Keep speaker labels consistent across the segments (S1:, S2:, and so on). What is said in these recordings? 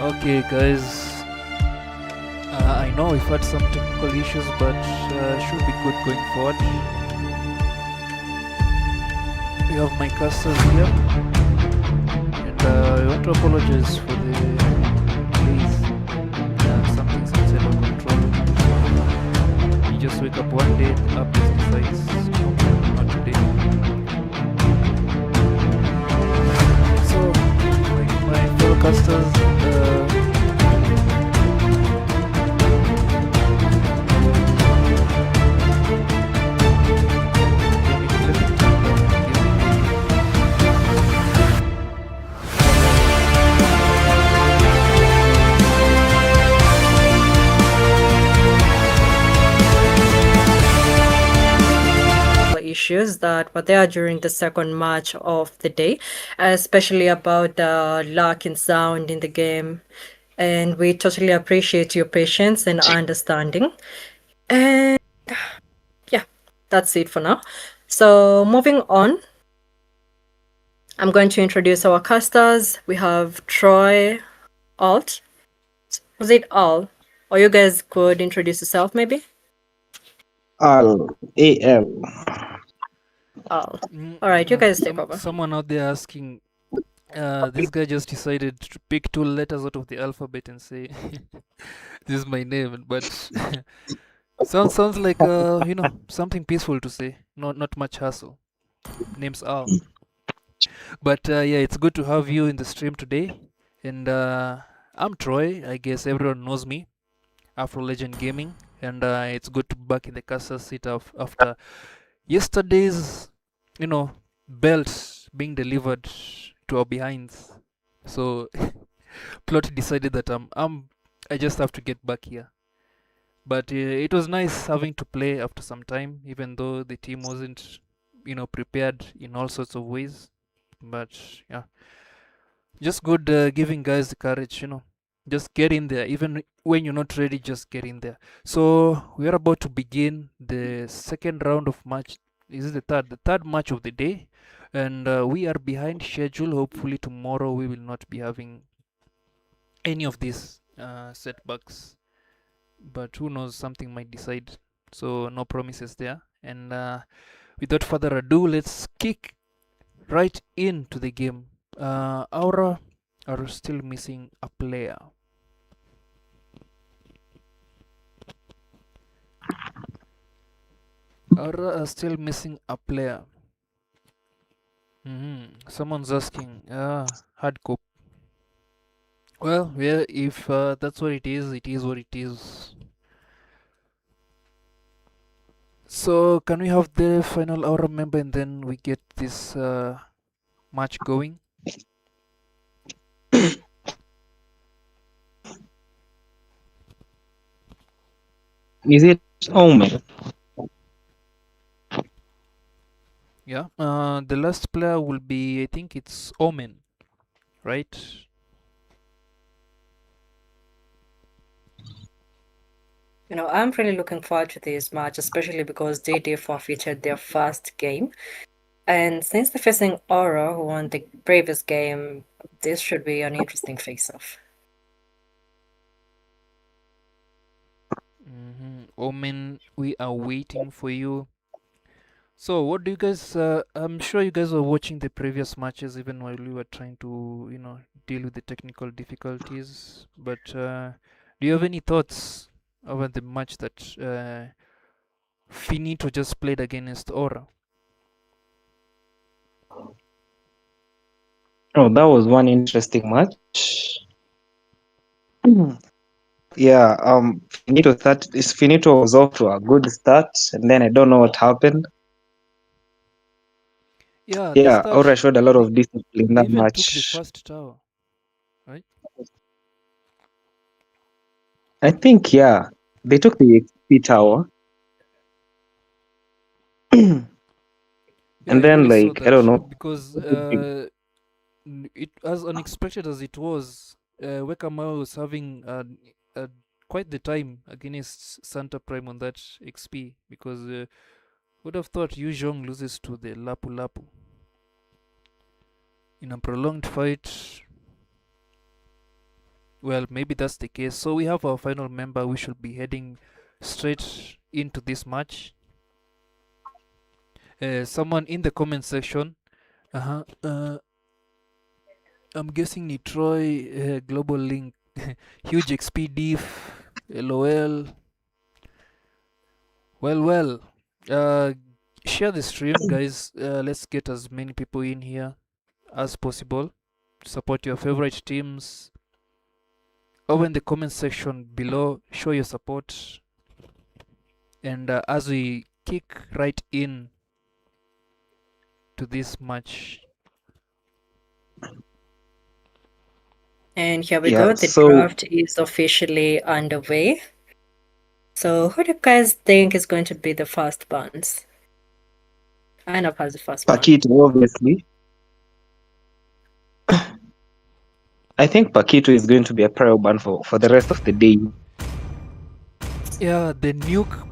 S1: Okay, guys. I know we've had some technical issues, but should be good going forward. We have my casters here, and I want to apologize for the delays. Something's outside our control. You just wake up one day, the app just decides, not today. So, my fellow casters,
S2: issues that were there during the second match of the day, especially about the lack in sound in the game. And we totally appreciate your patience and understanding. And yeah, that's it for now. So moving on, I'm going to introduce our casters. We have Troy, Alt. Was it Al? Or you guys could introduce yourself maybe?
S3: Al.
S2: Al. All right, you guys take over.
S1: Someone out there asking, this guy just decided to pick two letters out of the alphabet and say, "This is my name," but sounds like something peaceful to say. Not much hassle. Name's Al. But yeah, it's good to have you in the stream today. And I'm Troy. I guess everyone knows me, Afro Legend Gaming, and it's good to be back in the castle seat after yesterday's, belt being delivered to our behinds. So plot decided that I just have to get back here. But it was nice having to play after some time, even though the team wasn't, prepared in all sorts of ways. But yeah, just good giving guys the courage, just get in there. Even when you're not ready, just get in there. So we are about to begin the second round of match. Is it the third match of the day? And we are behind schedule. Hopefully tomorrow we will not be having any of these setbacks. But who knows, something might decide. So no promises there. And without further ado, let's kick right into the game. Aura are still missing a player. Aura are still missing a player. Someone's asking, hard cop. Well, yeah, if that's what it is what it is. So, can we have the final Aura member and then we get this match going?
S3: Is it Omen?
S1: Yeah. The last player will be, I think it's Omen, right?
S2: I'm really looking forward to this match, especially because they forfeited their first game. And since they're facing Aura, who won the previous game, this should be an interesting face-off.
S1: Omen, we are waiting for you. So, what do you guys? I'm sure you guys were watching the previous matches even while we were trying to, deal with the technical difficulties. But do you have any thoughts over the match that Finito just played against Aura?
S3: Oh, that was one interesting match. Yeah, Finito was off to a good start, and then I don't know what happened.
S1: Yeah,
S3: Yeah, Aura showed a lot of discipline in that
S1: even
S3: match.
S1: took the first tower, right?
S3: I think, yeah, they took the XP tower. And then, like, I don't know.
S1: Because it, as unexpected as it was, Wekama was having quite the time against Santa Prime on that XP, because would have thought Yu Zhong loses to the Lapu Lapu in a prolonged fight. Well, maybe that's the case. So we have our final member. We should be heading straight into this match. Someone in the comment section. I'm guessing ni Troy Global Link. Huge XP diff. LOL. Well. Share the stream, guys. Let's get as many people in here as possible. Support your favorite teams. Over in the comment section below, show your support. And as we kick right in to this match.
S2: And here we
S3: Yeah,
S2: go. The
S3: so
S2: draft is officially underway. So who do you guys think is going to be the first ones? I know who's the first one.
S3: Paquito, obviously. I think Paquito is going to be a prior ban for the rest of the day.
S1: Yeah, the nuke.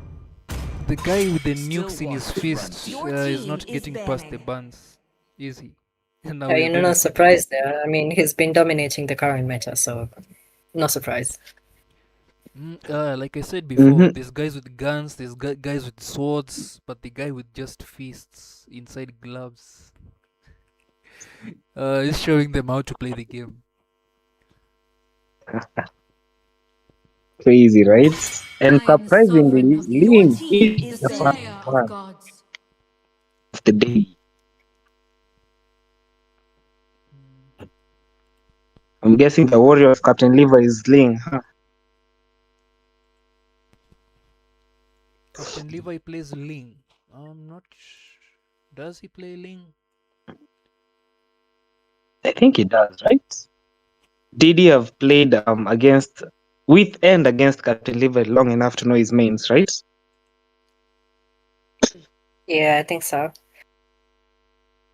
S1: The guy with the nukes in his fist is not getting past the buns. Easy. Now we're
S2: No
S1: gonna.
S2: surprise there. I mean, he's been dominating the current meta, so no surprise.
S1: Like I said before,
S3: Mhm.
S1: there's guys with guns, there's guys with swords, but the guy with just fists inside gloves is showing them how to play the game.
S3: Crazy, right? And
S4: I am the sovereign
S3: surprisingly,
S4: of your
S3: Ling
S4: team
S3: is
S4: is
S3: the first
S4: slayer of
S3: one
S4: gods.
S3: of the day. I'm guessing the warrior of Captain Lever is Ling, huh?
S1: Captain Levi plays Ling. I'm not. Does he play Ling?
S3: I think he does, right? Did he have played against with and against Captain Lever long enough to know his mains, right?
S2: Yeah, I think so.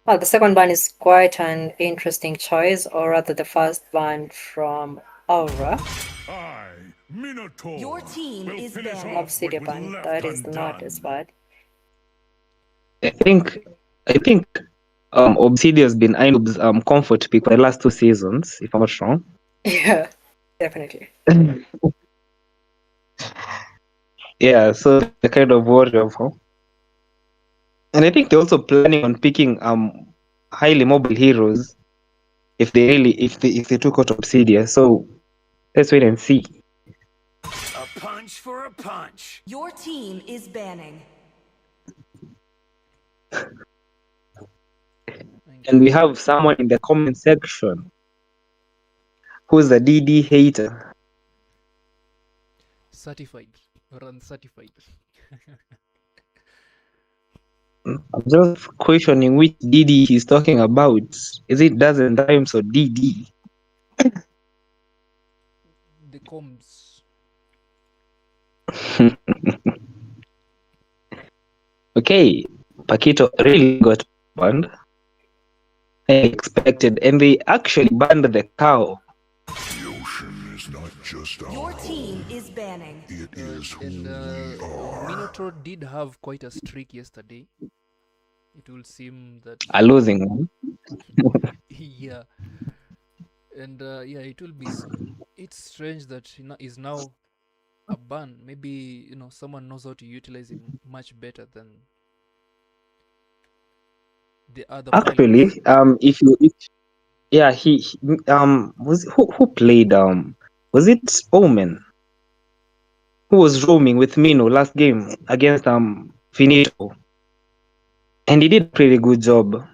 S2: Well, the second one is quite an interesting choice, or rather, the first one from Aura.
S4: Your team is
S2: From
S4: banned.
S2: Obsidian. That is not as bad.
S3: I think Obsidian's been Ainub's comfort pick for the last 2 seasons, if I'm not wrong.
S2: Yeah, definitely.
S3: Yeah, so the kind of warrior of her. And I think they're also planning on picking highly mobile heroes if they took out Obsidian. So let's wait and see.
S5: A punch for a punch.
S4: Your team is banning.
S3: And we have someone in the comment section who's a DD hater.
S1: Certified or uncertified?
S3: I'm just questioning which DD he's talking about. Is it dozen times or DD?
S1: The comms.
S3: Okay, Paquito really got banned. I expected, and they actually banned the cow.
S6: The ocean is not just our
S4: Your
S6: home,
S4: team is banning.
S6: it is who
S1: And
S6: we are.
S1: Minotaur did have quite a streak yesterday. It will seem that
S3: A losing one.
S1: yeah, and yeah, it will be. It's strange that is now a ban. Maybe someone knows how to utilize him much better than the other
S3: Actually,
S1: pilots.
S3: he was who played was it Omen who was roaming with Mino last game against Finito, and he did a pretty good job.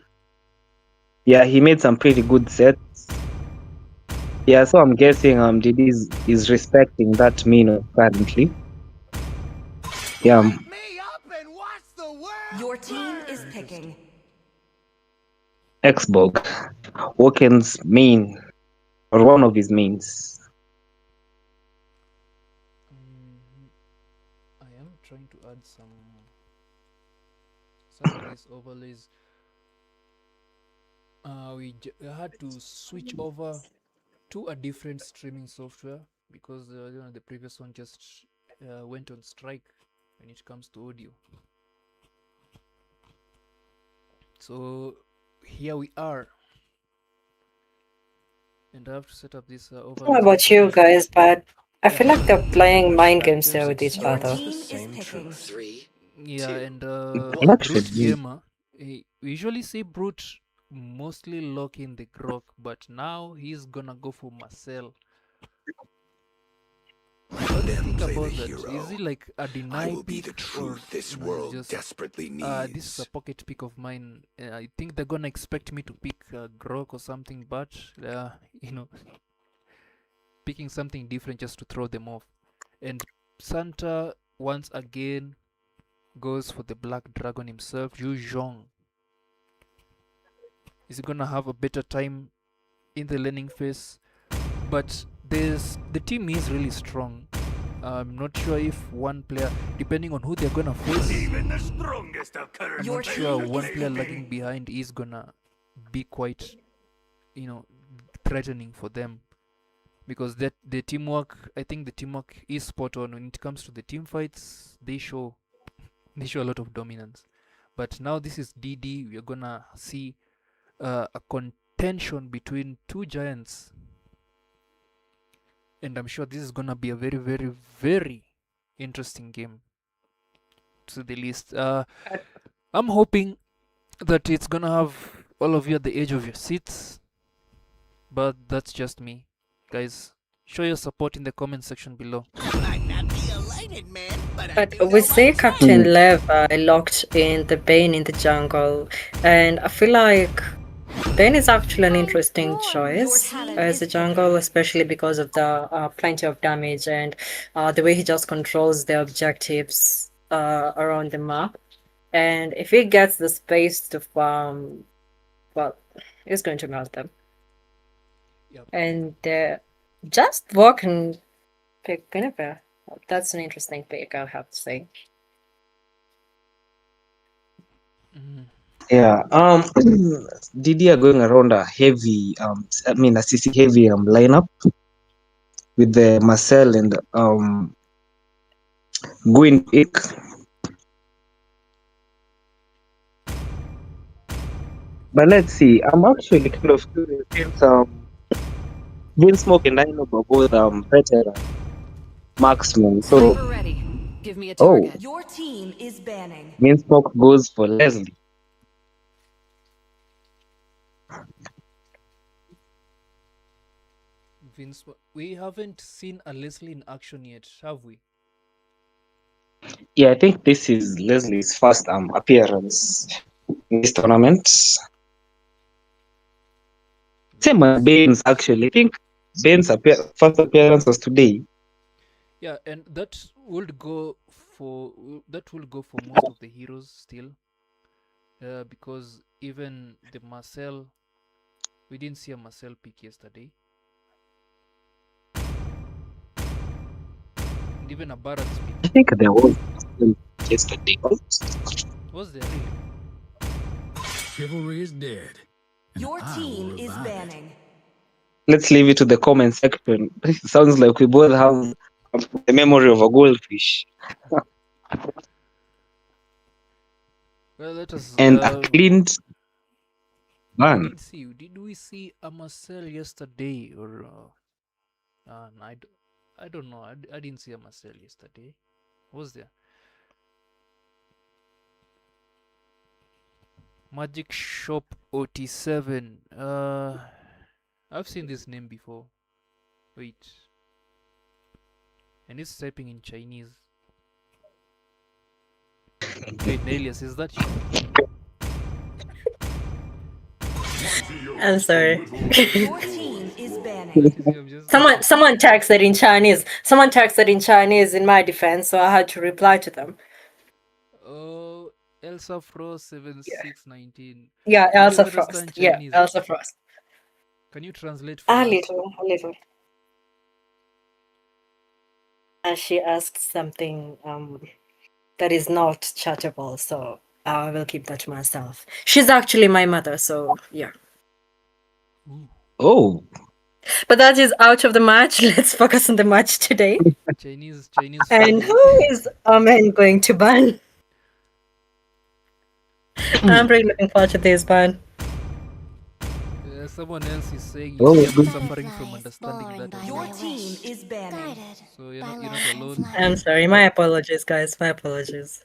S3: Yeah, he made some pretty good sets. Yeah, so I'm guessing Didi is respecting that Mino currently. Yeah.
S5: Light me up and watch the world.
S4: Your team is
S5: burn.
S4: picking.
S3: Xbog, Woken's main, or one of his mains.
S1: I am trying to add some of these overlays. We had to switch over to a different streaming software because the previous one just went on strike when it comes to audio. So here we are. And I have to set up this
S2: I don't know
S1: overlay.
S2: about you guys, but I feel like they're playing mind
S1: Yeah,
S2: games there with each
S4: Your
S2: other.
S4: team is picking.
S1: yeah, and
S3: I'm
S1: Brute
S3: actually
S1: Gamer, we usually see Brute mostly lock in the Grok, but now he's gonna go for Marcel. What do you think about that? Is it like a deny pick or
S6: this
S1: no,
S6: world
S1: just
S6: desperately
S1: this is a pocket pick of mine. I think they're gonna expect me to pick Grok or something, but you know, picking something different just to throw them off. And Santa once again goes for the Black Dragon himself, Yu Zhong. Is he gonna have a better time in the learning phase? But the team is really strong. I'm not sure if one player, depending on who they're gonna face,
S5: Even the strongest of
S1: I'm
S5: current
S4: Your
S1: not sure
S4: team
S1: one
S4: is
S1: player
S4: picking.
S1: lagging behind is gonna be quite, threatening for them, because that the teamwork, I think the teamwork is spot on when it comes to the team fights. They show a lot of dominance. But now this is DD. We're gonna see a contention between two giants, and I'm sure this is gonna be a very, very, very interesting game, to the least. I'm hoping that it's gonna have all of you at the edge of your seats, but that's just me, guys. Show your support in the comment section below.
S2: But we see Captain Lev locked in the Bane in the jungle, and I feel like Bane is actually an interesting choice as a jungle, especially because of the plenty of damage and the way he just controls the objectives around the map. And if he gets the space to farm, well, he's going to melt them.
S1: Yep.
S2: And just walk and pick Guinevere. That's an interesting pick, I'll have to say.
S3: Yeah. Didi are going around a heavy a CC heavy lineup with the Marcel and going pick. But let's see. I'm actually kind of curious since Smoke and I know are both veteran marksmen. So
S4: Sniper ready. Give me a target. Your team is banning.
S3: Smoke goes for Leslie.
S1: Vince, we haven't seen a Leslie in action yet, have we?
S3: Yeah, I think this is Leslie's first appearance in this tournament. Same as Bane's actually. I think Bane's first appearance was today.
S1: Yeah, and that would go for most of the heroes still, because even the Marcel, we didn't see a Marcel pick yesterday, and even a Barrett's pick.
S3: I think there was yesterday.
S1: Was there really?
S5: Chivalry is dead.
S4: Your team is banning.
S3: Let's leave it to the comment section. It sounds like we both have the memory of a goldfish.
S1: Well, let us.
S3: And a cleaned
S1: I
S3: ban.
S1: didn't see. Did we see a Marcel yesterday, or? No, I don't know. I didn't see a Marcel yesterday. Was there? Magic Shop OT7. I've seen this name before. Wait. And it's typing in Chinese. Wait, Nelius, is that you?
S2: I'm sorry.
S4: Your team is banning.
S1: I'm just
S2: Someone texted in Chinese. Someone texted in Chinese in my defense, so I had to reply to them.
S1: Oh, Elsa Frost 7619.
S2: Yeah,
S1: Do you
S2: Elsa
S1: understand
S2: Frost. Yeah,
S1: Chinese?
S2: Elsa Frost.
S1: Can you translate for
S2: A
S1: us?
S2: little. And she asked something that is not chattable, so I will keep that to myself. She's actually my mother, so yeah.
S3: Oh,
S1: But
S2: that is out of the match. Let's focus on the match today.
S1: Chinese.
S2: And who is Amen going to ban? I'm really looking forward to this ban.
S1: someone else is saying
S3: Oh,
S1: you see, I'm
S3: good.
S1: suffering from understanding that as
S4: Your
S1: well.
S4: team is banning.
S1: So you're not alone.
S2: I'm sorry. My apologies, guys. My apologies.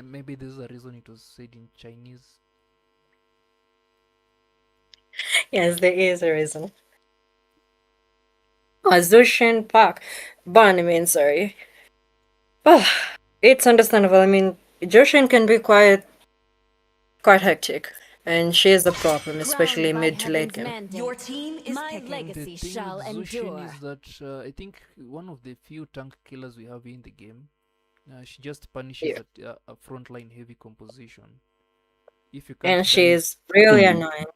S1: Maybe this is the reason it was said in Chinese.
S2: Yes, there is a reason. Zushin Park. Ban, I mean, sorry. Well, it's understandable. I mean, Jushin can be quite hectic, and she is the problem, especially mid to late game.
S4: Your team is
S1: The
S4: picking.
S1: thing with Zushin is that I think one of the few tank killers we have in the game. She just punishes
S2: Yeah.
S1: a frontline heavy composition. If you
S2: And
S1: can't
S2: she
S1: die,
S2: is really annoying.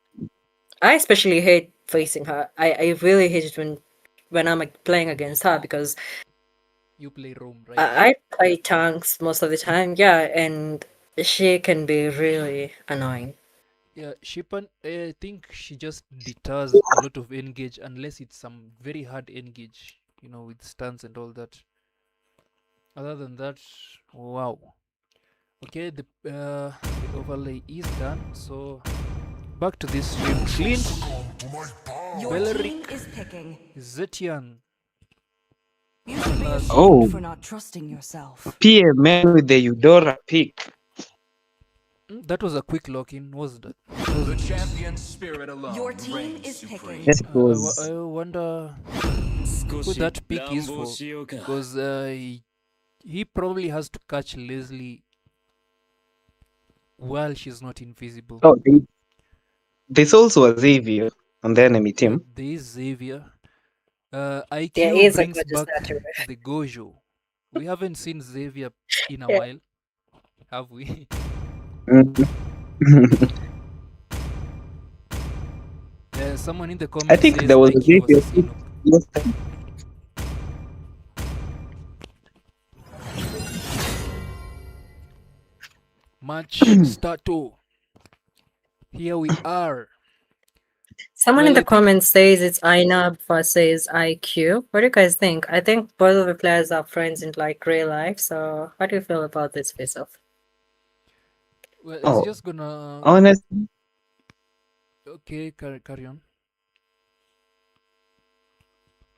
S2: I especially hate facing her. I really hate it when I'm playing against her because
S1: you play Rome, right?
S2: I play tanks most of the time, yeah, and she can be really annoying.
S1: Yeah, I think she just deters a lot of engage unless it's some very hard engage, with stance and all that. Other than that, wow. Okay, the overlay is done. So back to this stream. Clint,
S4: Your team
S1: Beleric,
S4: is picking.
S1: Zetian.
S4: You should be ashamed
S3: Oh,
S4: for not trusting yourself.
S3: PMN with the Eudora pick.
S1: That was a quick lock-in, was that?
S5: The champion's spirit alone
S4: Your team
S5: reigns
S4: is
S5: supreme.
S4: picking.
S3: Yes, it was.
S1: I wonder who that pick is for, because he probably has to catch Leslie while she's not invisible.
S3: Oh, there's also a Xavier on the enemy team.
S1: There is Xavier.
S2: There
S1: IQ
S2: is a
S1: brings
S2: gorgeous
S1: back
S2: statue.
S1: the Gojo. We haven't seen Xavier in a
S2: Yeah.
S1: while, have we?
S3: Mhm.
S1: Someone in the
S3: I
S1: comments
S3: think
S1: says
S3: there was a
S1: IQ
S3: Xavier
S1: versus
S3: pick
S1: Enoch.
S3: last time.
S1: Match starto. Here we are.
S2: Someone
S1: Well,
S2: in the
S1: I think
S2: comments says it's Aina versus IQ. What do you guys think? I think both of the players are friends in like real life. So, how do you feel about this face-off?
S1: it's
S3: Oh,
S1: just gonna.
S3: honestly,
S1: Okay, carry on.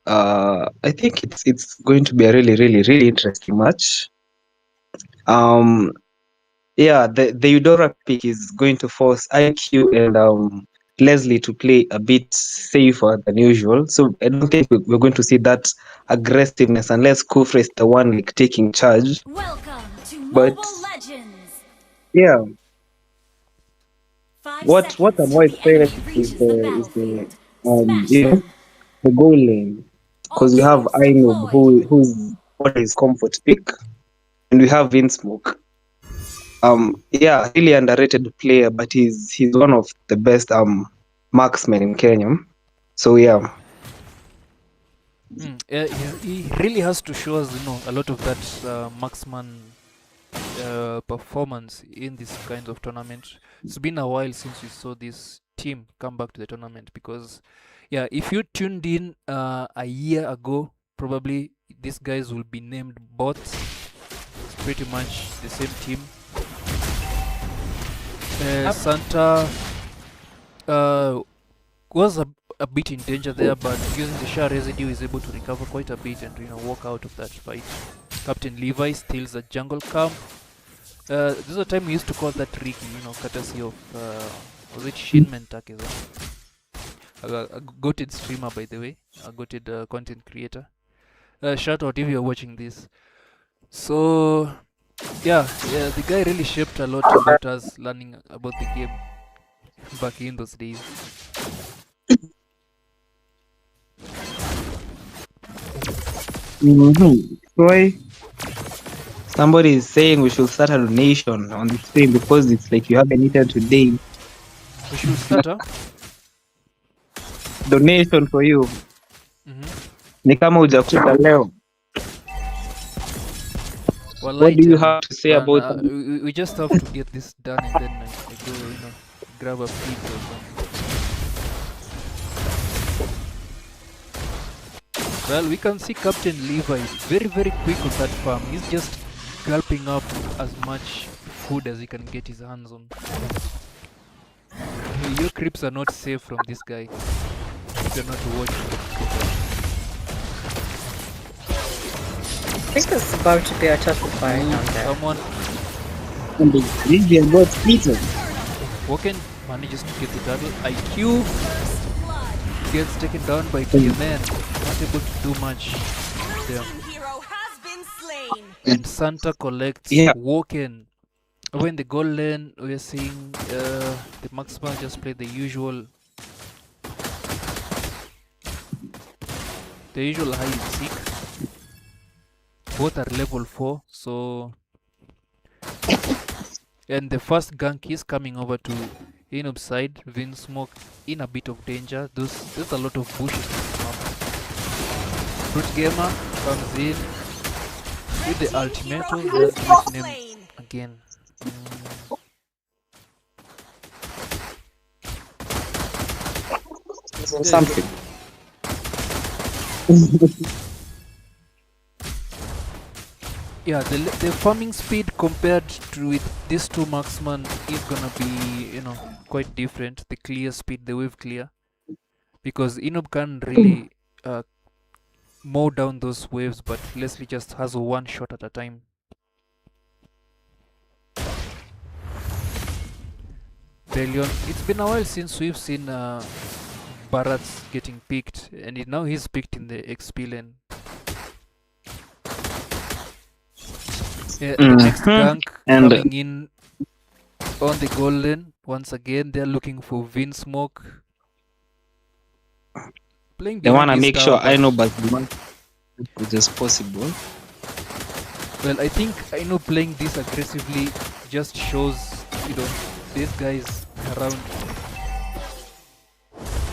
S3: I think it's going to be a really, really, really interesting match. Yeah, the Eudora pick is going to force IQ and Leslie to play a bit safer than usual. So I don't think we're going to see that aggressiveness unless Kufra is the one like taking charge.
S7: Welcome to
S3: But
S7: Mobile Legends.
S3: yeah,
S7: 5
S3: what
S7: seconds
S3: I'm
S7: till
S3: more
S7: the
S3: excited
S7: enemy
S3: is
S7: reaches the
S3: the
S7: battlefield. Smash
S3: you know,
S7: them.
S3: the goal lane,
S7: All
S3: because we have
S7: troops
S3: Ainub
S7: deployed.
S3: who's what is comfort pick, and we have Vinsmoke. Yeah, really underrated player, but he's one of the best marksmen in Kenya. So yeah.
S1: He really has to show us, a lot of that marksman performance in this kind of tournament. It's been a while since we saw this team come back to the tournament because, yeah, if you tuned in a year ago, probably these guys will be named bots. It's pretty much the same team. Santa was a bit in danger there, but using the Shah residue is able to recover quite a bit and walk out of that fight. Captain Levi steals a jungle camp. This is a time we used to call that Ricky, courtesy of was it Shin Mentake? A goated streamer, by the way, a goated content creator. Shout out if you're watching this. So yeah, the guy really shaped a lot about us learning about the game back in those days.
S3: Troy, somebody is saying we should start a donation on the stream because it's like you haven't eaten today.
S1: We should start
S3: Donation for you. Ni kama hujakula leo. What do you have to say about
S1: we just have to get this done and then I go, grab a pizza or something. Well, we can see Captain Levi very, very quick on that farm. He's just gulping up as much food as he can get his hands on. Your creeps are not safe from this guy if you're not watching.
S2: I think it's about to be a tough fight
S1: Ooh,
S2: down there.
S1: someone
S3: And the Libyan got Peter.
S1: Woken manages to get the turtle. IQ gets taken down by TMN. Not able to do much there.
S4: Hero has been slain.
S1: And Santa collects
S3: Yeah.
S1: Woken. Over in the goal lane, we're seeing the marksman just play the usual high 6. Both are level 4, so and the first gank is coming over to Inub side. Vinsmoke in a bit of danger. There's a lot of bushes in this map. Fruit Gamer comes in with the ultimatum. Let's use him again.
S3: Something.
S1: Yeah, the farming speed compared to with these two marksmen is gonna be, quite different. The clear speed, the wave clear, because Inob can really mow down those waves, but Leslie just has one shot at a time. Bellion, it's been a while since we've seen Barats getting picked, and now he's picked in the XP lane. The next gank
S3: And
S1: coming in on the goal lane. Once again, they're looking for Vinsmoke. Playing
S3: they
S1: behind
S3: want to
S1: his
S3: make
S1: tower,
S3: sure
S1: but-
S3: I know but as much as possible.
S1: Well, I think playing this aggressively just shows, these guys around.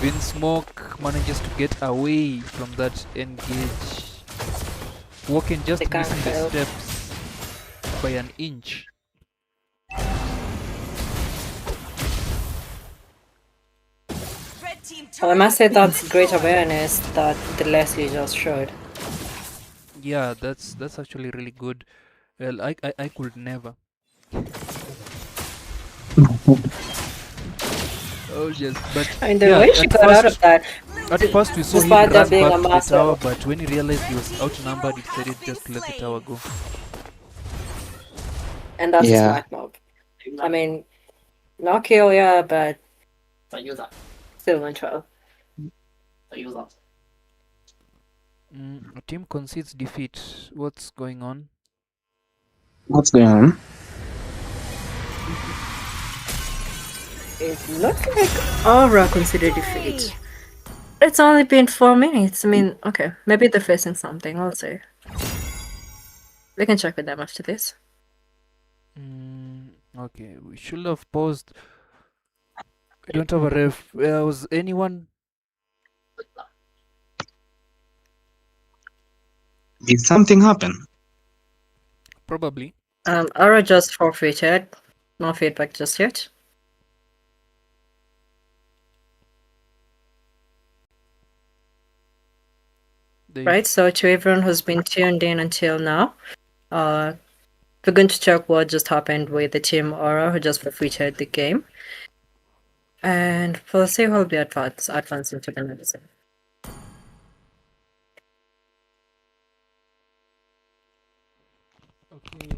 S1: Vinsmoke manages to get away from that engage. Walking just
S2: The gank
S1: missing the
S2: failed.
S1: steps by an inch.
S4: Red team
S2: Well, I must say that's great awareness that the Leslie just showed.
S1: Yeah, that's actually really good. Well, I could never. Oh yes, but
S2: I mean, the
S1: yeah,
S2: way she got out of that,
S1: at first we saw him
S2: despite there
S1: run
S2: being
S1: back
S2: a
S1: to the
S2: massive-
S1: tower, but when he realized he was outnumbered, he decided just to let the tower go.
S2: and that's
S3: Yeah.
S2: a smart move. I mean, no kill, yeah, but still win 12.
S1: A team concedes defeat. What's going on?
S3: What's going on?
S2: It looks like Aura considered defeat. It's only been 4 minutes. I mean, okay, maybe they're facing something. We'll see. We can check with them after this.
S1: Okay, we should have paused. We don't have a ref. Was anyone?
S3: Did something happen?
S1: Probably.
S2: Aura just forfeited. No feedback just yet. Right, so to everyone who's been tuned in until now, we're going to check what just happened with the team Aura who just forfeited the game. And we'll see who'll be advancing to the next zone.
S1: Okay.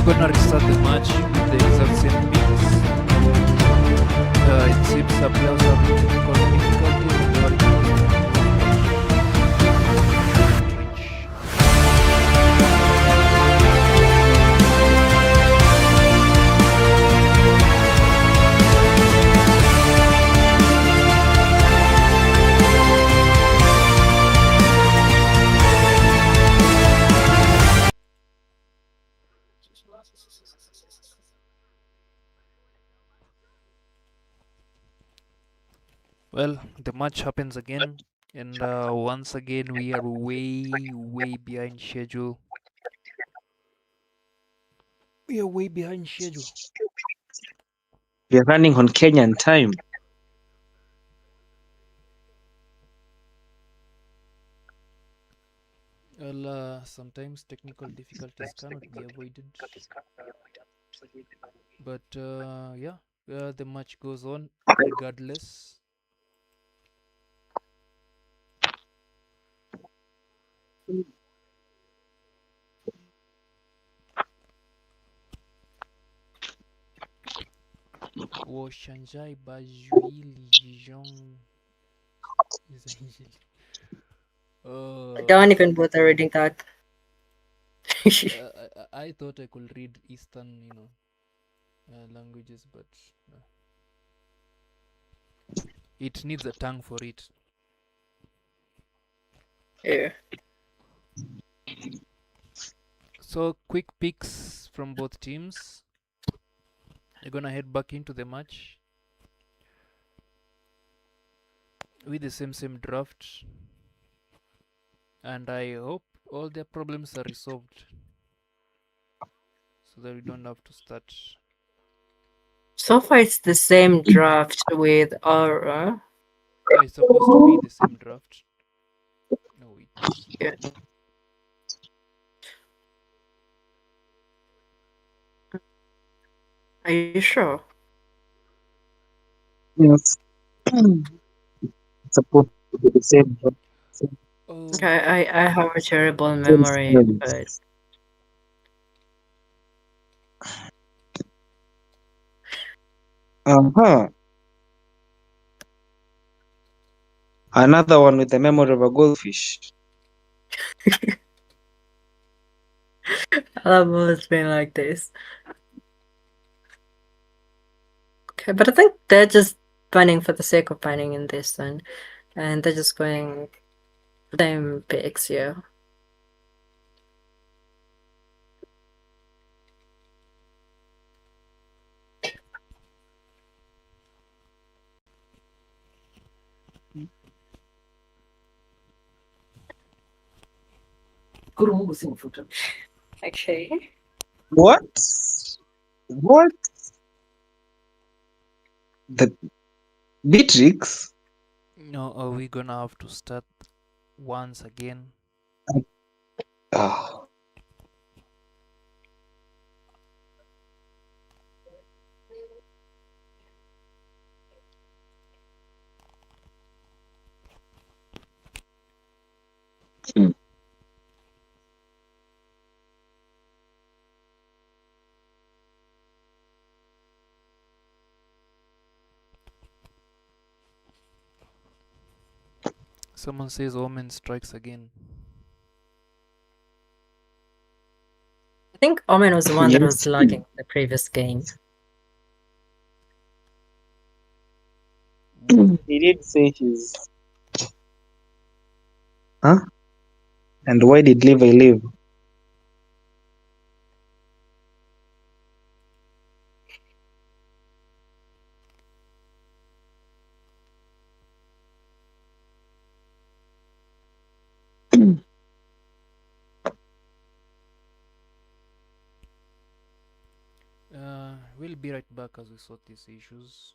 S1: we're gonna restart the match with the exact same picks. It seems the players have technical difficulties and they were well, the match happens again, and once again we are way behind schedule. We are way behind schedule.
S3: We are running on Kenyan time.
S1: Well, sometimes technical difficulties cannot be avoided. But yeah, the match goes on regardless. Washanjai Bajwili Jijong.
S2: Don't even bother reading that.
S1: I thought I could read Eastern, languages, but it needs a tongue for it.
S2: Yeah.
S1: So quick picks from both teams. We're gonna head back into the match with the same draft, and I hope all their problems are resolved so that we don't have to start.
S2: So far, it's the same draft with Aura.
S1: Yeah, it's supposed to be the same draft. No, wait.
S2: Yeah. Are you sure?
S3: Yes. It's supposed to be the same.
S1: Oh,
S2: Okay, I have a terrible memory, but
S3: Another one with the memory of a goldfish.
S2: I've always been like this. Okay, but I think they're just banning for the sake of banning in this one. And they're just going same picks, yeah. Okay.
S3: What? What? The Beatrix?
S1: no, are we gonna have to start once again?
S3: Ah.
S1: Someone says Omen strikes again.
S2: I think Omen was the one that was
S3: Yes.
S2: lagging the previous game.
S3: He did say he's. Huh? And why did Levi leave?
S1: We'll be right back as we sort these issues.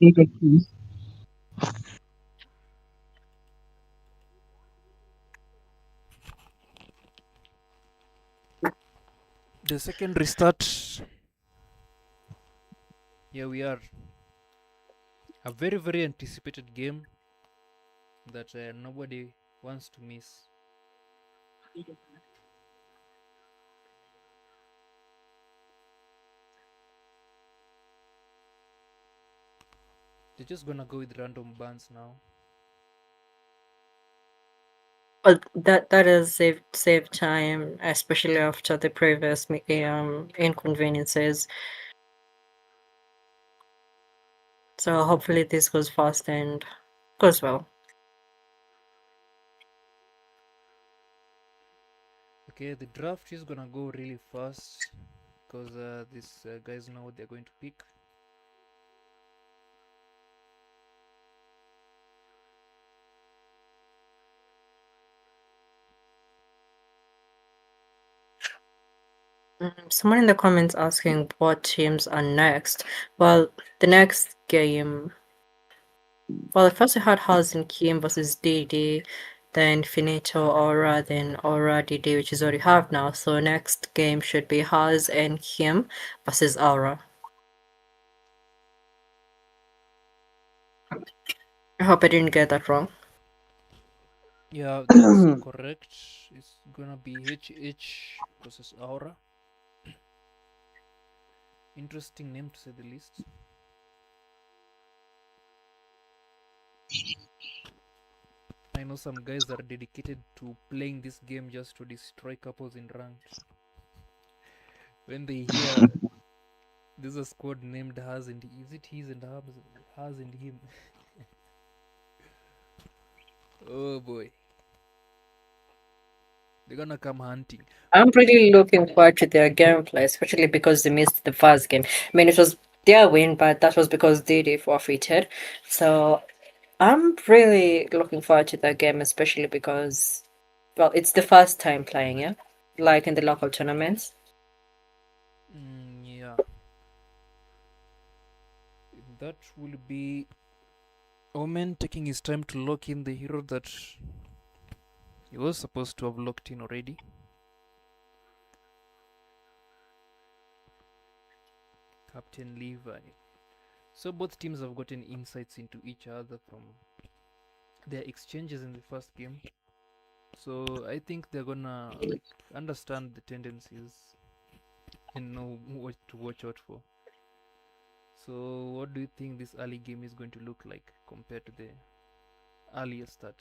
S1: The second restart. Here we are. A very, very anticipated game that nobody wants to miss. They're just gonna go with random bans now.
S2: Well, that is save time, especially after the previous inconveniences. So hopefully this goes fast and goes well.
S1: Okay, the draft is gonna go really fast because these guys know what they're going to pick.
S2: Someone in the comments asking what teams are next. Well, the next game. Well, first we had Haas and Kim versus DD, then Finito Aura, then Aura DD, which is what we have now. So next game should be Haas and Kim versus Aura. I hope I didn't get that wrong.
S1: Yeah, that's correct. It's gonna be HH versus Aura. Interesting name to say the least. I know some guys are dedicated to playing this game just to destroy couples in ranked. When they hear there's a squad named Haz and is it his and Haz and him? Oh boy. They're gonna come hunting.
S2: I'm really looking forward to their gameplay, especially because they missed the first game. I mean, it was their win, but that was because DD forfeited. So I'm really looking forward to that game, especially because, well, it's the first time playing, yeah? Like in the local tournaments.
S1: Yeah. That will be Omen taking his time to lock in the hero that he was supposed to have locked in already. Captain Levi. So both teams have gotten insights into each other from their exchanges in the first game. So I think they're gonna understand the tendencies and know what to watch out for. So what do you think this early game is going to look like compared to the earlier start?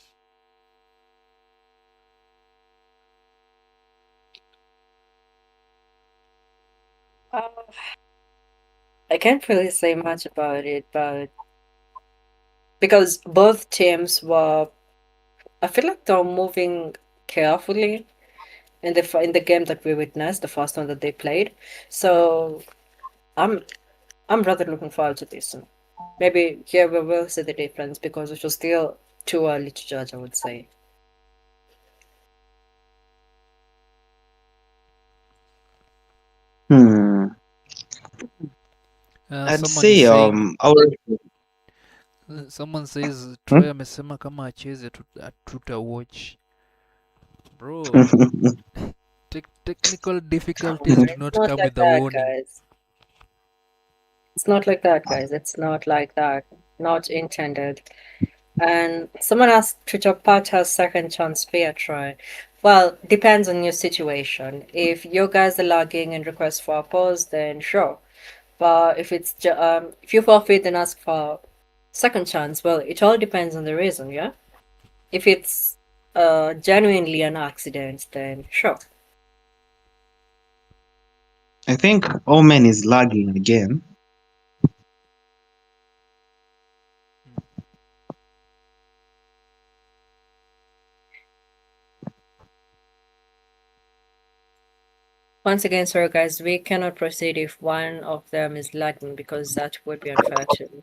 S2: I can't really say much about it, but because both teams were, I feel like they're moving carefully in the game that we witnessed, the first one that they played. So I'm I'm rather looking forward to this. Maybe here we will see the difference because it was still too early to judge, I would say.
S3: Hmm. I'd
S1: Someone is
S3: say
S1: saying someone says Troy amesema kama acheze tuta watch. Bro, technical difficulties do
S2: It's
S1: not
S2: not
S1: come
S2: like
S1: with a
S2: that,
S1: warning.
S2: guys. It's not like that, guys. It's not like that. Not intended. And someone asked Twitter Part has second chance fair try. Well, depends on your situation. If your guys are lagging and request for a pause, then sure. But if it's if you forfeit and ask for second chance, well, it all depends on the reason, yeah. If it's genuinely an accident, then sure.
S3: I think Omen is lagging again.
S2: Once again, sorry guys, we cannot proceed if one of them is lagging because that would be unfair to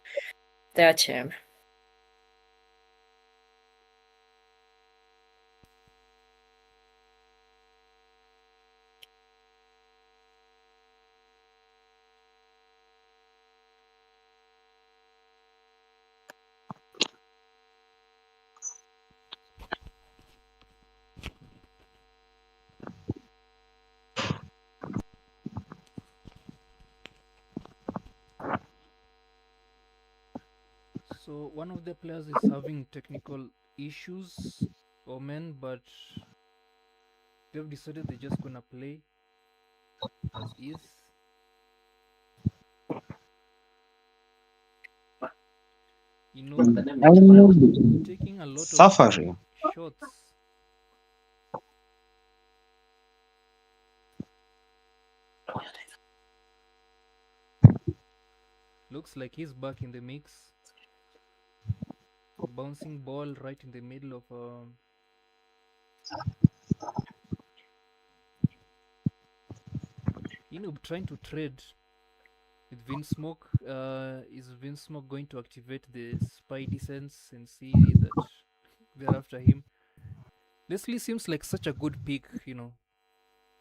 S2: their team.
S1: So one of the players is having technical issues, Omen, but they've decided they're just gonna play as is. You know, taking a lot of
S3: Suffering.
S1: shots. Looks like he's back in the mix. Bouncing ball right in the middle of trying to trade with Vinsmoke. Is Vinsmoke going to activate the Spidey sense and see that they're after him? Leslie seems like such a good pick,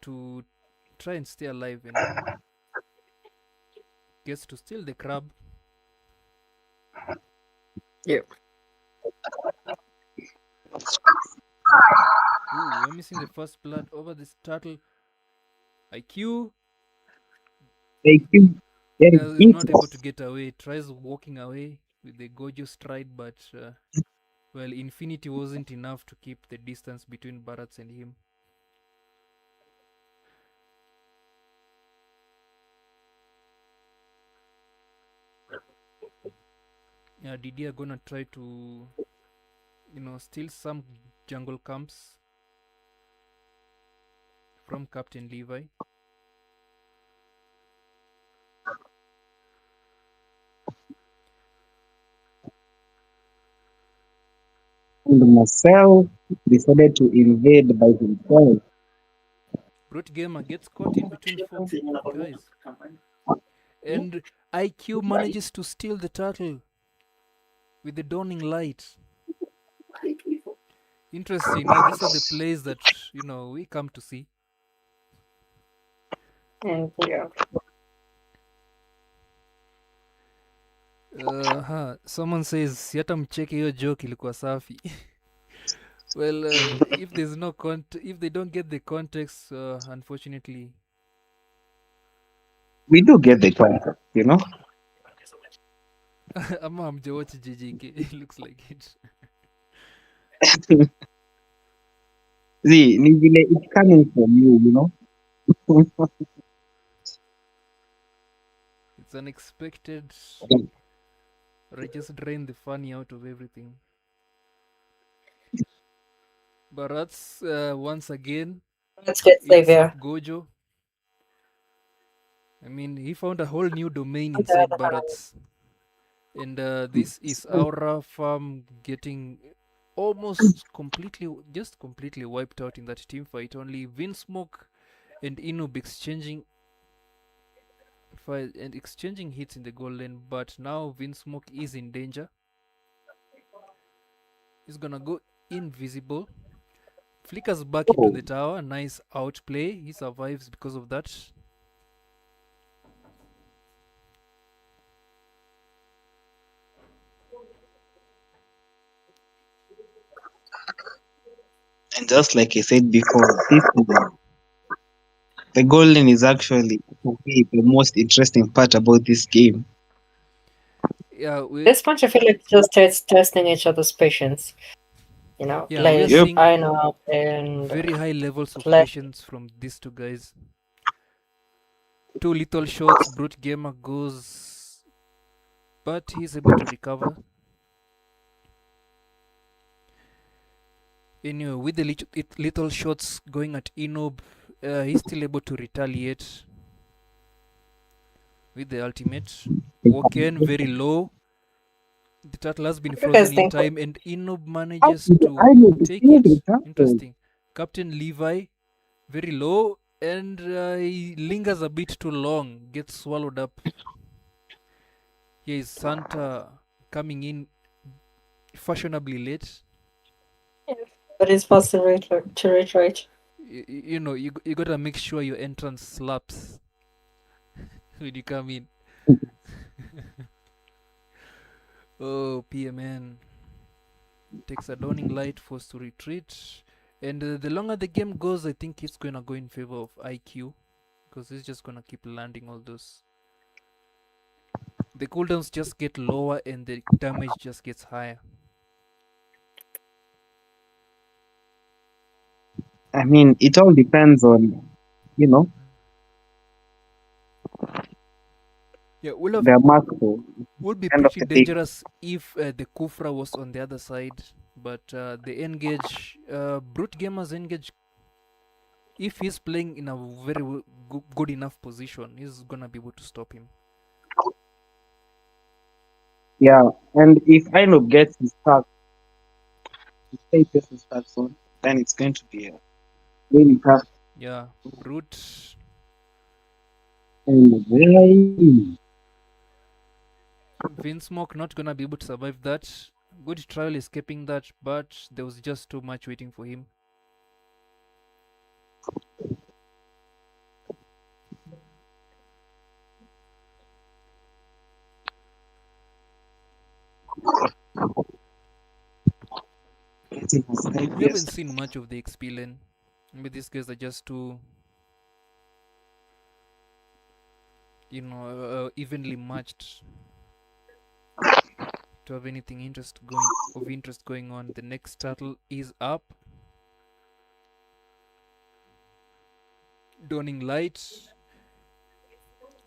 S1: to try and stay alive, and gets to steal the crab.
S2: Yeah.
S1: Ooh, we're missing the first blood over this turtle. IQ
S3: They keep getting
S1: is not
S3: hit.
S1: able to get away. Tries walking away with the Gojo stride, but well, Infinity wasn't enough to keep the distance between Barats and him. Yeah, Didi are gonna try to, steal some jungle camps from Captain Levi.
S3: And Marcel decided to invade by himself.
S1: Brute Gamer gets caught in between four guys. And IQ manages to steal the turtle with the dawning light. Interesting. Now these are the plays that, we come to see.
S2: And yeah.
S1: Someone says hata mcheke hiyo joke ilikuwa safi. Well, if there's no if they don't get the context, unfortunately,
S3: We do get the concept,
S1: ama hamjawatch JJK. It looks like it.
S3: See, it's coming from you.
S1: It's unexpected. Or I just drain the funny out of everything. But that's once again.
S2: Let's get Xavier.
S1: Gojo. I mean, he found a whole new domain
S2: On the
S1: inside
S2: other hand,
S1: Barats. And this is Aura farm getting almost completely wiped out in that team fight. Only Vinsmoke and Inub exchanging hits in the goal lane, but now Vinsmoke is in danger. He's gonna go invisible. Flickers back into the tower. Nice outplay. He survives because of that.
S3: And just like I said before, the goal line is actually the most interesting part about this game.
S1: Yeah,
S2: this bunch I feel like just testing each other's patience.
S1: yeah,
S2: like
S1: we're seeing
S2: I know and
S1: very high levels of
S2: like
S1: patience from these two guys. Two little shots, Brute Gamer goes, but he's able to recover. Anyway, with the little shots going at Inob, he's still able to retaliate with the ultimate. Woken very low. The turtle has been frozen in time, and Inob manages to take it. Interesting. Captain Levi, very low, and he lingers a bit too long, gets swallowed up. Here is Santa coming in fashionably late.
S2: but it's possible to retreat.
S1: You gotta make sure your entrance slaps when you come in. Oh, PMN takes a dawning light, forced to retreat. And the longer the game goes, I think it's gonna go in favor of IQ, because he's just gonna keep landing all those The cooldowns just get lower and the damage just gets higher.
S3: I mean, it all depends on, you know,
S1: Yeah,
S3: their muscle
S1: would be
S3: end of
S1: pretty
S3: the day.
S1: dangerous if the Kufra was on the other side, but the Engage, Brute Gamer's Engage, if he's playing in a very good enough position, he's gonna be able to stop him.
S3: Yeah, and if Ainub gets his stuck, if he gets his stuck soon, then it's going to be really tough.
S1: Yeah, Brute.
S3: And very,
S1: Vinsmoke not gonna be able to survive that. Good trial escaping that, but there was just too much waiting for him.
S3: getting his
S1: We haven't
S3: FPS.
S1: seen much of the XP lane. Maybe these guys are just too, evenly matched to have anything of interest going on. The next turtle is up. Dawning Light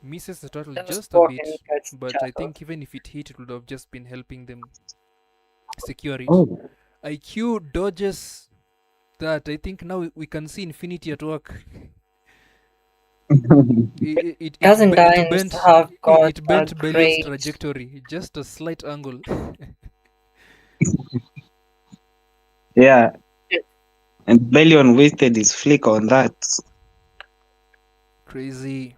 S1: misses the turtle
S2: That was
S1: just a
S2: walking
S1: bit,
S2: gets
S1: but I
S2: turtle.
S1: think even if it hit, it would have just been helping them secure it.
S3: Oh,
S1: IQ dodges that. I think now we can see Infinity at work.
S2: Doesn't Dines have got
S1: It
S2: a
S1: bent Bellion's
S2: great
S1: trajectory, just a slight angle.
S3: yeah. And Bellion wasted his flick on that.
S1: Crazy.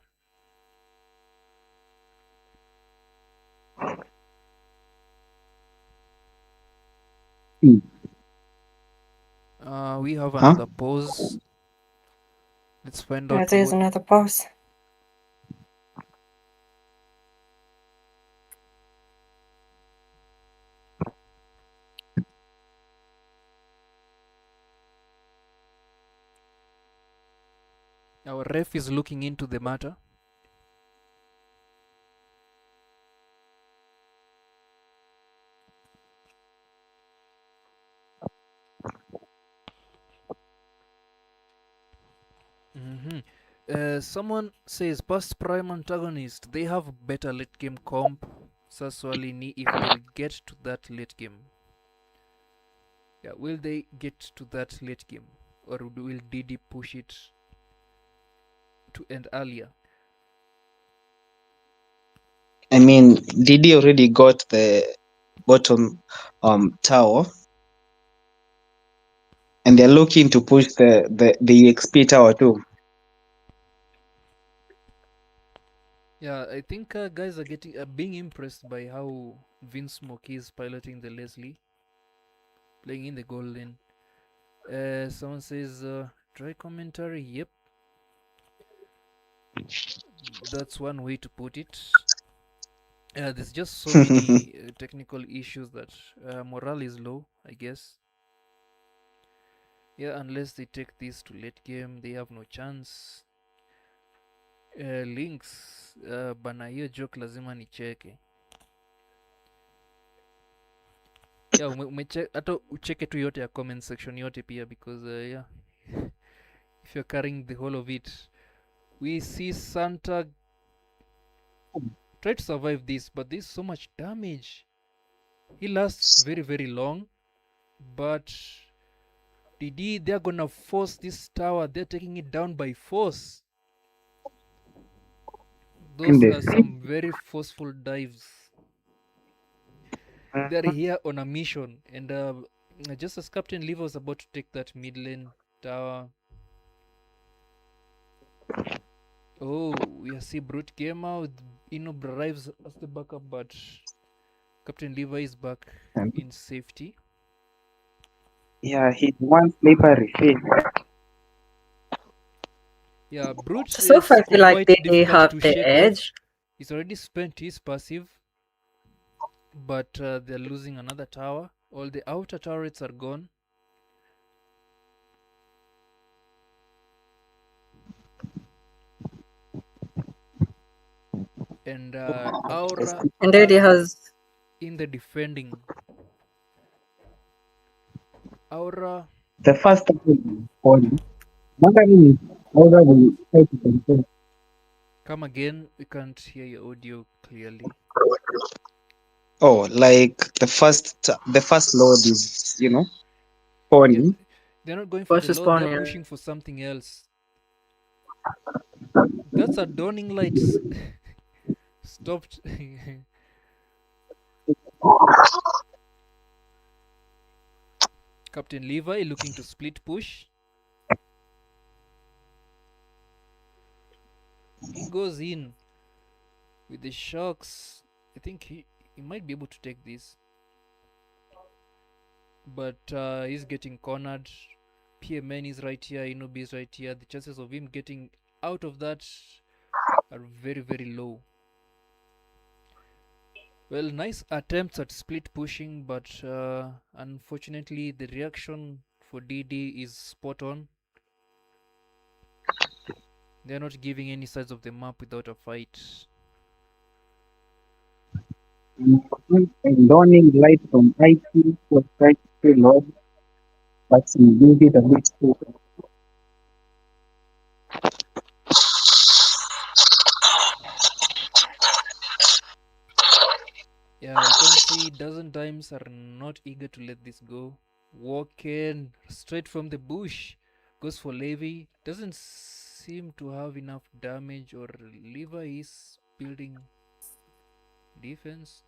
S3: Hmm.
S1: We have
S3: Huh?
S1: another pause. Let's find out
S2: there's
S1: what.
S2: another pause.
S1: Our ref is looking into the matter. Someone says past prime antagonist, they have better late game comp. Saswali ni if they'll get to that late game. Yeah, will they get to that late game? Or will DD push it to end earlier?
S3: I mean, Didi already got the bottom tower, and they're looking to push the EXP tower too.
S1: Yeah, I think guys are being impressed by how Vince Smoke is piloting the Leslie, playing in the goal lane. Someone says try commentary. Yep, that's one way to put it. There's just so many technical issues that morale is low, I guess. Yeah, unless they take this to late game, they have no chance. Links bana, hiyo joke lazima nicheke. Yeah, hata ucheke tu yote ya comment section yote pia, because yeah, if you're carrying the whole of it. We see Santa try to survive this, but there's so much damage. He lasts very long, but DD, they're gonna force this tower. They're taking it down by force.
S3: In
S1: Those
S3: the
S1: are some very forceful dives. They're here on a mission, and just as Captain Lever was about to take that mid lane tower. Oh, we see Brute Gamer with Inob arrives as the backup, but Captain Lever is back in safety.
S3: yeah, he's one slippery fish.
S1: Yeah, Brute
S2: So far,
S1: is
S2: I feel like
S1: quite
S2: they
S1: difficult
S2: have
S1: to
S2: the
S1: shake off.
S2: edge.
S1: He's already spent his passive, but they're losing another tower. All the outer turrets are gone. And Aura
S2: Indeed, he has.
S1: in the defending. Aura,
S3: The first time on wondering if Aura will try to control.
S1: come again. We can't hear your audio clearly.
S3: Oh, like the first load is
S1: Yeah,
S3: spawning.
S1: they're not going for the
S2: Versus
S1: load. They're
S2: Spawn, yeah.
S1: pushing for something else. That's a dawning light. Stopped. Captain Levi looking to split push. He goes in with the shocks. I think he might be able to take this. But he's getting cornered. PMN is right here. Inobi is right here. The chances of him getting out of that are very, very low. Well, nice attempts at split pushing, but unfortunately the reaction for DD is spot on. They're not giving any sides of the map without a fight.
S3: And dawning light from IT was trying to load, but he used it a bit too.
S1: Yeah, you can see dozen times are not eager to let this go. Walking straight from the bush. Goes for Levi. Doesn't seem to have enough damage, or Levi is building defense.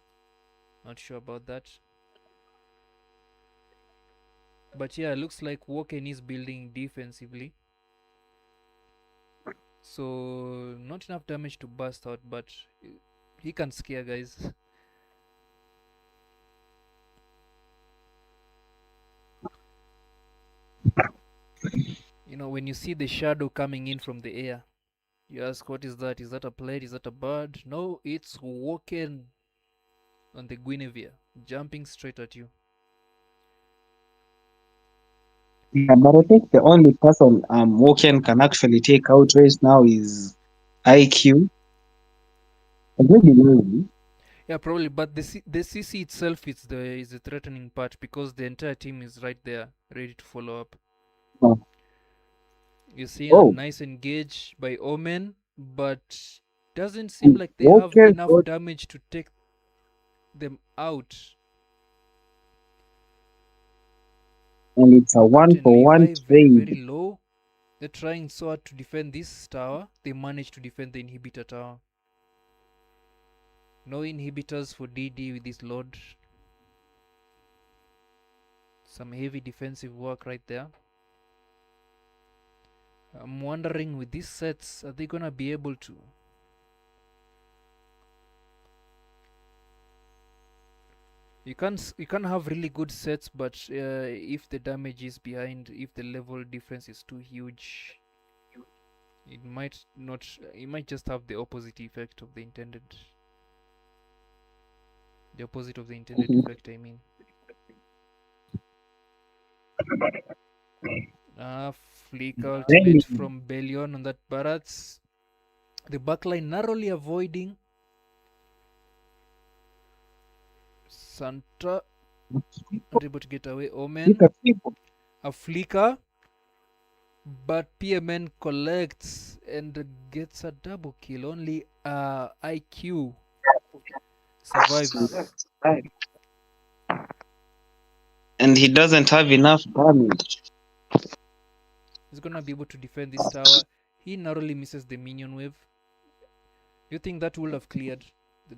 S1: Not sure about that. But yeah, looks like Woken is building defensively. So not enough damage to burst out, but he can scare guys. You know, when you see the shadow coming in from the air, you ask, what is that? Is that a plate? Is that a bird? No, it's Woken on the Guinevere, jumping straight at you.
S3: Yeah, but I think the only person Woken can actually take out right now is IQ. And maybe Levi.
S1: Yeah, probably, but the CC itself is the threatening part, because the entire team is right there, ready to follow up.
S3: Oh,
S1: You see a
S3: oh,
S1: nice engage by Omen, but doesn't seem like they have
S3: Woken
S1: enough
S3: got
S1: damage to take them out.
S3: and it's a one
S1: Captain
S3: for one
S1: Levi very, very
S3: trade.
S1: low. They're trying so hard to defend this tower. They managed to defend the inhibitor tower. No inhibitors for DD with this load. Some heavy defensive work right there. I'm wondering, with these sets, are they gonna be able to? You can't have really good sets, but if the damage is behind, if the level difference is too huge, it might not. It might just have the opposite effect of the intended. The opposite of the intended effect, I mean. Flick ultimate from Bellion on that Barats. The backline narrowly avoiding. Santa not able to get away. Omen. A flicker. But PMN collects and gets a double kill. Only IQ survives.
S3: And he doesn't have enough damage.
S1: He's gonna be able to defend this tower. He narrowly misses the minion wave. Do you think that would have cleared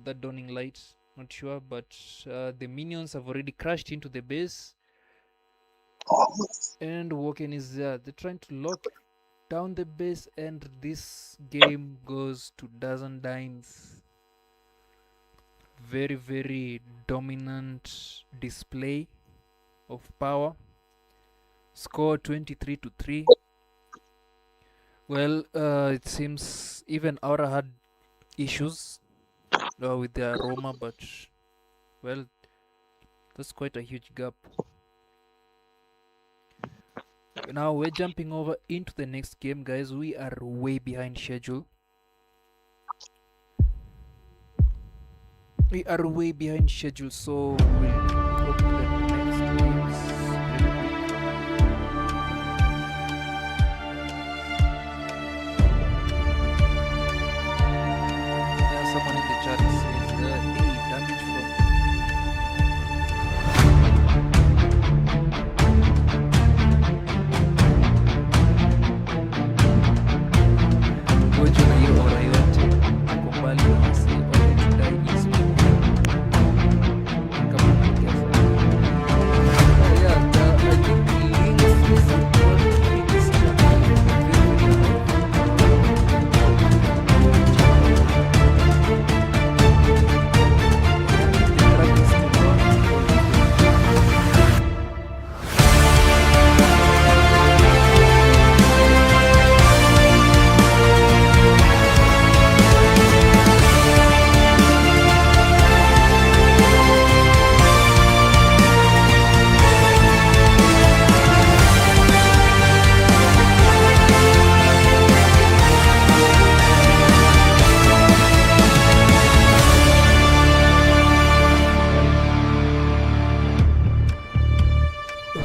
S1: that dawning light? Not sure, but the minions have already crashed into the base. And Woken is there. They're trying to lock down the base, and this game goes to dozen dimes. Very, very dominant display of power. Score 23-3. Well, it seems even Aura had issues with their aroma, but well, that's quite a huge gap. Now we're jumping over into the next game, guys. We are way behind schedule. We are way behind schedule, so we'll go to the next games really quick. Someone in the chat says, hey, damage from. Ngoja na hiyo ora yote ako mbali na wasi only to die is kama naongeza. Yeah, I think links is what biggest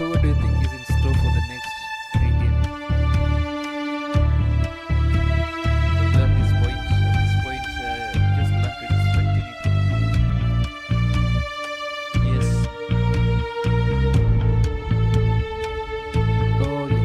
S1: What do you think is in store for the next 3 games? At this point, just learn to expect anything. Yes. Oh, yeah.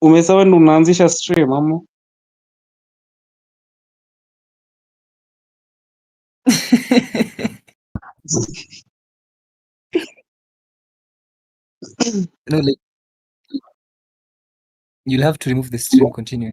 S3: Umesema ndo unaanzisha stream ama?
S8: No, like you'll have to remove the stream. Continue.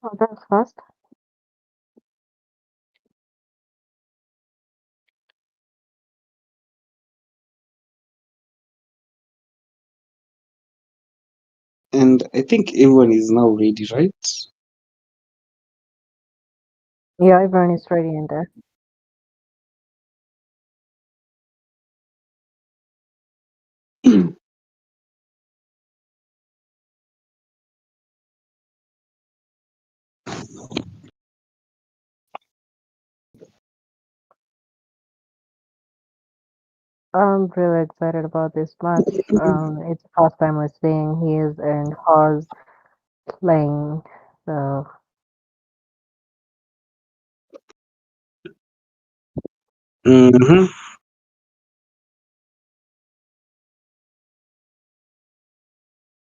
S2: Oh, that's fast.
S3: And I think everyone is now ready, right?
S2: Yeah, everyone is ready in there. I'm really excited about this match. It's the first time we're seeing his and hers playing. So
S3: Hmm.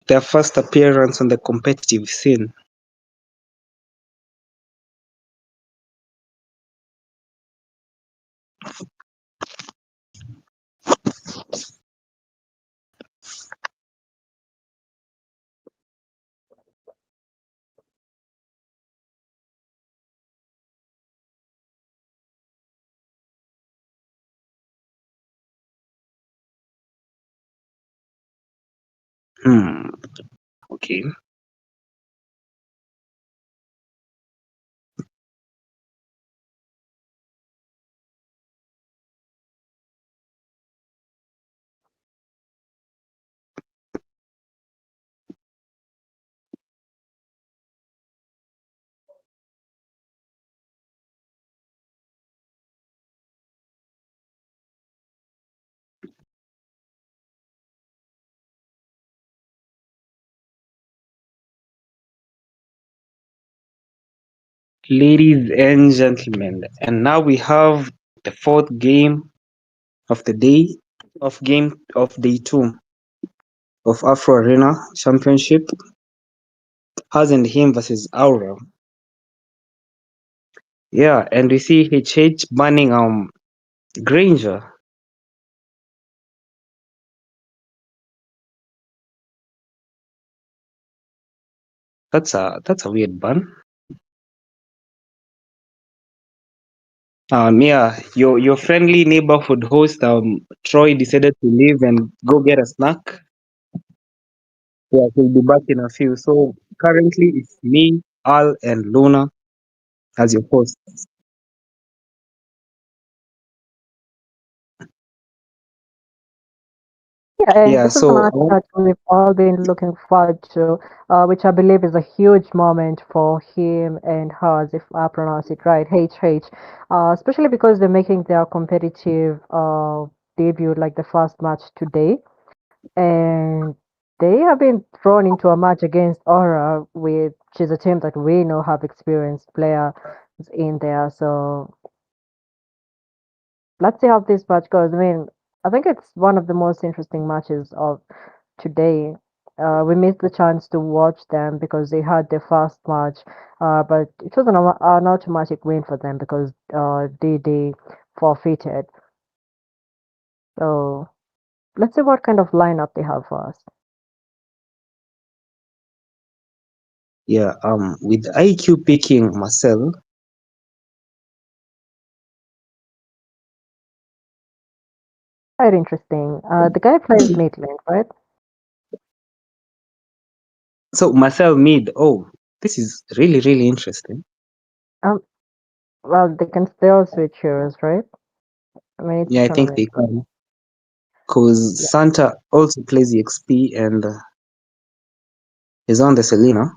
S3: Their first appearance on the competitive scene. Hmm. Okay. Ladies and gentlemen, and now we have the fourth game of the day of day two of Afro Arena Championship. Us and him versus Aura. Yeah, and we see HH banning Granger. That's a weird ban. Yeah, your friendly neighborhood host Troy decided to leave and go get a snack. Yeah, he'll be back in a few. So currently it's me, Al, and Luna as your host.
S2: yeah, and
S3: Yeah,
S2: this is a
S3: so
S2: match that we've all been looking forward to, which I believe is a huge moment for him and hers, if I pronounce it right, HH. Especially because they're making their competitive debut like the first match today. And they have been thrown into a match against Aura, which is a team that we know have experienced players in there. So let's see how this match goes. I mean, I think it's one of the most interesting matches of today. We missed the chance to watch them because they had their first match, but it was an automatic win for them because they forfeited. So let's see what kind of lineup they have for us.
S3: yeah, with IQ picking Marcel,
S2: Quite interesting. The guy plays mid lane, right?
S3: so Marcel mid. Oh, this is really interesting.
S2: Um, well, they can still switch heroes, right? I mean, it's a
S3: Yeah, I think
S2: tournament.
S3: they can because
S2: Yeah.
S3: Santa also plays EXP and is on the Selena.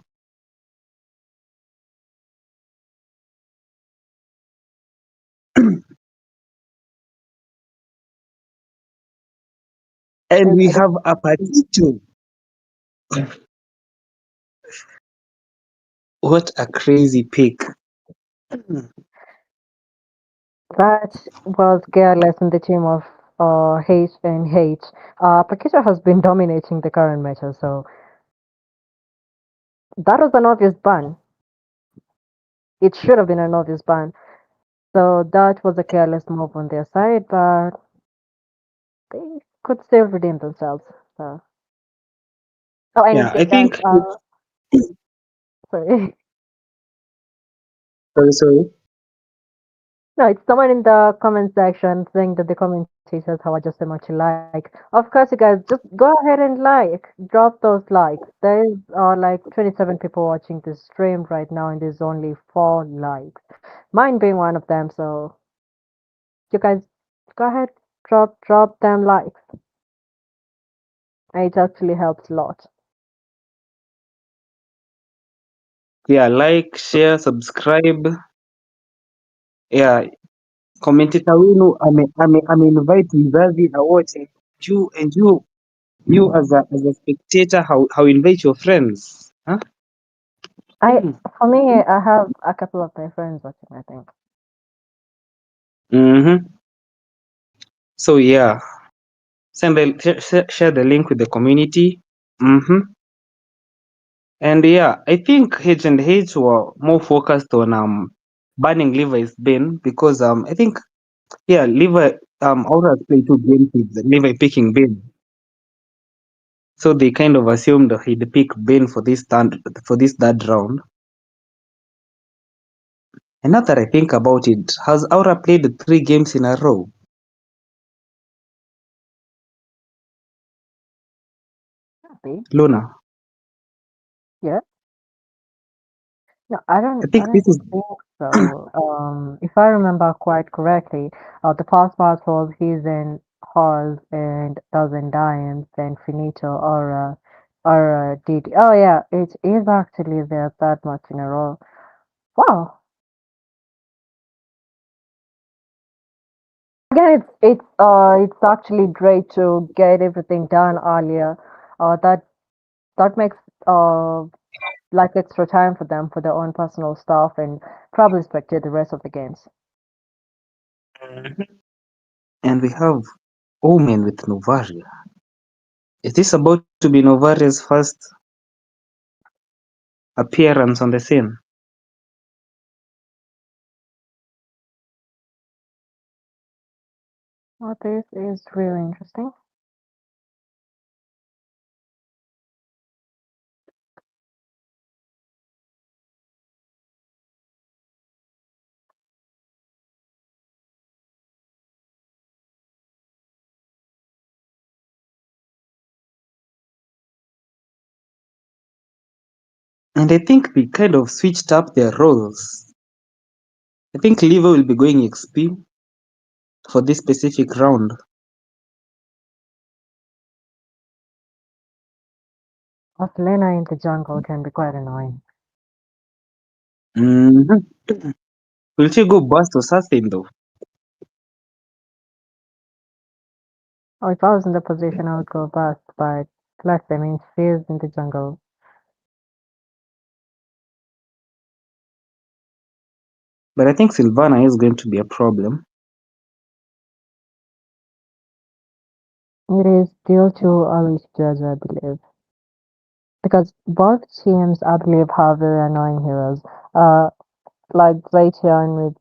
S3: And
S2: And
S3: we have a Patito. What a crazy pick.
S2: that was careless in the team of H and H. Paquito has been dominating the current matches, so that was an obvious ban. It should have been an obvious ban. So that was a careless move on their side, but they could still redeem themselves. So. Oh,
S3: Yeah,
S2: and
S3: I
S2: guys,
S3: think
S2: sorry.
S3: Sorry.
S2: No, it's someone in the comment section saying that the commentators have just so much like. Of course, you guys just go ahead and like, drop those likes. There is like 27 people watching this stream right now, and there's only 4 likes. Mine being one of them. So you guys go ahead, drop them likes. It actually helps a lot.
S3: Yeah, like, share, subscribe. Yeah, commentator wenu ameinvite mzazi awote. You as a spectator, how invite your friends? Huh?
S2: For me, I have a couple of my friends watching. I think.
S3: Mm-hmm. So yeah, share the link with the community. Mm-hmm. And yeah, I think H&H were more focused on banning Levi's bin because I think Levi Aura played 2 games with Levi picking bin. So they kind of assumed he'd pick bin for this third round. And now that I think about it, has Aura played 3 games in a row? Luna.
S2: Yeah. No, I
S3: I
S2: don't. I
S3: think
S2: don't
S3: this is
S2: think so. If I remember quite correctly, the first part was he's in Halls and Dozen Dimes, then Finito or Didi. Oh yeah, it is actually there that much in a row. Wow. Again, it's actually great to get everything done earlier. That makes like extra time for them for their own personal stuff and probably spectate the rest of the games.
S3: and we have Omen with Novaria. Is this about to be Novaria's first appearance on the scene?
S2: Well, this is really interesting.
S3: And I think we kind of switched up their roles. I think Liva will be going XP for this specific round.
S2: Selena in the jungle can be quite annoying.
S3: Mm-hmm. Will she go burst or sustain though?
S2: Oh, if I was in the position, I would go bust, but plus, I mean, she is in the jungle.
S3: But I think Sylvana is going to be a problem.
S2: It is still too early to judge, I believe. Because both teams, I believe, have very annoying heroes. Like Zaitian with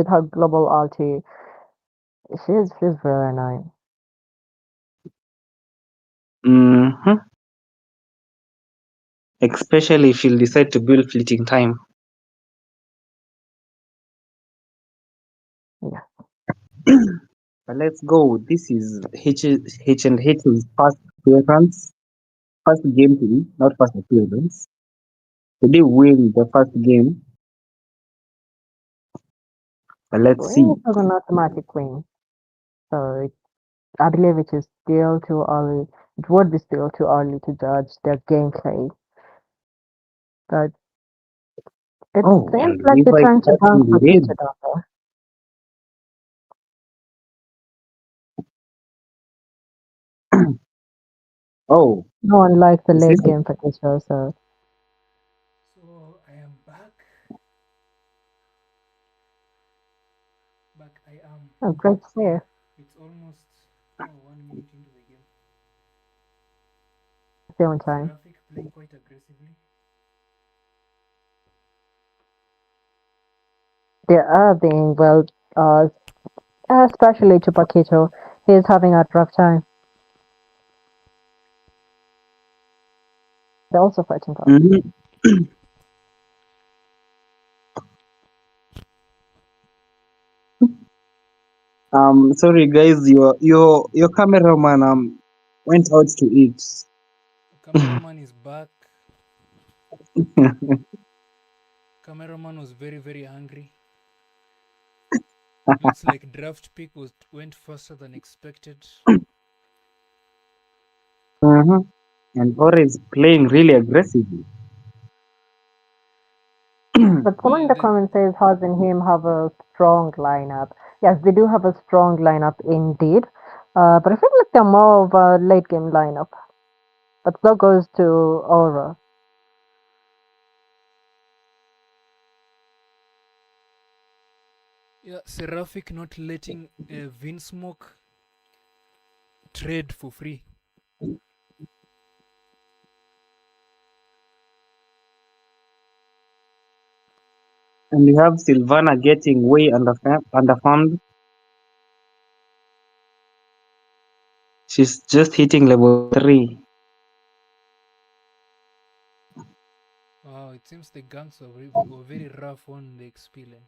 S2: her global ulti. She's very annoying.
S3: Mm-hmm. Especially if she'll decide to build fleeting time.
S2: Yeah.
S3: But let's go. This is H&H's first appearance. First game to win, not first appearance. They did win the first game. But let's see.
S2: It was an automatic win. So I believe it is still too early. It would be still too early to judge their gameplay. But it
S3: Oh,
S2: seems
S3: and
S2: like they're
S3: Levi
S2: trying to
S3: catching
S2: bounce
S3: the
S2: for
S3: raid.
S2: Keto down there.
S3: Oh,
S2: No one likes the
S3: is
S2: late
S3: this
S2: game for Keto, so
S1: So I am back. I am.
S2: oh, great to see you.
S1: It's almost 1 minute into the game.
S2: See you on
S1: Is
S2: time.
S1: Graphic playing quite aggressively?
S2: They are being well, especially to Paquito. He's having a rough time. They're also fighting top.
S3: Mhm. Sorry guys, your cameraman went out to eat.
S1: Cameraman is back. Cameraman was very, very hungry. Looks like draft pick went faster than expected.
S3: And Ora is playing really aggressively.
S2: But someone in the comments says Haz and him have a strong lineup. Yes, they do have a strong lineup indeed. But I feel like they're more of a late game lineup. But so goes to Aura.
S1: Yeah, Seraphic not letting Vinsmoke trade for free.
S3: And you have Sylvana getting way underfarmed. She's just hitting level 3.
S1: Wow, it seems the ganks were very rough on the XP lane.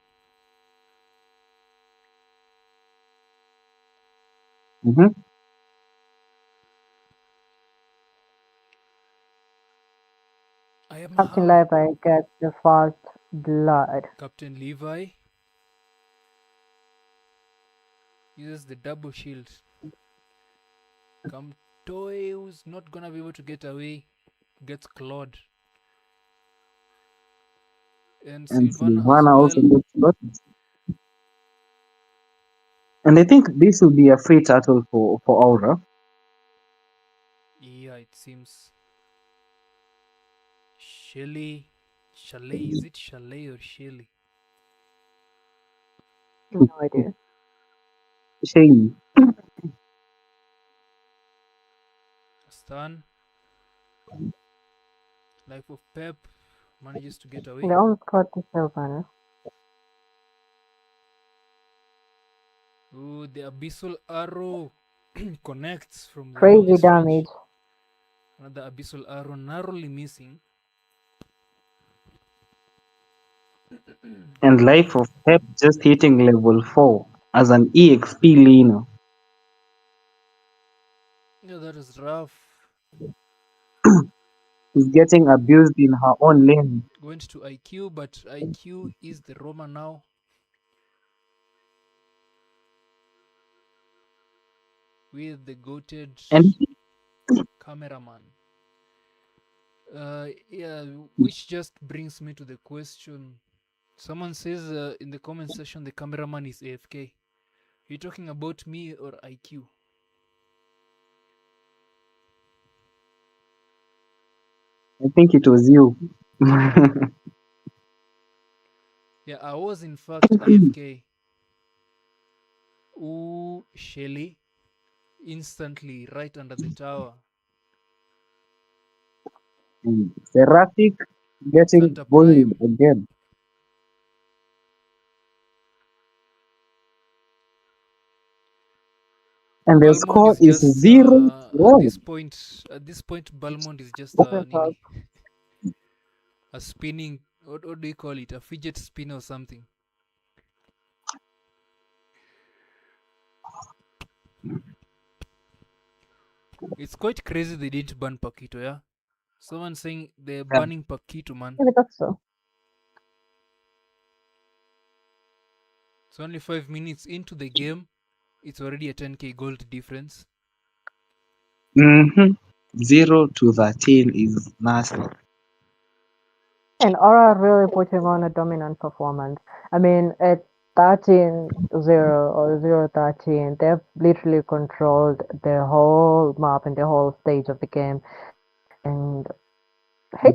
S1: I am
S2: Captain
S1: high.
S2: Levi gets the first blood.
S1: Captain Levi uses the double shield. Kamtoe, who's not gonna be able to get away, gets clawed. And Sylvana as
S3: Sylvana also
S1: well.
S3: gets lost. And I think this will be a free turtle for Aura.
S1: Yeah, it seems. Chalet, is it Chalet or Shelly?
S2: No idea.
S3: Shame.
S1: Stun. Life of Pep manages to get away.
S2: They almost caught the Sylvana.
S1: Ooh, the Abyssal Arrow connects from the
S2: Crazy
S1: longest
S2: damage.
S1: range. Another Abyssal Arrow narrowly missing.
S3: And Life of Pep just hitting level 4 as an EXP leaner.
S1: Yeah, that is rough.
S3: She's getting abused in her own lane.
S1: Went to IQ, but IQ is the Roma now. With the goated
S3: And
S1: cameraman. Yeah, which just brings me to the question. Someone says in the comment section the cameraman is AFK. You talking about me or IQ?
S3: I think it was you.
S1: Yeah, I was in fact AFK. Ooh, Shelly. Instantly right under the tower.
S3: And Seraphic getting
S1: Santa
S3: going
S1: Prime.
S3: again. And the
S1: Balmond
S3: score
S1: is
S3: is
S1: just
S3: 0-1.
S1: at this point Balmond is just
S2: Difficult.
S1: a spinning, what do you call it, a fidget spinner or something. It's quite crazy they didn't ban Paquito, yeah? Someone saying they're banning Paquito, man.
S2: Maybe that's so.
S1: It's only 5 minutes into the game. It's already a 10k gold difference.
S3: 0 to 13 is nasty.
S2: And Aura really putting on a dominant performance. I mean, at 13-0 or 0-13, they've literally controlled the whole map and the whole stage of the game. And they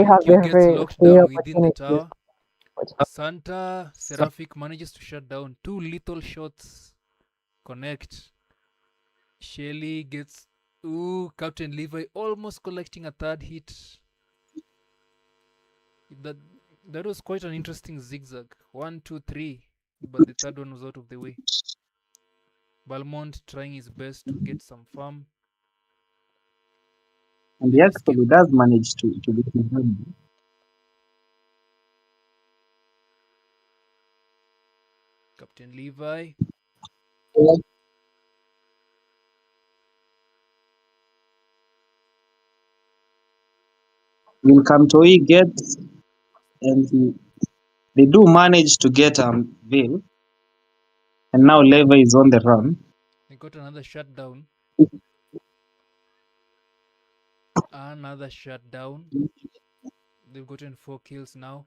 S2: have
S1: IQ gets
S2: very
S1: locked
S2: clear
S1: down within the
S2: opportunities.
S1: tower. Santa Seraphic manages to shut down. 2 lethal shots connect. Shelly gets... Ooh, Captain Levi almost collecting a third hit. That was quite an interesting zigzag. 1, 2, 3. But the third one was out of the way. Balmont trying his best to get some farm.
S3: And he
S1: They've escaped.
S3: actually does manage to get his head.
S1: Captain Levi.
S3: Will Kamtoi get, and they do manage to get Bill, and now Levi is on the run.
S1: They got another shutdown. Another shutdown. They've gotten 4 kills now.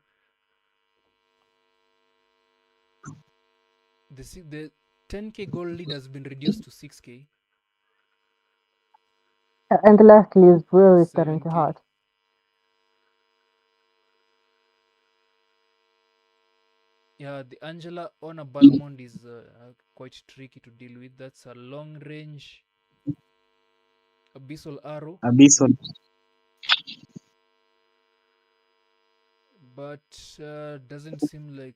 S1: The 10k goal lead has been reduced to 6k.
S2: And the last is really starting to
S1: 7k.
S2: hurt.
S1: Yeah, the Angela on a Balmond is quite tricky to deal with. That's a long range Abyssal Arrow.
S3: Abyssal.
S1: But doesn't seem like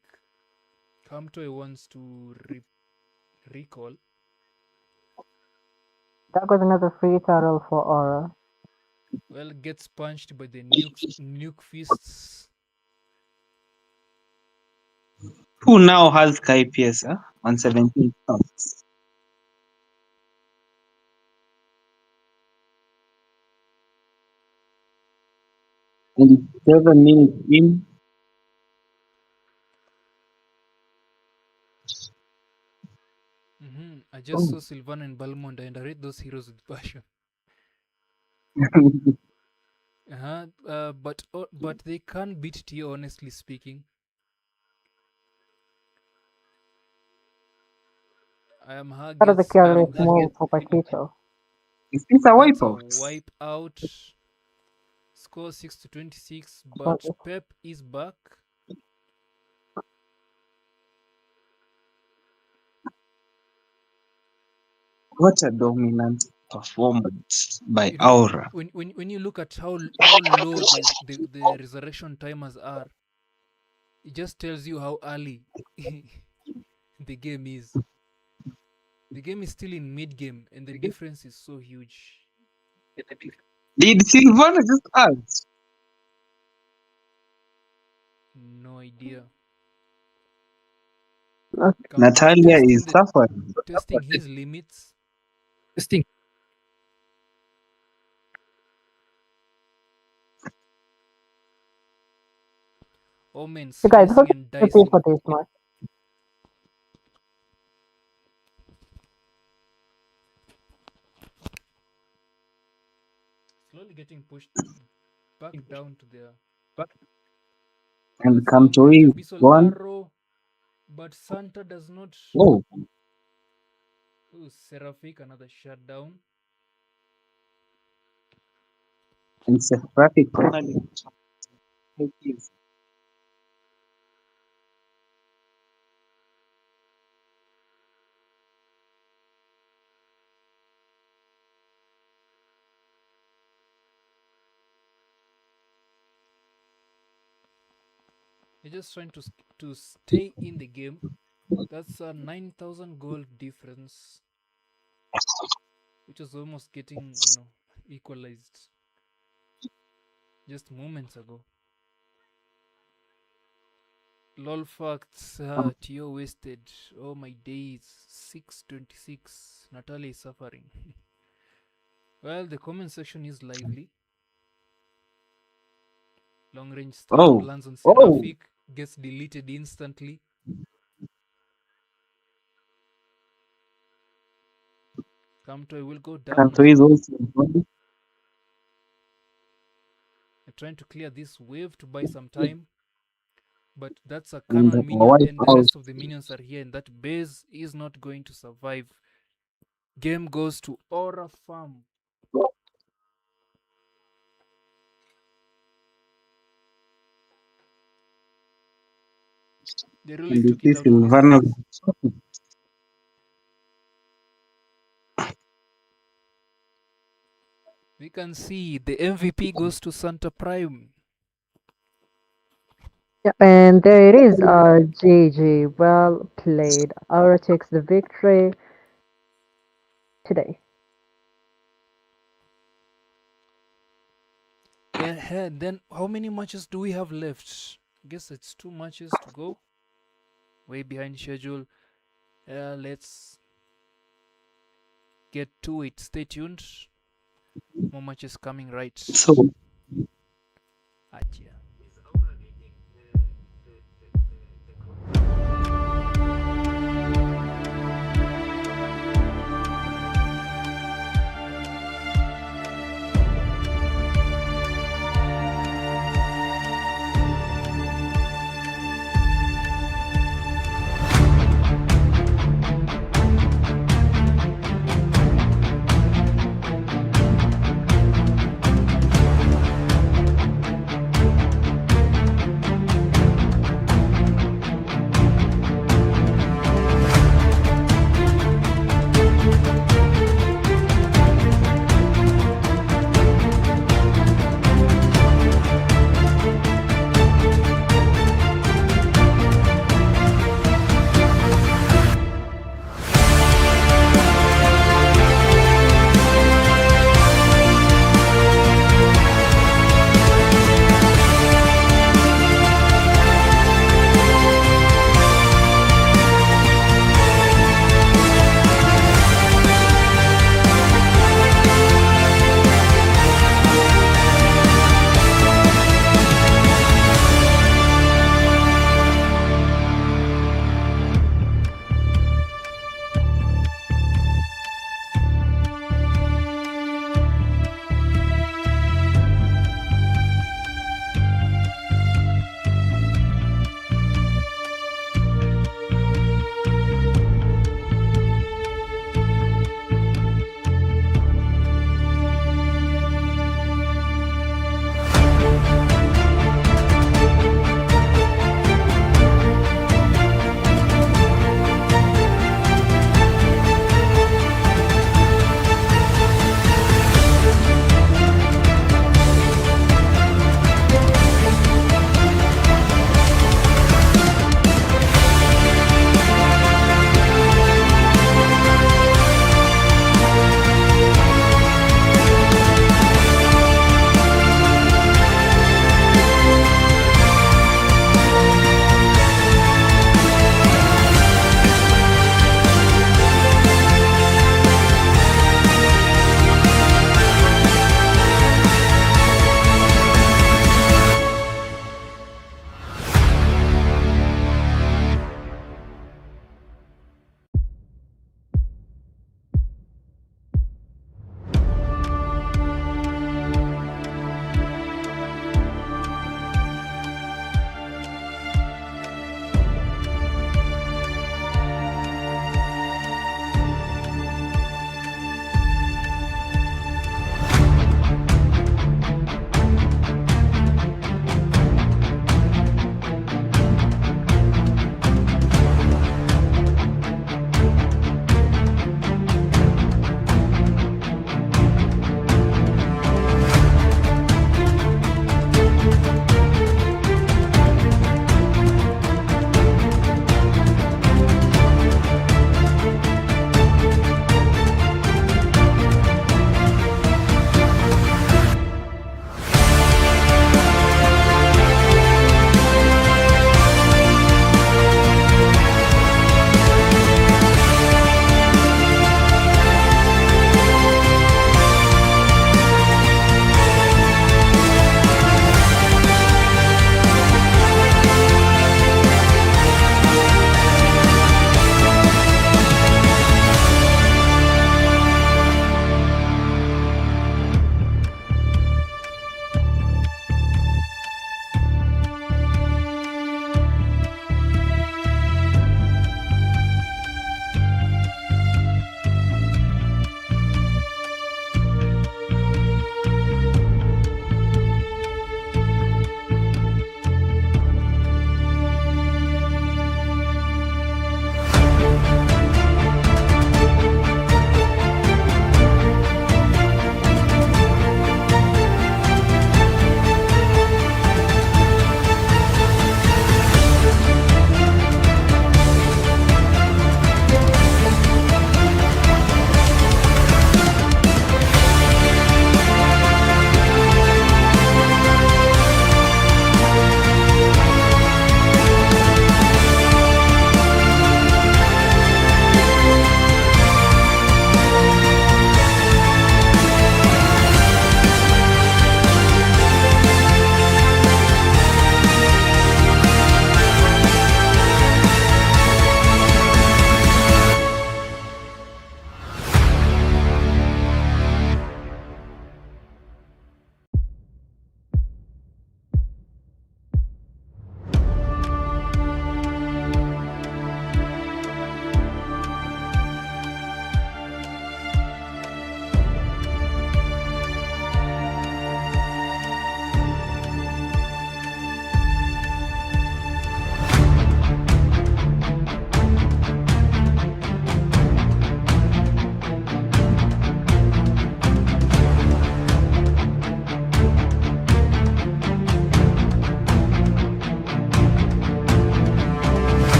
S1: Kamtoy wants to recall.
S2: That was another free turtle for Aura.
S1: Well, gets punched by the nuke fists.
S3: Who now has Kai Pierce on 17 stops? And 7 minutes in.
S1: I just saw Sylvan and Balmond and I read those heroes with passion. But they can't beat Tio, honestly speaking. I am her
S2: Part of the
S1: gets
S2: careless move for Paquito.
S3: Is this a
S1: That's a
S3: wipeout?
S1: wipe out. Score 6-26, but Pep is back.
S3: What a dominant performance by
S1: You know,
S3: Aura.
S1: when you look at how low the resurrection timers are, it just tells you how early the game is. The game is still in mid game, and the difference is so huge.
S3: Did Silvana just ask?
S1: No idea.
S3: Natalia is suffering.
S1: Testing his limits.
S8: Testing.
S1: Omen
S2: So guys,
S1: slicing and dicing.
S2: for this match.
S1: Slowly getting pushed back down to their.
S3: And
S1: That's long
S3: Kamtoi
S1: range
S3: is
S1: abyssal
S3: gone.
S1: arrow, but Santa does not.
S3: Oh,
S1: Ooh, Seraphic, another shutdown.
S3: and Seraphic finally.
S1: You're just trying to stay in the game. That's a 9,000 gold difference, which is almost getting equalized just moments ago. Lol facts, Tio wasted. Oh my days. 626. Natalia is suffering. Well, the comment section is lively. Long range stun lands on Seraphic, gets deleted instantly. Kamtoy will go down as
S3: Kamtoi is
S1: well.
S3: also gone.
S1: They're trying to clear this wave to buy some time. But that's a
S3: And
S1: cannon minion, and the
S3: wipeout.
S1: rest of the minions are here, and that base is not going to survive. Game goes to Aura Farm. They really
S3: And
S1: took
S3: this
S1: it
S3: is
S1: out of his
S3: Silvana.
S1: hands. We can see the MVP goes to Santa Prime.
S2: Yeah, and there it is. GG, well played. Aura takes the victory today.
S1: And then how many matches do we have left? I guess it's 2 matches to go. Way behind schedule. Let's get to it. Stay tuned. More matches coming right.
S3: So
S1: Achia.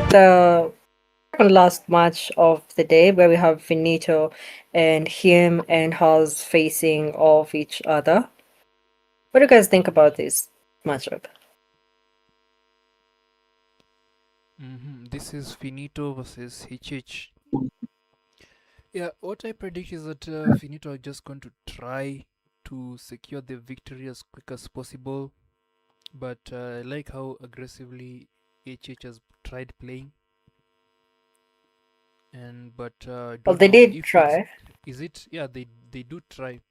S2: the second last match of the day where we have Finito and him and Hals facing off each other. What do you guys think about this matchup?
S1: This is Finito versus HH. Yeah, what I predict is that Finito are just going to try to secure the victory as quick as possible. But I like how aggressively HH has tried playing. But I
S2: Well,
S1: don't
S2: they
S1: know
S2: did
S1: if it's
S2: try.
S1: is it. Yeah, they do try.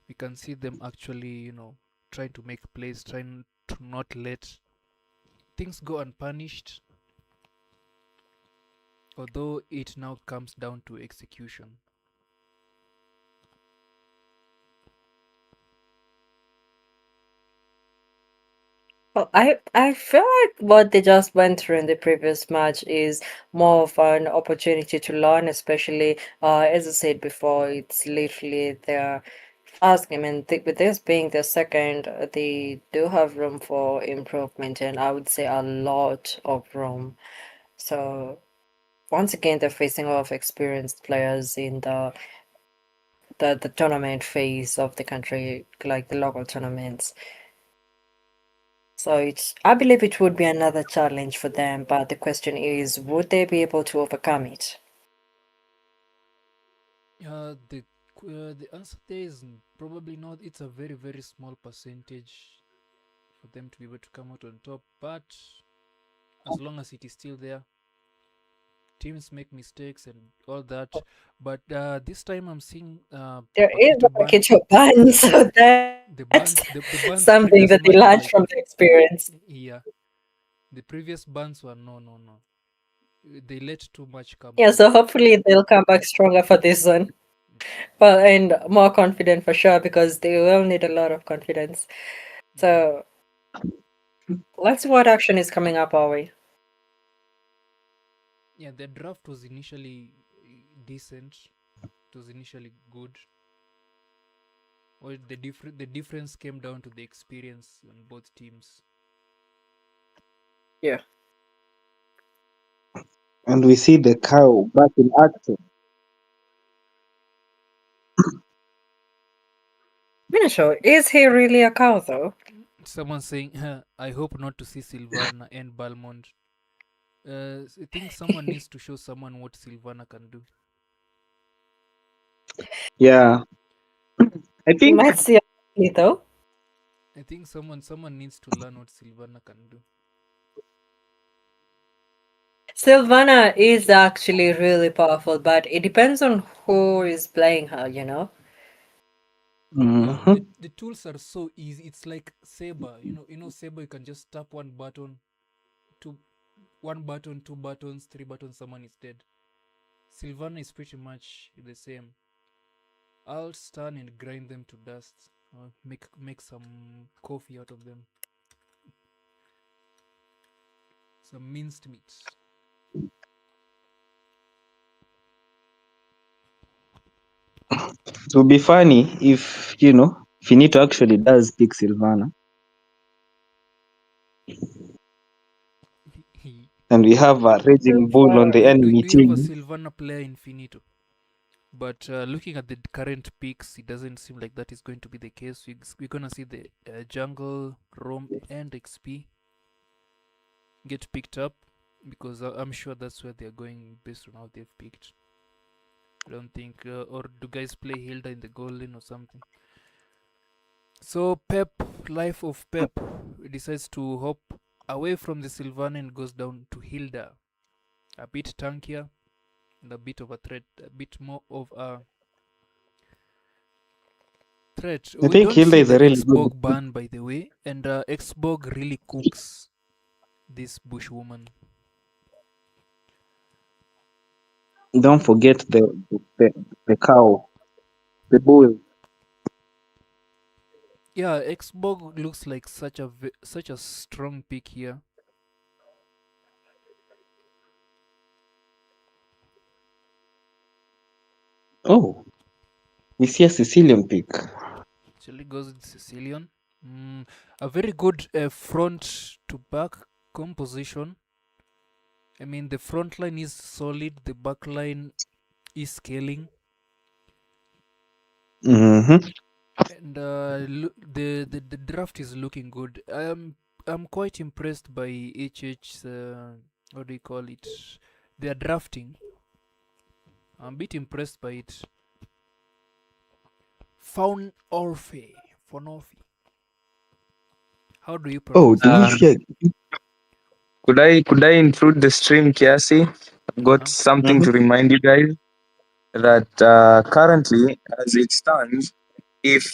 S1: We can see them actually, trying to make plays, trying to not let things go unpunished. Although it now comes down to execution.
S2: Well, I feel like what they just went through in the previous match is more of an opportunity to learn, especially as I said before, it's literally their first game, and with this being their second, they do have room for improvement, and I would say a lot of room. So once again, they're facing a lot of experienced players in the tournament phase of the country, like the local tournaments. So I believe it would be another challenge for them, but the question is, would they be able to overcome it?
S1: The answer there is probably not. It's a very, very small percentage for them to be able to come out on top. But as long as it is still there, teams make mistakes and all that. But this time I'm seeing
S2: There is
S1: Paquito
S2: a
S1: ban.
S2: package of bans, so
S1: The
S2: that's
S1: bans, the bans
S2: something
S1: previous
S2: that they
S1: match were
S2: learned
S1: like,
S2: from the experience.
S1: yeah, the previous bans were no, no, no. They let too much come
S2: Yeah,
S1: through.
S2: so hopefully they'll come back stronger for this one. Well, and more confident for sure because they will need a lot of confidence. So let's see what action is coming up our way.
S1: Yeah, the draft was initially decent. It was initially good. Or the difference came down to the experience on both teams.
S2: Yeah.
S3: And we see the cow back in action.
S1: Mm.
S2: Is he really a cow though?
S1: Someone saying, I hope not to see Silvana and Balmond. I think someone needs to show someone what Silvana can do.
S3: Yeah, I
S2: We
S3: think
S2: might see a though.
S1: I think someone needs to learn what Silvana can do.
S2: Sylvana is actually really powerful, but it depends on who is playing her, you know?
S3: mhm.
S1: The tools are so easy. It's like Saber. Saber. You can just tap one button, two two buttons, three buttons. Someone is dead. Sylvana is pretty much the same. I'll stun and grind them to dust. Make some coffee out of them. Some minced meat.
S3: it would be funny if Finito actually does pick Silvana, and we have a raging bull on the enemy
S1: Do you have a
S3: team.
S1: Sylvana player in Finito? But looking at the current picks, it doesn't seem like that is going to be the case. We're gonna see the jungle, roam, and XP get picked up because I'm sure that's where they're going based on how they've picked. I don't think, or do guys play Hilda in the goal lane or something? So Pep, life of Pep, decides to hop away from the Sylvan and goes down to Hilda, a bit tankier and a bit of a threat, a bit more of a threat.
S3: I
S1: We
S3: think
S1: don't
S3: Hilda
S1: see
S3: is a
S1: the
S3: really good.
S1: Xbog ban, by the way, and Xbog really cooks this bushwoman.
S3: Don't forget the cow, the bull.
S1: Yeah, Xbog looks like such a strong pick here.
S3: Oh, we see a Sicilian pick.
S1: Actually goes with Sicilian. A very good front to back composition. I mean, the front line is solid, the back line is scaling,
S3: Mm-hmm.
S1: and the draft is looking good. I'm quite impressed by HH's what do you call it? Their drafting. I'm a bit impressed by it. Faun Orfe. Fonorfi. How do you
S3: Oh,
S1: pronounce
S3: do
S1: it?
S3: we share?
S9: Could I intrude the stream, Kiasi? I've got
S1: Uh-huh.
S9: something
S3: Mm-hmm.
S9: to remind you guys that currently, as it stands, if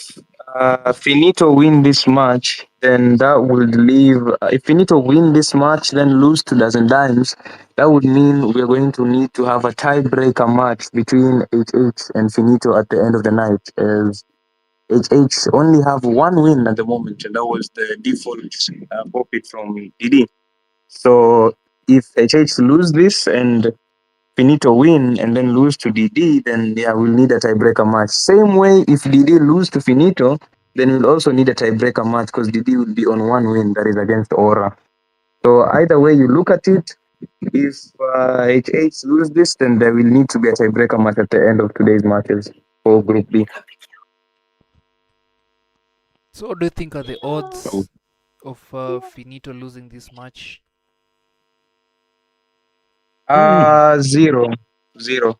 S9: Finito win this match, then that would leave. If Finito win this match, then lose to Dozen Dimes, that would mean we're going to need to have a tiebreaker match between HH and Finito at the end of the night, as HH only have one win at the moment, and that was the default forfeit from DD. So if HH lose this and Finito win and then lose to DD, then yeah, we'll need a tiebreaker match. Same way, if DD lose to Finito, then we'll also need a tiebreaker match because DD will be on one win, that is against Aura. So either way you look at it, if HH lose this, then there will need to be a tiebreaker match at the end of today's matches for Group B.
S1: So, what do you think are the
S3: Oh.
S1: odds of Finito losing this match?
S9: Zero. Zero.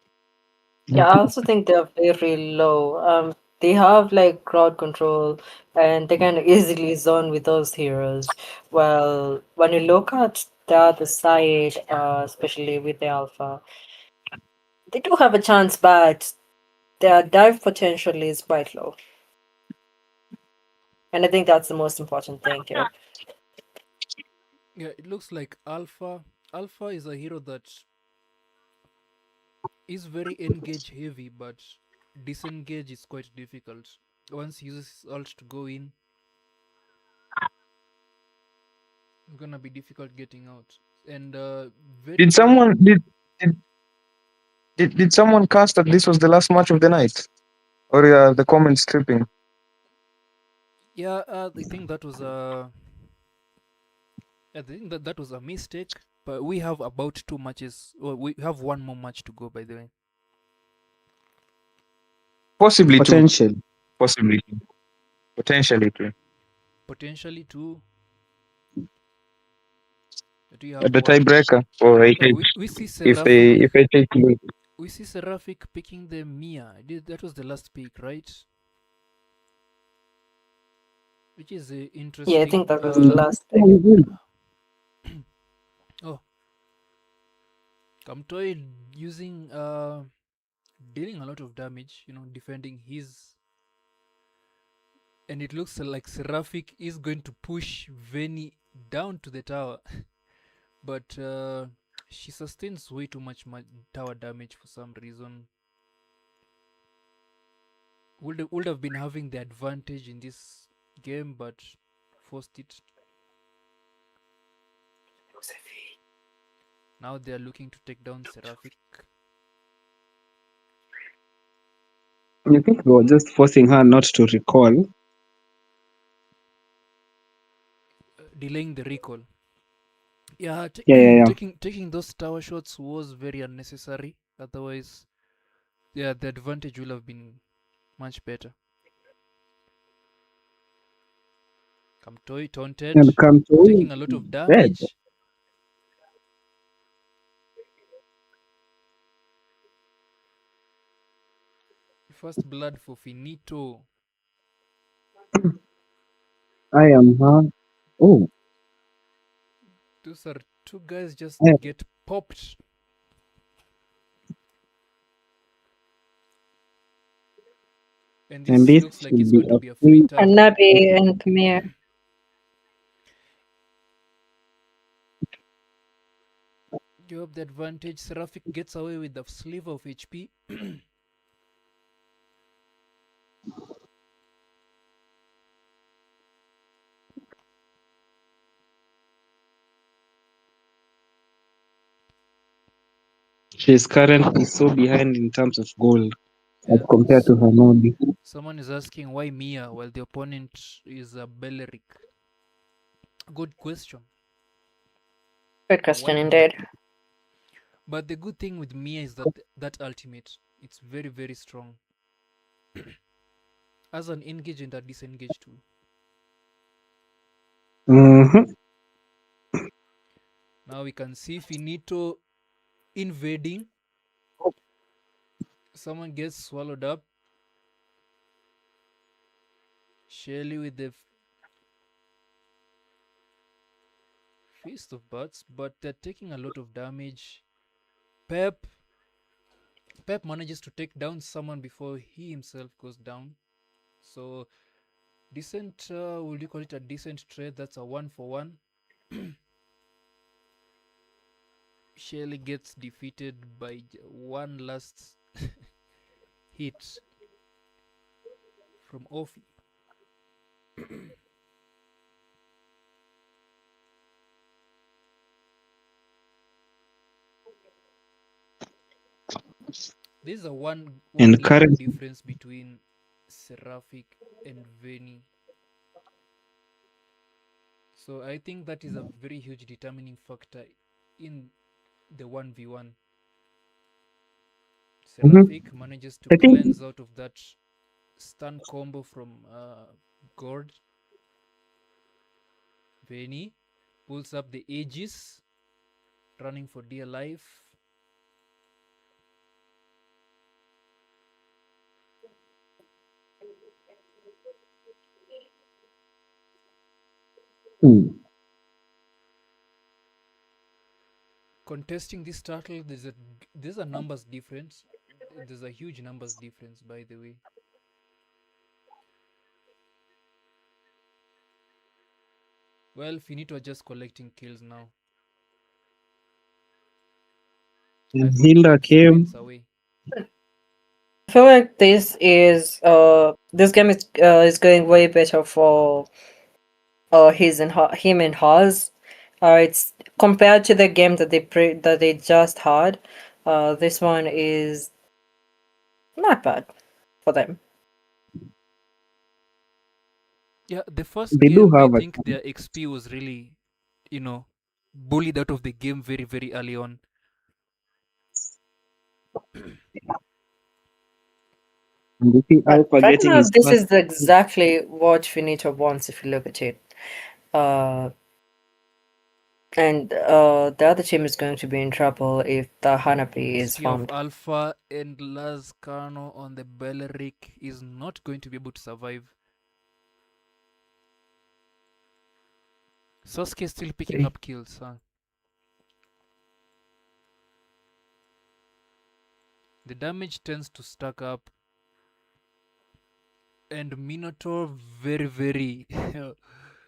S2: Yeah, I also think they're very low. They have like crowd control and they can easily zone with those heroes. Well, when you look at the other side, especially with the Alpha, they do have a chance, but their dive potential is quite low. And I think that's the most important thing here.
S1: Yeah, it looks like Alpha. Alpha is a hero that is very engage heavy, but disengage is quite difficult. Once he uses his ult to go in, it's gonna be difficult getting out. And very
S9: Did
S1: very
S9: someone did someone cast that this was the last match of the night? Or the comments tripping?
S1: yeah. I think that was a. I think that was a mistake. But we have about 2 matches. Well, we have one more match to go. By the way,
S9: Possibly two.
S3: Potential.
S9: Possibly. Potentially two.
S1: potentially two. Do you have
S9: The
S1: one?
S9: tiebreaker for
S1: Yeah,
S9: HH
S1: we see
S9: if
S1: Seraphic.
S9: HH lose.
S1: We see Seraphic picking the Mia. That was the last pick, right? Which is
S2: Yeah, I
S1: interesting.
S2: think that was the last thing.
S1: Oh, Kamtoy using dealing a lot of damage. Defending his, and it looks like Seraphic is going to push Veni down to the tower, but she sustains way too much tower damage for some reason. Would have been having the advantage in this game, but forced it. Now they are looking to take down Seraphic.
S3: You think they were just forcing her not to recall?
S1: Delaying the recall. Yeah,
S3: Yeah.
S1: taking those tower shots was very unnecessary. Otherwise, yeah, the advantage will have been much better. Kamtoy taunted,
S3: And come to
S1: taking a lot of
S3: dead.
S1: damage. First blood for Finito.
S3: I am her. Oh,
S1: Those are two guys just
S3: yeah.
S1: get popped. And
S3: And
S1: this
S3: this
S1: looks like
S3: will
S1: it's
S3: be
S1: going to
S3: a
S1: be a free
S3: free.
S1: tower.
S2: And Nabi and Premier.
S1: You have the advantage. Seraphic gets away with the sliver of HP.
S3: She's currently so behind in terms of gold as
S1: Yeah,
S3: compared to her Nodi.
S1: someone is asking why Mia while the opponent is a Beleric. Good question.
S2: Good
S1: Why
S2: question
S1: Mia?
S2: indeed.
S1: But the good thing with Mia is that that ultimate, it's very, very strong. As an engage and a disengage too. Now we can see Finito invading. Someone gets swallowed up. Shelly with the Feast of Butts, but they're taking a lot of damage. Pep manages to take down someone before he himself goes down. So decent, would you call it a decent trade? That's a 1-for-1. Shelly gets defeated by one last hit from Offie. There's a one
S3: And
S1: level
S3: currently,
S1: difference between Seraphic and Veni. So I think that is a very huge determining factor in the 1v1. Seraphic manages to
S3: I think
S1: cleanse out of that stun combo from Gord. Veni pulls up the Aegis, running for dear life. Contesting this turtle, there's a numbers difference. There's a huge numbers difference, by the way. Well, Finito are just collecting kills now.
S3: Hilda came.
S1: Away.
S2: I feel like this game is going way better for him and Haas. It's compared to the game that they just had. This one is not bad for them.
S1: Yeah, the first
S3: They do
S1: game, I
S3: have
S1: think their XP was really, bullied out of the game very, very early on.
S2: Right now, this is exactly what Finito wants if you look at it. And the other team is going to be in trouble if the Hanapi is found.
S1: Alpha and Lascano on the Belleric is not going to be able to survive. Sasuke is still picking up kills, huh? The damage tends to stack up. And Minotaur, very, very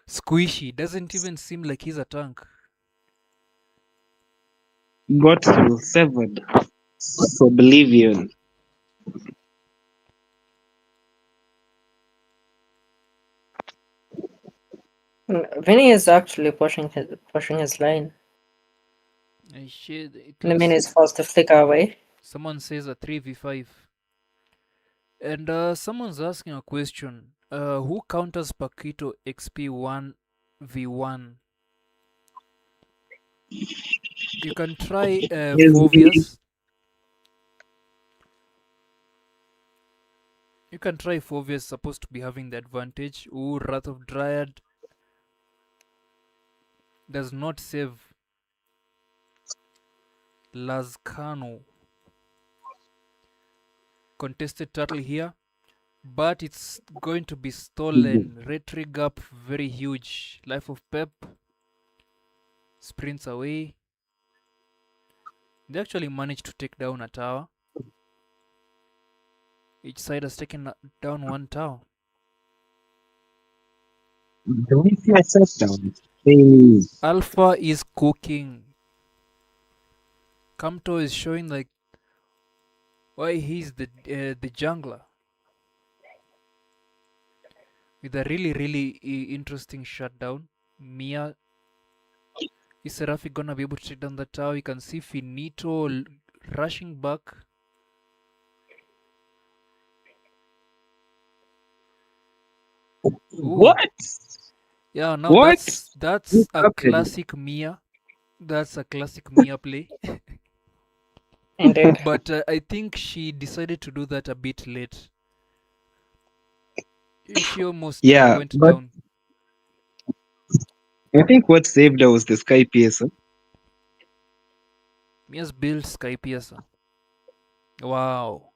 S1: squishy. Doesn't even seem like he's a tank.
S3: Got to 7 for Oblivion.
S2: Vinny is actually pushing his lane. The Mini is forced to flicker away.
S1: Someone says a 3v5. And someone's asking a question. Who counters Paquito XP 1v1? You can try Phobius. You can try Phobius, supposed to be having the advantage. Ooh, Wrath of Dryad does not save Lascano. Contested turtle here, but it's going to be stolen. Retry gap, very huge. Life of Pep sprints away. They actually managed to take down a tower. Each side has taken down one tower. Alpha is cooking. Kamto is showing like why he's the jungler. With a really, really interesting shutdown. Mia, is Seraphic gonna be able to take down the tower? You can see Finito rushing back. Ooh.
S3: What?
S1: Yeah, now that's a classic Mia. That's a classic Mia play.
S2: Indeed.
S1: But I think she decided to do that a bit late. She almost
S3: Yeah,
S1: went
S3: but
S1: down.
S3: I think what saved her was the Sky PSO.
S1: Mia's built Sky Piercer. Wow.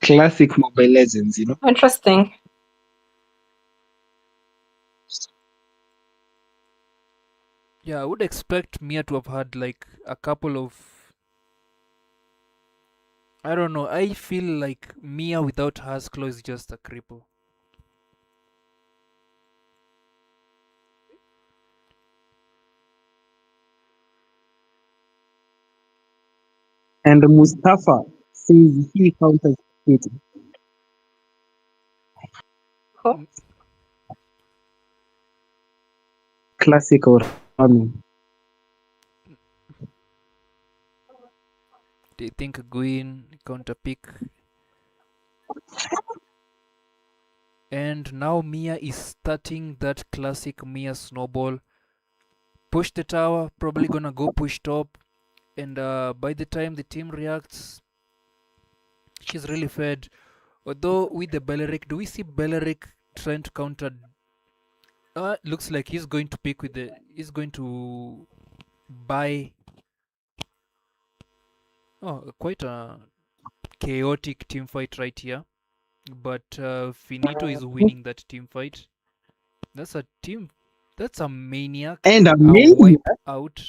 S3: Classic Mobile Legends, you know.
S2: Interesting.
S1: Yeah, I would expect Mia to have had like a couple of. I don't know. I feel like Mia without Haskell is just a cripple.
S3: And Mustafa says he counters it.
S2: Cool.
S3: Classic or farming.
S1: They think Gwyn counter pick. And now Mia is starting that classic Mia snowball. Push the tower, probably gonna go push top. And by the time the team reacts, she's really fed. Although with the Beleric, do we see Beleric trying to counter? Looks like he's going to pick with the. He's going to buy. Oh, quite a chaotic team fight right here. But Finito is winning that team fight. That's a team. That's a maniac.
S3: And a
S1: A
S3: maniac.
S1: wipe out.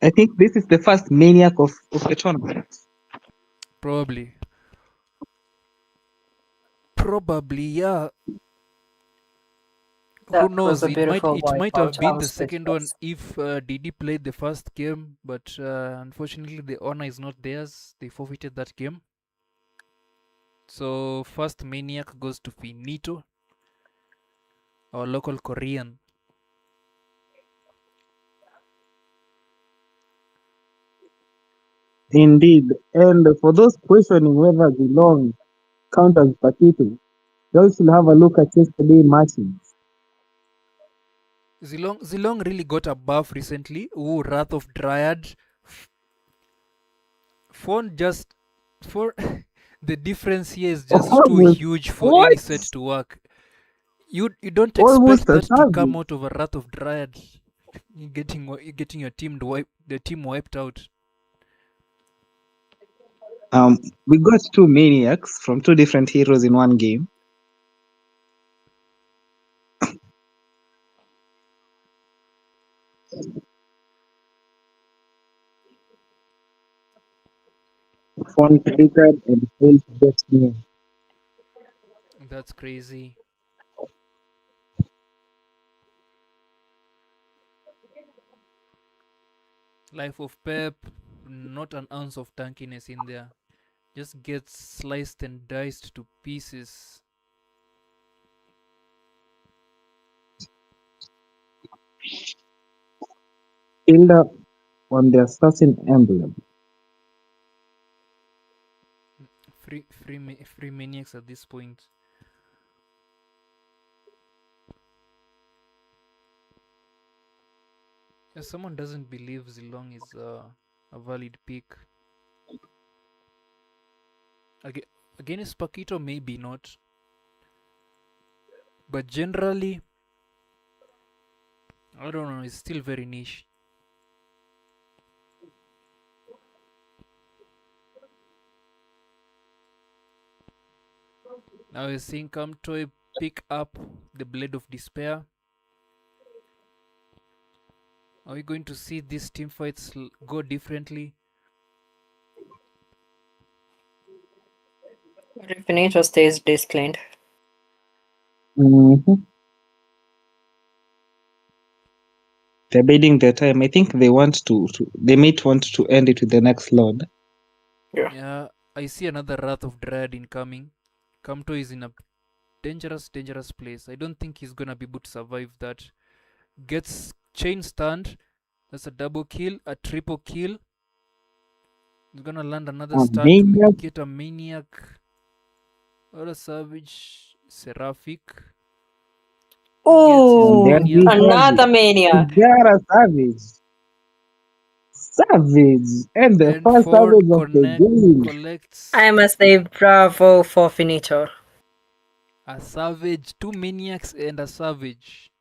S3: I think this is the first maniac of the tournament.
S1: Probably. Probably, yeah. Who
S2: That was
S1: knows?
S2: a beautiful
S1: It might have
S2: wipeout.
S1: been
S2: I'm
S1: the second one
S2: speechless.
S1: if Didi played the first game, but unfortunately the honor is not theirs. They forfeited that game. So first maniac goes to Finito, our local Korean.
S3: Indeed. And for those questioning whether Geelong counters Paquito, you should have a look at yesterday matches.
S1: Zilong really got a buff recently. Ooh, Wrath of Dryad. Phone just for the difference here is just too
S3: Almost,
S1: huge for any
S3: what?
S1: set to work. You don't
S3: Almost
S1: expect
S3: a
S1: that to come
S3: savage.
S1: out of a Wrath of Dryad. You're getting your team wiped out.
S3: We got two maniacs from two different heroes in one game. Phone triggered and failed to get near.
S1: That's crazy. Life of Pep, not an ounce of tankiness in there. Just gets sliced and diced to pieces.
S3: Hilda on the assassin emblem.
S1: Free maniacs at this point. If someone doesn't believe Zilong is a valid pick, against Paquito, maybe not. But generally, I don't know, it's still very niche. Now we're seeing Kamtoy pick up the Blade of Despair. Are we going to see these team fights go differently?
S2: But if Finito stays disciplined.
S3: Mm-hmm. They're biding their time. I think they want they might want to end it with the next Lord.
S1: Yeah, I see another Wrath of Dread incoming. Kamto is in a dangerous place. I don't think he's gonna be able to survive that. Gets chain stunned. That's a double kill, a triple kill. He's gonna land another stun to get a maniac or a savage seraphic.
S2: Ooh,
S3: And then
S2: another mania.
S3: Gara Savage. Savage. And the
S1: And
S3: first
S1: Ford
S3: savage of the game.
S1: collects
S2: I must say bravo for Finito.
S1: a savage, 2 maniacs and a savage.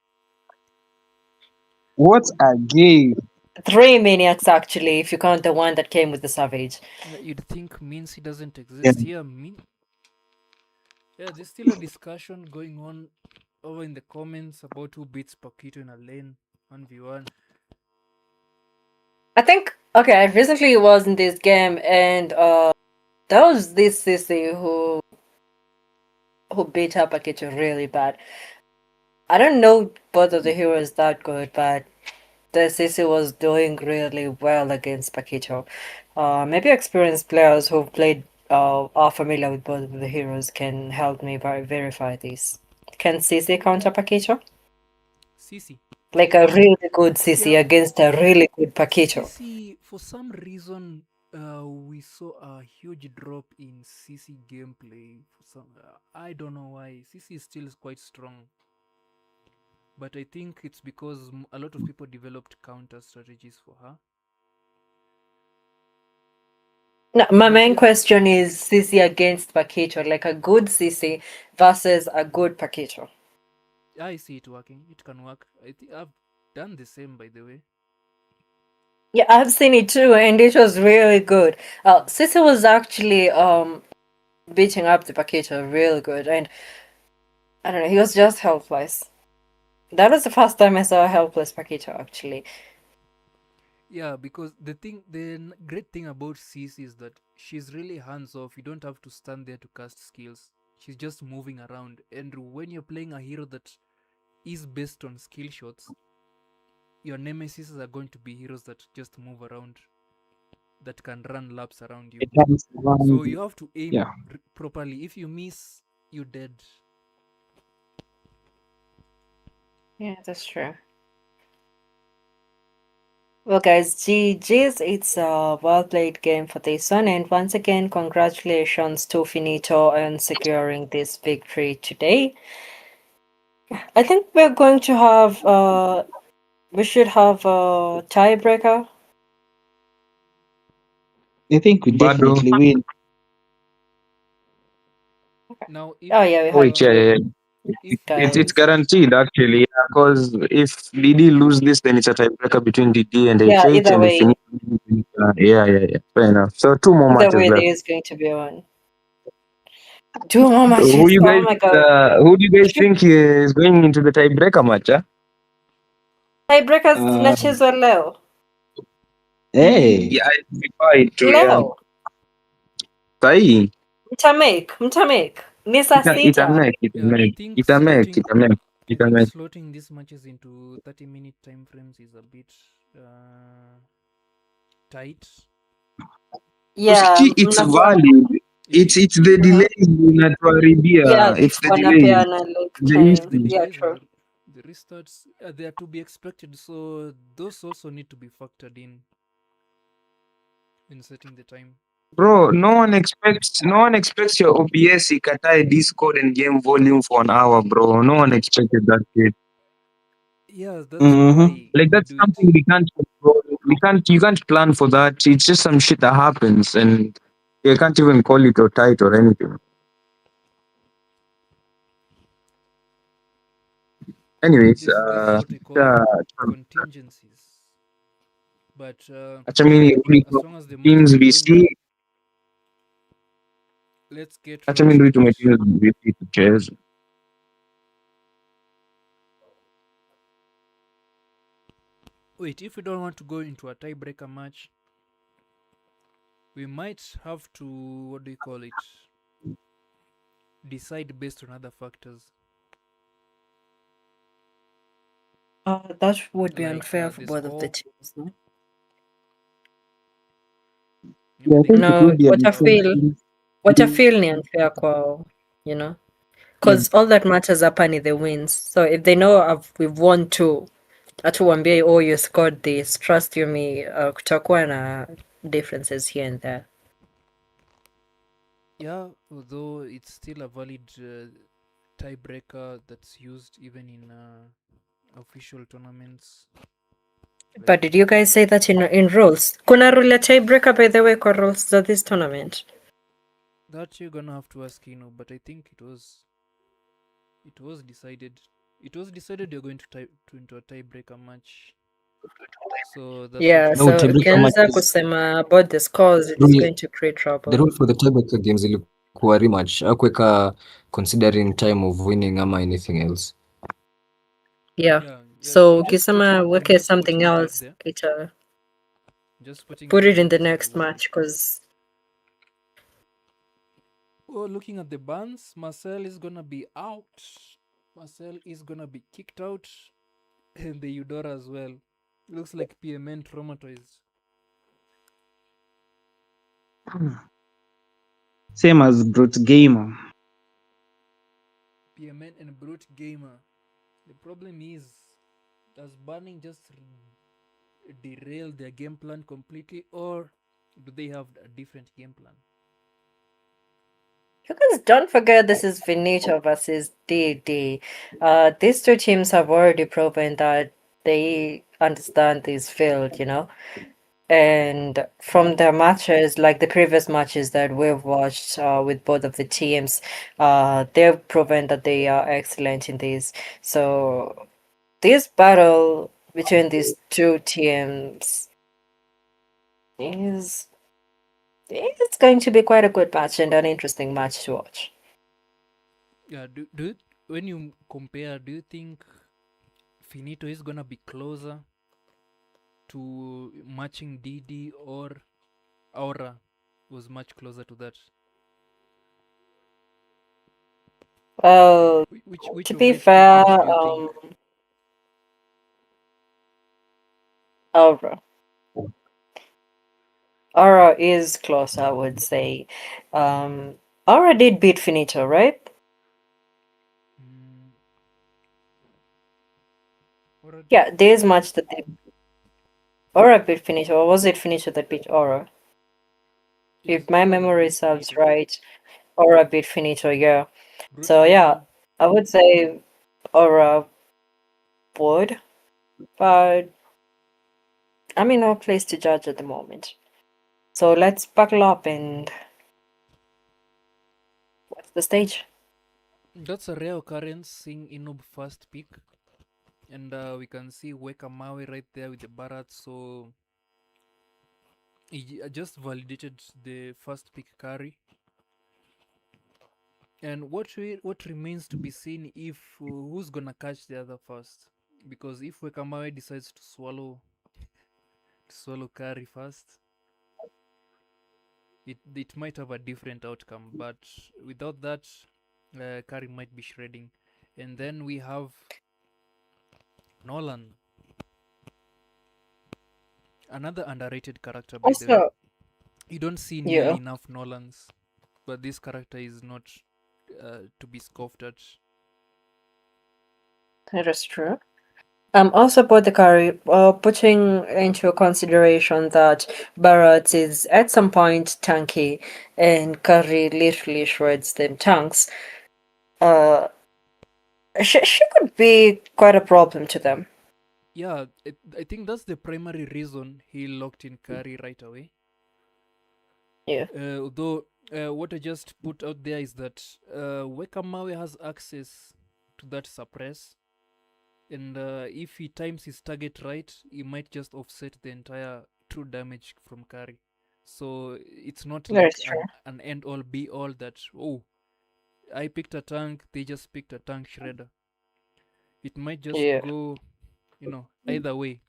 S3: What a game.
S2: 3 maniacs actually, if you count the one that came with the Savage.
S1: You'd think means he doesn't exist here. Yeah, there's still a discussion going on over in the comments about who beats Paquito in a lane 1v1.
S2: I think, okay, I recently was in this game and there was this CC who beat up Paquito really bad. I don't know both of the heroes that good, but the CC was doing really well against Paquito. Maybe experienced players who played are familiar with both of the heroes can help me verify this. Can CC counter Paquito?
S1: CC.
S2: Like a really good CC
S1: Yeah.
S2: against a really good Paquito.
S1: CC, for some reason, we saw a huge drop in CC gameplay. I don't know why. CC is still quite strong. But I think it's because a lot of people developed counter strategies for her.
S2: No, my main question is CC against Paquito, like a good CC versus a good Paquito.
S1: I see it working. It can work. I've done the same, by the way.
S2: Yeah, I've seen it too, and it was really good. CC was actually beating up the Paquito real good, and I don't know, he was just helpless. That was the first time I saw a helpless Paquito actually.
S1: Yeah, because the great thing about CC is that she's really hands off. You don't have to stand there to cast skills. She's just moving around. And when you're playing a hero that is based on skill shots, your nemesis are going to be heroes that just move around, that can run laps around you. So you have to aim properly. If you miss, you're dead.
S2: Yeah, that's true. Well, guys, GG's. It's a well-played game for this one. And once again, congratulations to Finito on securing this victory today. I think we're going to have, we should have a tiebreaker.
S3: I think we definitely win.
S1: Now, if,
S2: Oh, yeah, we have
S9: It's guaranteed actually, because if DD lose this, then it's a tiebreaker between DD and
S2: Yeah,
S9: H8,
S2: either
S9: and if
S2: way.
S9: yeah, fair enough. So 2 more
S2: Either
S9: matches
S2: way,
S9: left.
S2: there is going to be one. 2 more matches.
S9: Who you
S2: Oh
S9: guys?
S2: my god.
S9: Who do you guys think is going into the tiebreaker match?
S2: Tiebreakers zinachezwa leo.
S3: Hey.
S9: Yeah, before it to
S2: Leo.
S9: Sahi.
S2: Mtamake. Ni saa sita.
S1: I think slotting these matches into 30-minute time frames is a bit tight.
S2: Yeah,
S9: it's valid. It's the delay inatuharibia.
S2: yeah,
S9: It's the
S2: wanapeana like time.
S9: delays.
S2: Yeah, true.
S1: The restarts, they are to be expected, so those also need to be factored in setting the time.
S9: Bro, no one expects your OBS ikatae Discord and game volume for an hour, bro. No one expected that shit.
S1: Yeah, that's why
S9: like that's something we can't control. You can't plan for that. It's just some shit that happens, and you can't even call it or tight or anything. Anyways,
S1: this is what we call contingencies. But as long as the matches are going well, let's get right to it. Wait, if we don't want to go into a tiebreaker match, we might have to, what do you call it, decide based on other factors.
S2: That would be unfair for both of the teams, no? No, what I feel ni unfair kwao, you know? Because all that matters hapa ni the wins. So if they know we've won 2, atuwambie, oh, you scored this, trust you me, kutakuwa na differences here and there.
S1: Yeah, although it's still a valid tiebreaker that's used even in official tournaments.
S2: But did you guys say that in rules? Kuna rule ya tiebreaker, by the way, kwa rules za this tournament?
S1: That you're gonna have to ask Ino, but I think it was decided. It was decided you're going to into a tiebreaker match. So that's
S2: Yeah,
S1: what
S8: No,
S2: so
S8: tiebreaker
S2: ukianza
S8: matches.
S2: kusema about the scores, it's
S8: Rule,
S2: going to create
S8: the
S2: trouble.
S8: rule for the tiebreaker games ilikuwa rematch, hakuweka considering time of winning ama anything else.
S2: Yeah.
S1: yeah,
S2: So
S1: just
S2: ukisema
S1: I'm
S2: weke
S1: just
S2: something
S1: putting it out
S2: else,
S1: there. Just putting
S2: put it in the
S1: out there
S2: next match, because
S1: looking at the bans, Marcel is gonna be out. Marcel is gonna be kicked out, and the Eudora as well. Looks like PMN traumatized.
S3: Same as Brute Gamer.
S1: PMN and Brute Gamer. The problem is, does banning just derail their game plan completely, or do they have a different game plan?
S2: you guys don't forget this is Veneto versus DD. These two teams have already proven that they understand this field, And from the matches, like the previous matches that we've watched with both of the teams, they've proven that they are excellent in this. So this battle between these two teams is it's going to be quite a good match and an interesting match to watch.
S1: Yeah, when you compare, do you think Finito is gonna be closer to matching DD, or Aura was much closer to that?
S2: Well,
S1: Which
S2: to
S1: of
S2: be
S1: these two
S2: fair,
S1: teams do you think?
S2: Aura. Aura is close, I would say. Aura did beat Finito, right?
S1: Aura
S2: Yeah, there's much that they. Aura beat Finito, or was it Finito that beat Aura? If my
S1: Aura that
S2: memory
S1: beat
S2: serves
S1: Finito.
S2: right, Aura beat Finito, yeah.
S1: Brute
S2: So yeah,
S1: Gamer.
S2: I would say Aura would, but I'm in no place to judge at the moment. So let's buckle up and watch the stage.
S1: That's a rare occurrence, seeing Inub first pick. And we can see Weka Maui right there with the Barat, so he just validated the first pick carry. And what remains to be seen if who's gonna catch the other first, because if Weka Maui decides to swallow carry first, it might have a different outcome. But without that, carry might be shredding. And then we have Nolan, another underrated character, by the way.
S2: Also,
S1: You don't see
S2: yeah,
S1: nearly enough Nolans, but this character is not to be scoffed at.
S2: that is true. Also, Bodhikari, putting into consideration that Barrett is at some point tanky and Curry literally shreds them tanks, she could be quite a problem to them.
S1: Yeah, I think that's the primary reason he locked in Curry right away.
S2: Yeah.
S1: Although, what I just put out there is that Weka Maui has access to that suppress, and if he times his target right, he might just offset the entire true damage from Curry. So it's not like
S2: That's true.
S1: an end all be all that, oh, I picked a tank, they just picked a tank shredder. It might just
S2: Yeah.
S1: go, either way,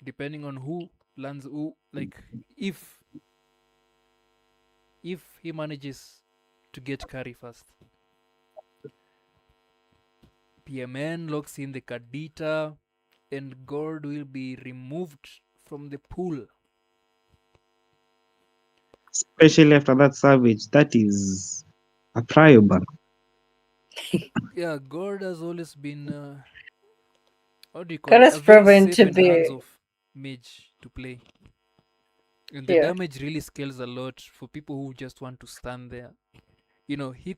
S1: depending on who lands who. Like, if he manages to get carry first, PMN locks in the Kadita, and Gord will be removed from the pool.
S3: Especially after that Savage, that is a prior ban.
S1: Yeah, Gord has always been, what do you call
S2: That
S1: it?
S2: has
S1: A very
S2: proven
S1: safe
S2: to
S1: and
S2: be,
S1: hands-off mage to play. And the
S2: yeah.
S1: damage really scales a lot for people who just want to stand there.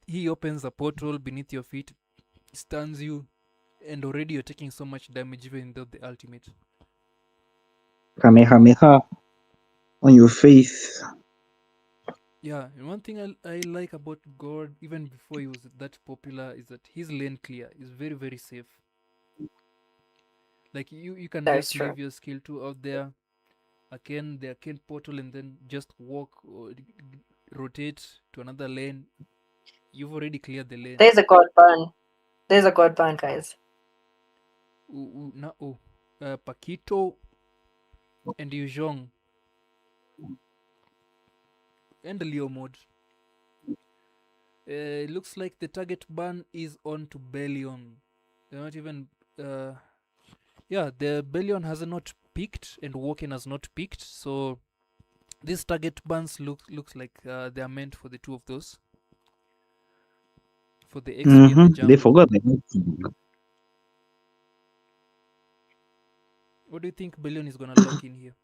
S1: He opens a portal beneath your feet, stuns you, and already you're taking so much damage even without the ultimate.
S3: Kamehameha on your face.
S1: Yeah, and one thing I like about God, even before he was that popular, is that his lane clear is very, very safe. Like you can
S2: That's
S1: just
S2: true.
S1: leave your skill 2 out there, the Arcane portal, and then just walk or rotate to another lane. You've already cleared the lane.
S2: There's a god burn. There's a god burn, guys.
S1: Paquito and Yuzhong and the Leo mode. It looks like the target ban is on to Bellion. They're not even. Yeah, the Bellion has not peaked and Woken has not peaked, so these target bans looks like they are meant for the two of those. For the XP and the jungle.
S3: They forgot the next.
S1: What do you think Bellion is gonna lock in here?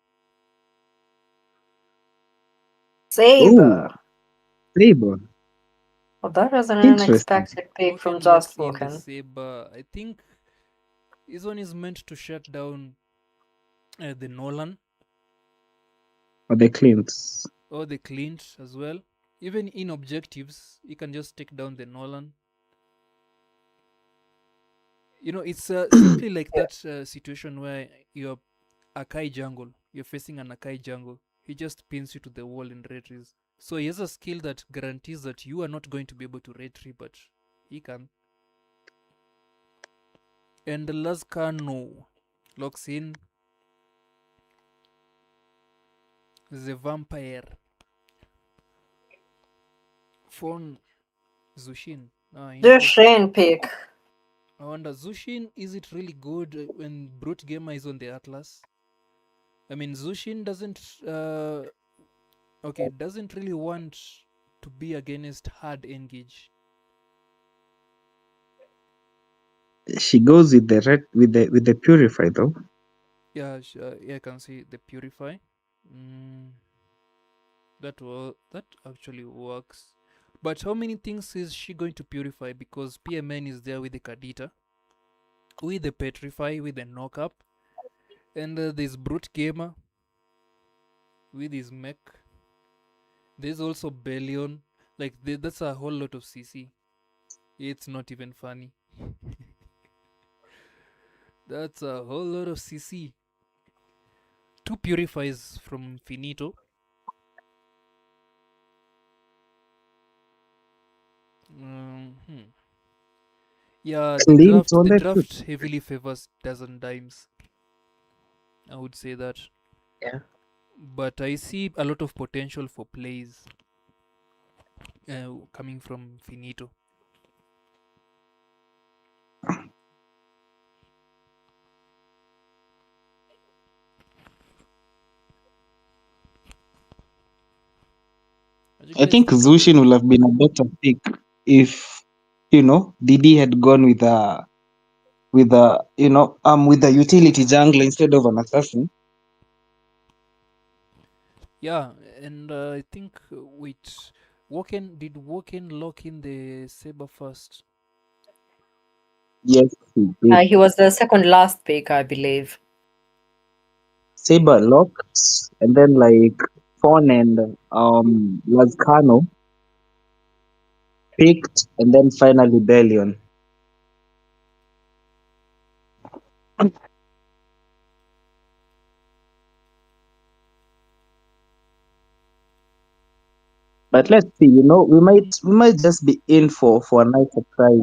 S2: Saber.
S3: Oh, Saber.
S2: Well, that was an
S3: Interesting.
S2: unexpected pick from
S1: Woken locks
S2: Just
S1: in the
S2: Woken.
S1: Saber. I think this one is meant to shut down the Nolan.
S3: Or the Clint's.
S1: Or the Clint as well. Even in objectives, you can just take down the Nolan. You know, it's simply like that situation where you're Akai jungle. You're facing an Akai jungle. He just pins you to the wall in retries. So he has a skill that guarantees that you are not going to be able to retry, but he can. And the Lazcano locks in the vampire. Phone Zushin.
S2: Zushin pick.
S1: I wonder, Zushin, is it really good when Brute Gamer is on the Atlas? I mean, Zushin doesn't really want to be against hard engage.
S3: She goes with the red with the purify though.
S1: Yeah, I can see the purify. That actually works. But how many things is she going to purify? Because PMN is there with the Kadita, with the petrify, with the knock up, and there's Brute Gamer with his mech. There's also Bellion. Like that's a whole lot of CC. It's not even funny. That's a whole lot of CC. 2 purifies from Finito. Yeah, the draft heavily favors dozen dimes. I would say that.
S3: Yeah.
S1: But I see a lot of potential for plays coming from Finito.
S3: I think Zushin would have been a better pick if Didi had gone with a with a utility jungler instead of an assassin.
S1: Yeah, and I think did Woken lock in the Saber first?
S3: Yes, he did.
S2: He was the second last pick, I believe.
S3: Saber locked, and then like Fawn and Lazcano picked, and then finally Bellion. But let's see, we might just be in for a nice surprise.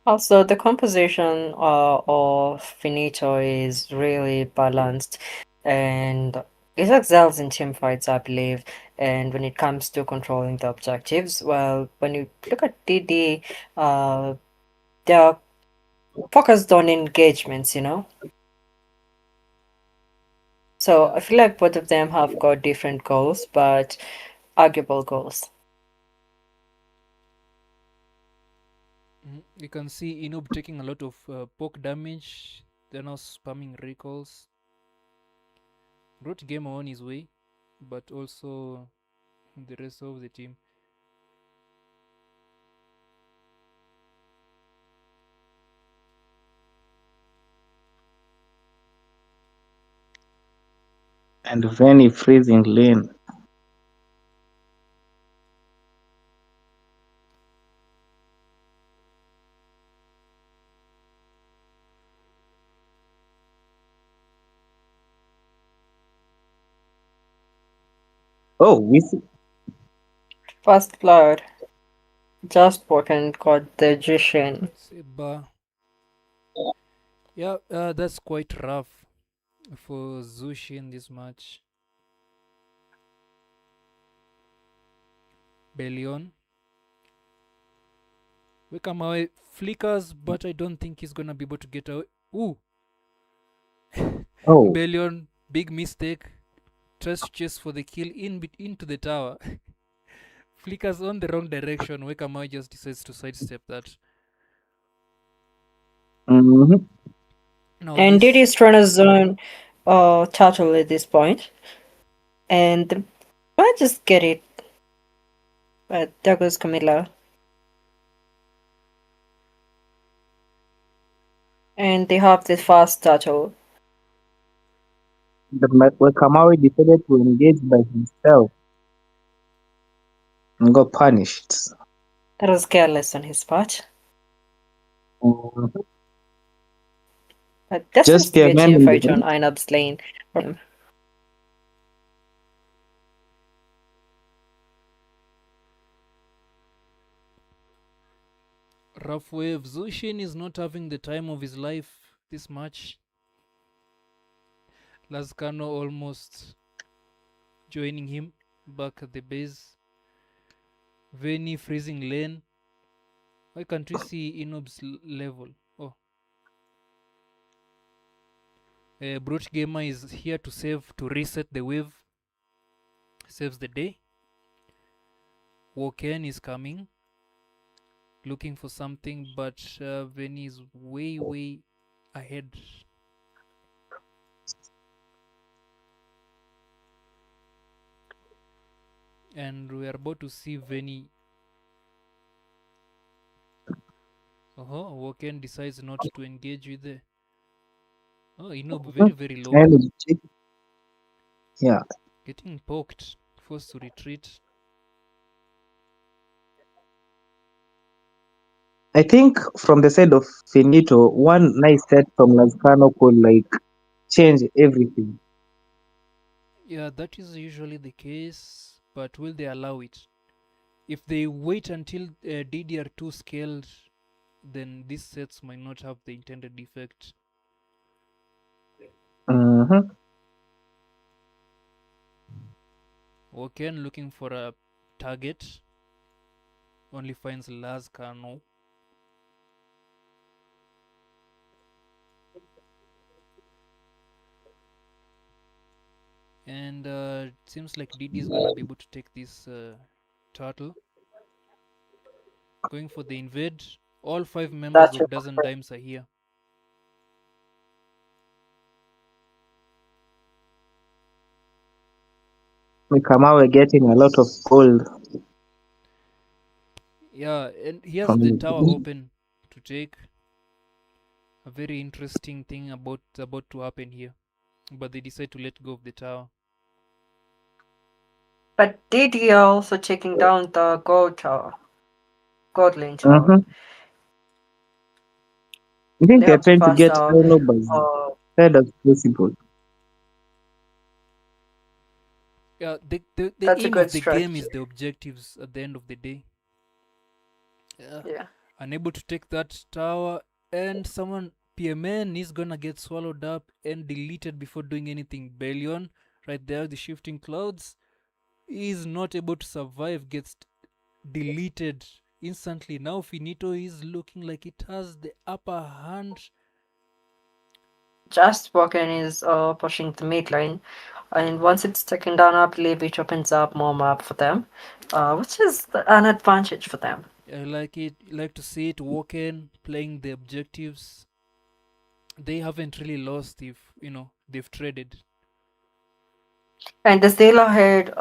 S2: Also, the composition of Finito is really balanced, and it excels in team fights, I believe. And when it comes to controlling the objectives, well, when you look at DD, they're focused on engagements, So I feel like both of them have got different goals, but arguable goals.
S1: You can see Inub taking a lot of poke damage. They're now spamming recalls. Brute Gamer on his way, but also the rest of the team.
S3: And Venny freezing lane. Oh, we see.
S2: First blood. Just spoken got the Jushin.
S1: Seba. Yeah, that's quite rough for Zushi in this match. Bellion. We come away flickers, but I don't think he's gonna be able to get away. Ooh,
S3: Oh,
S1: Bellion, big mistake. Tries to chase for the kill into the tower. Flickers on the wrong direction. Wekamai just decides to sidestep that.
S3: mm-hmm.
S1: Now
S2: And
S1: this
S2: Diddy's trying to zone Turtle at this point. And might just get it. But there goes Camilla. And they have the fast Turtle.
S3: But Kamawi decided to engage by himself and got punished.
S2: That was careless on his part.
S3: Mhm.
S2: But there seems
S3: Just
S2: to be
S3: a
S2: a
S3: man
S2: team
S3: in the
S2: fight on
S3: game.
S2: Einab's lane.
S1: rough wave. Zushin is not having the time of his life this match. Lazcano almost joining him back at the base. Veni freezing lane. Why can't we see Inob's level? Oh. Brute Gamer is here to save, to reset the wave. Saves the day. Woken is coming. Looking for something, but Veni is way ahead. And we are about to see Veni. Woken decides not to engage with the. Oh, Inob very low.
S3: And yeah,
S1: Getting poked. Forced to retreat.
S3: I think from the side of Finito, one nice set from Lazcano could like change everything.
S1: Yeah, that is usually the case, but will they allow it? If they wait until DDR2 scaled, then these sets might not have the intended effect.
S3: Mm-hmm.
S1: Woken looking for a target, only finds Lazcano. And it seems like Didi is gonna be able to take this turtle. Going for the invade. All 5 members
S2: That's
S1: of Dozen Dimes are here.
S3: Kamawe getting a lot of gold
S1: Yeah, and he has
S3: from
S1: the
S3: it.
S1: tower open to take. A very interesting thing about to happen here, but they decide to let go of the tower.
S2: But Didi are also taking down the gold tower. God lane tower.
S3: Mm-hmm. I think
S2: They
S3: they're
S2: have the
S3: trying to
S2: fast
S3: get
S2: tower.
S3: Ino as fed as possible.
S1: Yeah, the
S2: That's a
S1: aim
S2: good
S1: of the game
S2: strategy.
S1: is the objectives at the end of the day.
S2: Yeah.
S1: Unable to take that tower, and someone PMN is gonna get swallowed up and deleted before doing anything. Bellion, right there, the shifting clouds, is not able to survive, gets deleted instantly. Now Finito is looking like it has the upper hand.
S2: Just Spoken is pushing the mid lane. And once it's taken down, I believe it opens up more map for them, which is an advantage for them.
S1: I like to see it. Woken playing the objectives. They haven't really lost if they've traded.
S2: And the Zela head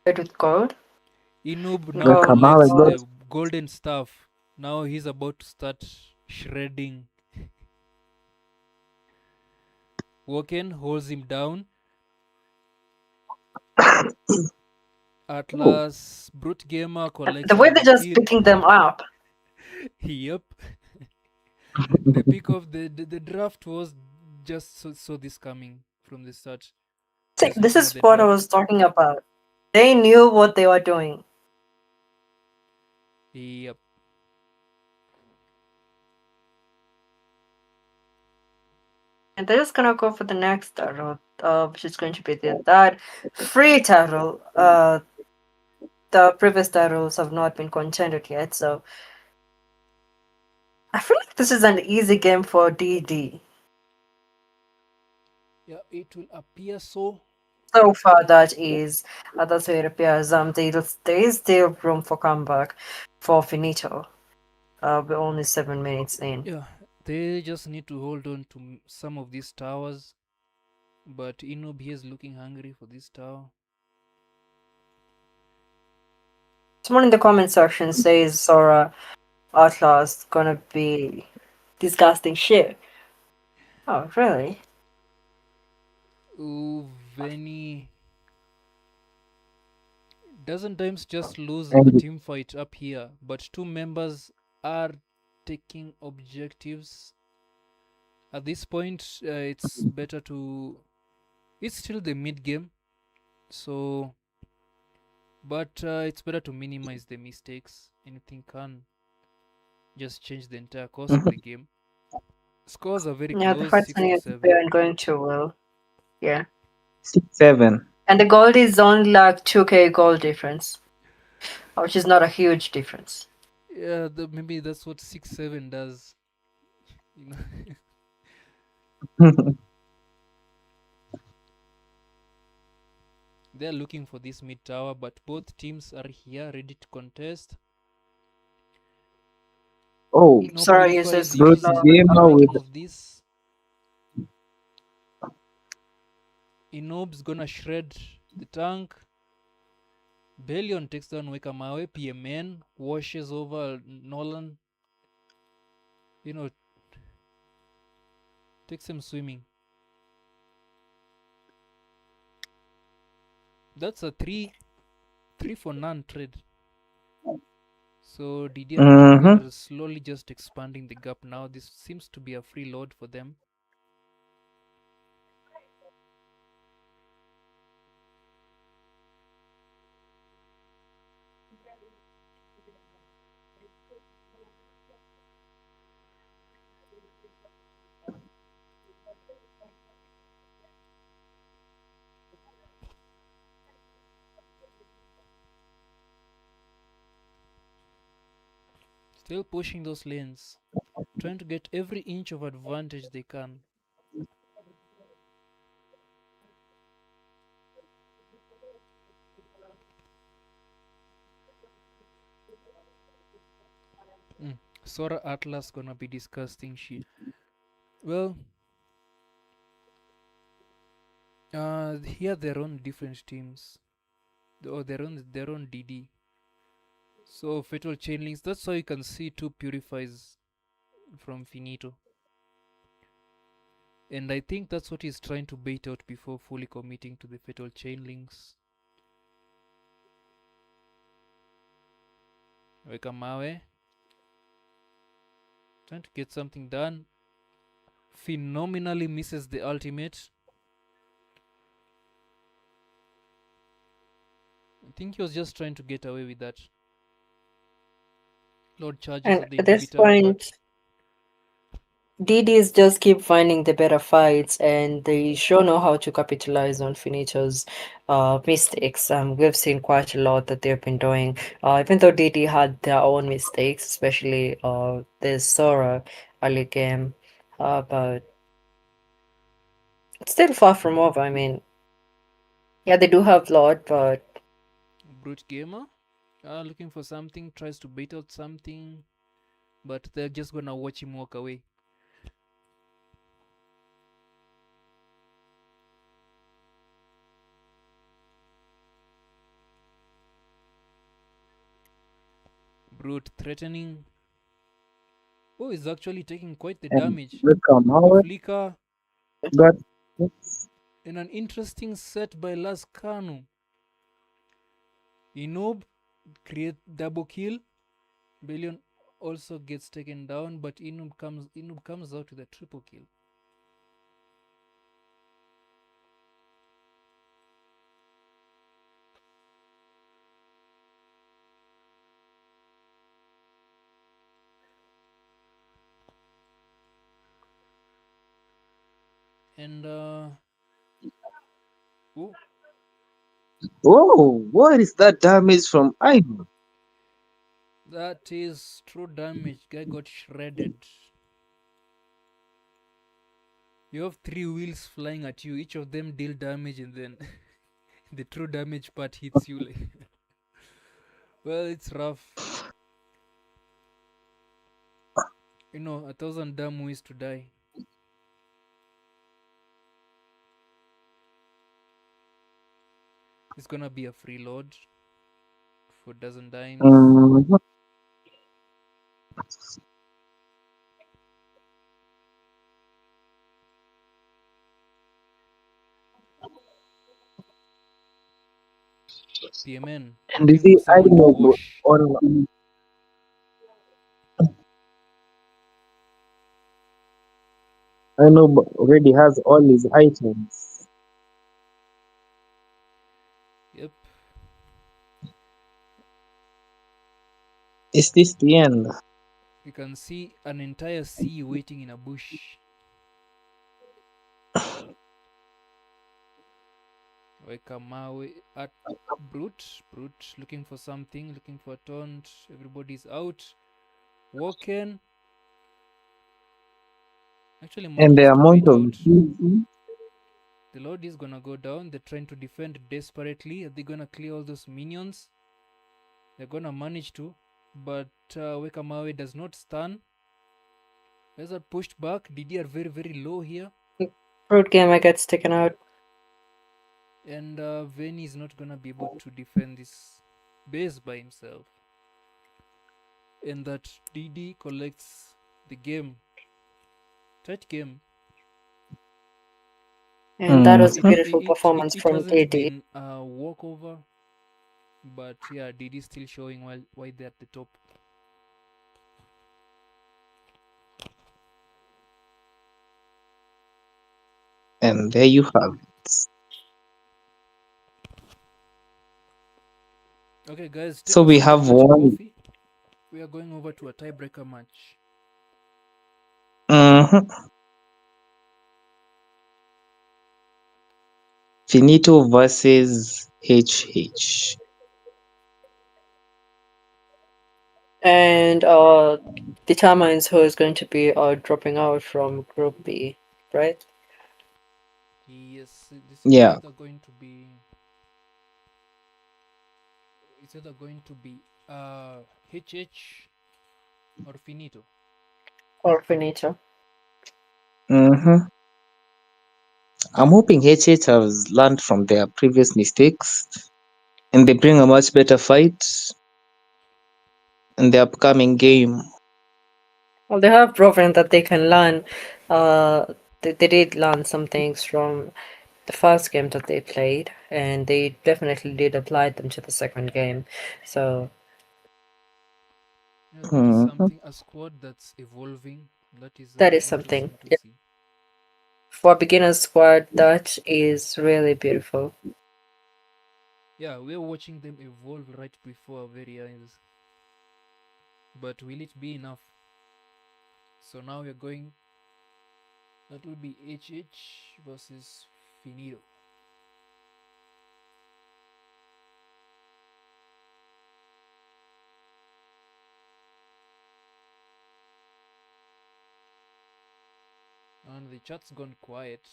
S2: with gold.
S1: Inub now
S2: Gold.
S3: Kamawe
S1: collects
S3: got
S1: the golden stuff. Now he's about to start shredding. Woken holds him down. Atlas, Brute Gamer collects
S2: The way they're just
S1: 17.
S2: picking them up.
S1: Yep. The pick of the draft was just so this coming from the start.
S2: See,
S1: Just
S2: this
S1: looking at
S2: is
S1: the
S2: what I
S1: draft.
S2: was talking about. They knew what they were doing.
S1: Yep.
S2: And they're just gonna go for the next turtle, which is going to be the that free turtle. The previous turtles have not been contended yet, so I feel like this is an easy game for DD.
S1: Yeah, it will appear so.
S2: So far, that is, that's where it appears. There is still room for comeback for Finito. We're only 7 minutes in.
S1: Yeah, they just need to hold on to some of these towers. But Inobi is looking hungry for this tower.
S2: Someone in the comment section says Sora Atlas gonna be disgusting shit. Oh, really?
S1: Ooh, Veni doesn't times just lose a
S3: And
S1: team fight up here, but two members are taking objectives. At this point, it's better to. It's still the mid game, so. But it's better to minimize the mistakes. Anything can just change the entire course of the game. Scores are very
S2: Yeah, the
S1: close,
S2: fight's
S1: 6 to
S2: only
S1: 7.
S2: and going too well. Yeah.
S3: 6-7.
S2: And the gold is only like 2k gold difference, which is not a huge difference.
S1: Yeah, maybe that's what 6-7 does. You know. They're looking for this mid tower, but both teams are here ready to contest.
S3: Oh,
S2: Sorry,
S1: Inob
S2: uses
S1: is
S3: Brute
S1: interested in the
S3: Gamer with
S1: making of this. Inob's gonna shred the tank. Bellion takes down Wekamawe. PMN washes over Nolan. You know, takes him swimming. That's a 3 for none trade. So DD are slowly just expanding the gap now. This seems to be a free load for them. Still pushing those lanes. Trying to get every inch of advantage they can. Sora Atlas gonna be disgusting shit. Well, here they're on different teams. Or they're on DD. So Fatal Chainlinks, that's how you can see two Purifies from Finito. And I think that's what he's trying to bait out before fully committing to the Fatal Chainlinks. Wekamawe trying to get something done. Phenomenally misses the ultimate. I think he was just trying to get away with that. Lord charges
S2: And
S1: at the
S2: at this
S1: inhibitor,
S2: point, DDs just keep finding the better fights, and they sure know how to capitalize on Finito's mistakes. We've seen quite a lot that they've been doing. Even though DD had their own mistakes, especially the Sora early game, but it's still far from over. I mean, yeah, they do have Lord, but
S1: Brute Gamer looking for something, tries to bait out something, but they're just gonna watch him walk away. Brute threatening. Oh, he's actually taking quite the damage. Flicker
S3: got
S1: in an interesting set by Lascano. Inub create double kill. Billion also gets taken down, but Inub comes out with a triple kill. And oh,
S3: Whoa, what is that damage from Ivan?
S1: that is true damage. Guy got shredded. You have 3 wheels flying at you, each of them deal damage, and then the true damage part hits you like. Well, it's rough. 1,000 damn ways to die. It's gonna be a free load for dozen dimes.
S3: Mhm.
S1: PMN
S3: And you
S1: looking
S3: see,
S1: for someone to wash.
S3: I know already has all his items.
S1: Yep.
S3: Is this the end?
S1: You can see an entire sea waiting in a bush. Wekamawe at Brute looking for something, looking for a taunt. Everybody's out. Walken. Actually,
S3: And the
S1: manages to
S3: amount
S1: wait
S3: of
S1: out. The Lord is gonna go down. They're trying to defend desperately. Are they gonna clear all those minions? They're gonna manage to, but Wekamawe does not stun. As are pushed back. DD are very, very low here.
S2: Road gamer gets taken out.
S1: And Veni is not gonna be able to defend this base by himself. And that DD collects the game. Tight game.
S2: And that was a beautiful
S1: It
S2: performance from
S1: hasn't
S2: DD.
S1: been a walkover, but yeah, DD still showing why they're at the top.
S3: And there you have it.
S1: Okay, guys, take
S3: So
S1: a
S3: we
S1: sip of
S3: have
S1: that
S3: one.
S1: coffee. We are going over to a tiebreaker match.
S3: Finito versus HH.
S2: And determines who is going to be dropping out from Group B, right?
S1: Yes, this is
S3: Yeah.
S1: either going to be. It's either going to be HH or Finito.
S2: Or Finito.
S3: I'm hoping HH has learned from their previous mistakes and they bring a much better fight in the upcoming game.
S2: Well, they have proven that they can learn. They did learn some things from the first game that they played, and they definitely did apply them to the second game. So
S1: Yeah, that is something. A squad that's evolving. That is
S2: that is
S1: interesting
S2: something.
S1: to
S2: Yeah.
S1: see.
S2: For a beginner squad, that is really beautiful.
S1: Yeah, we're watching them evolve right before our very eyes. But will it be enough? So now we're going. That will be HH versus Finito. And the chat's gone quiet.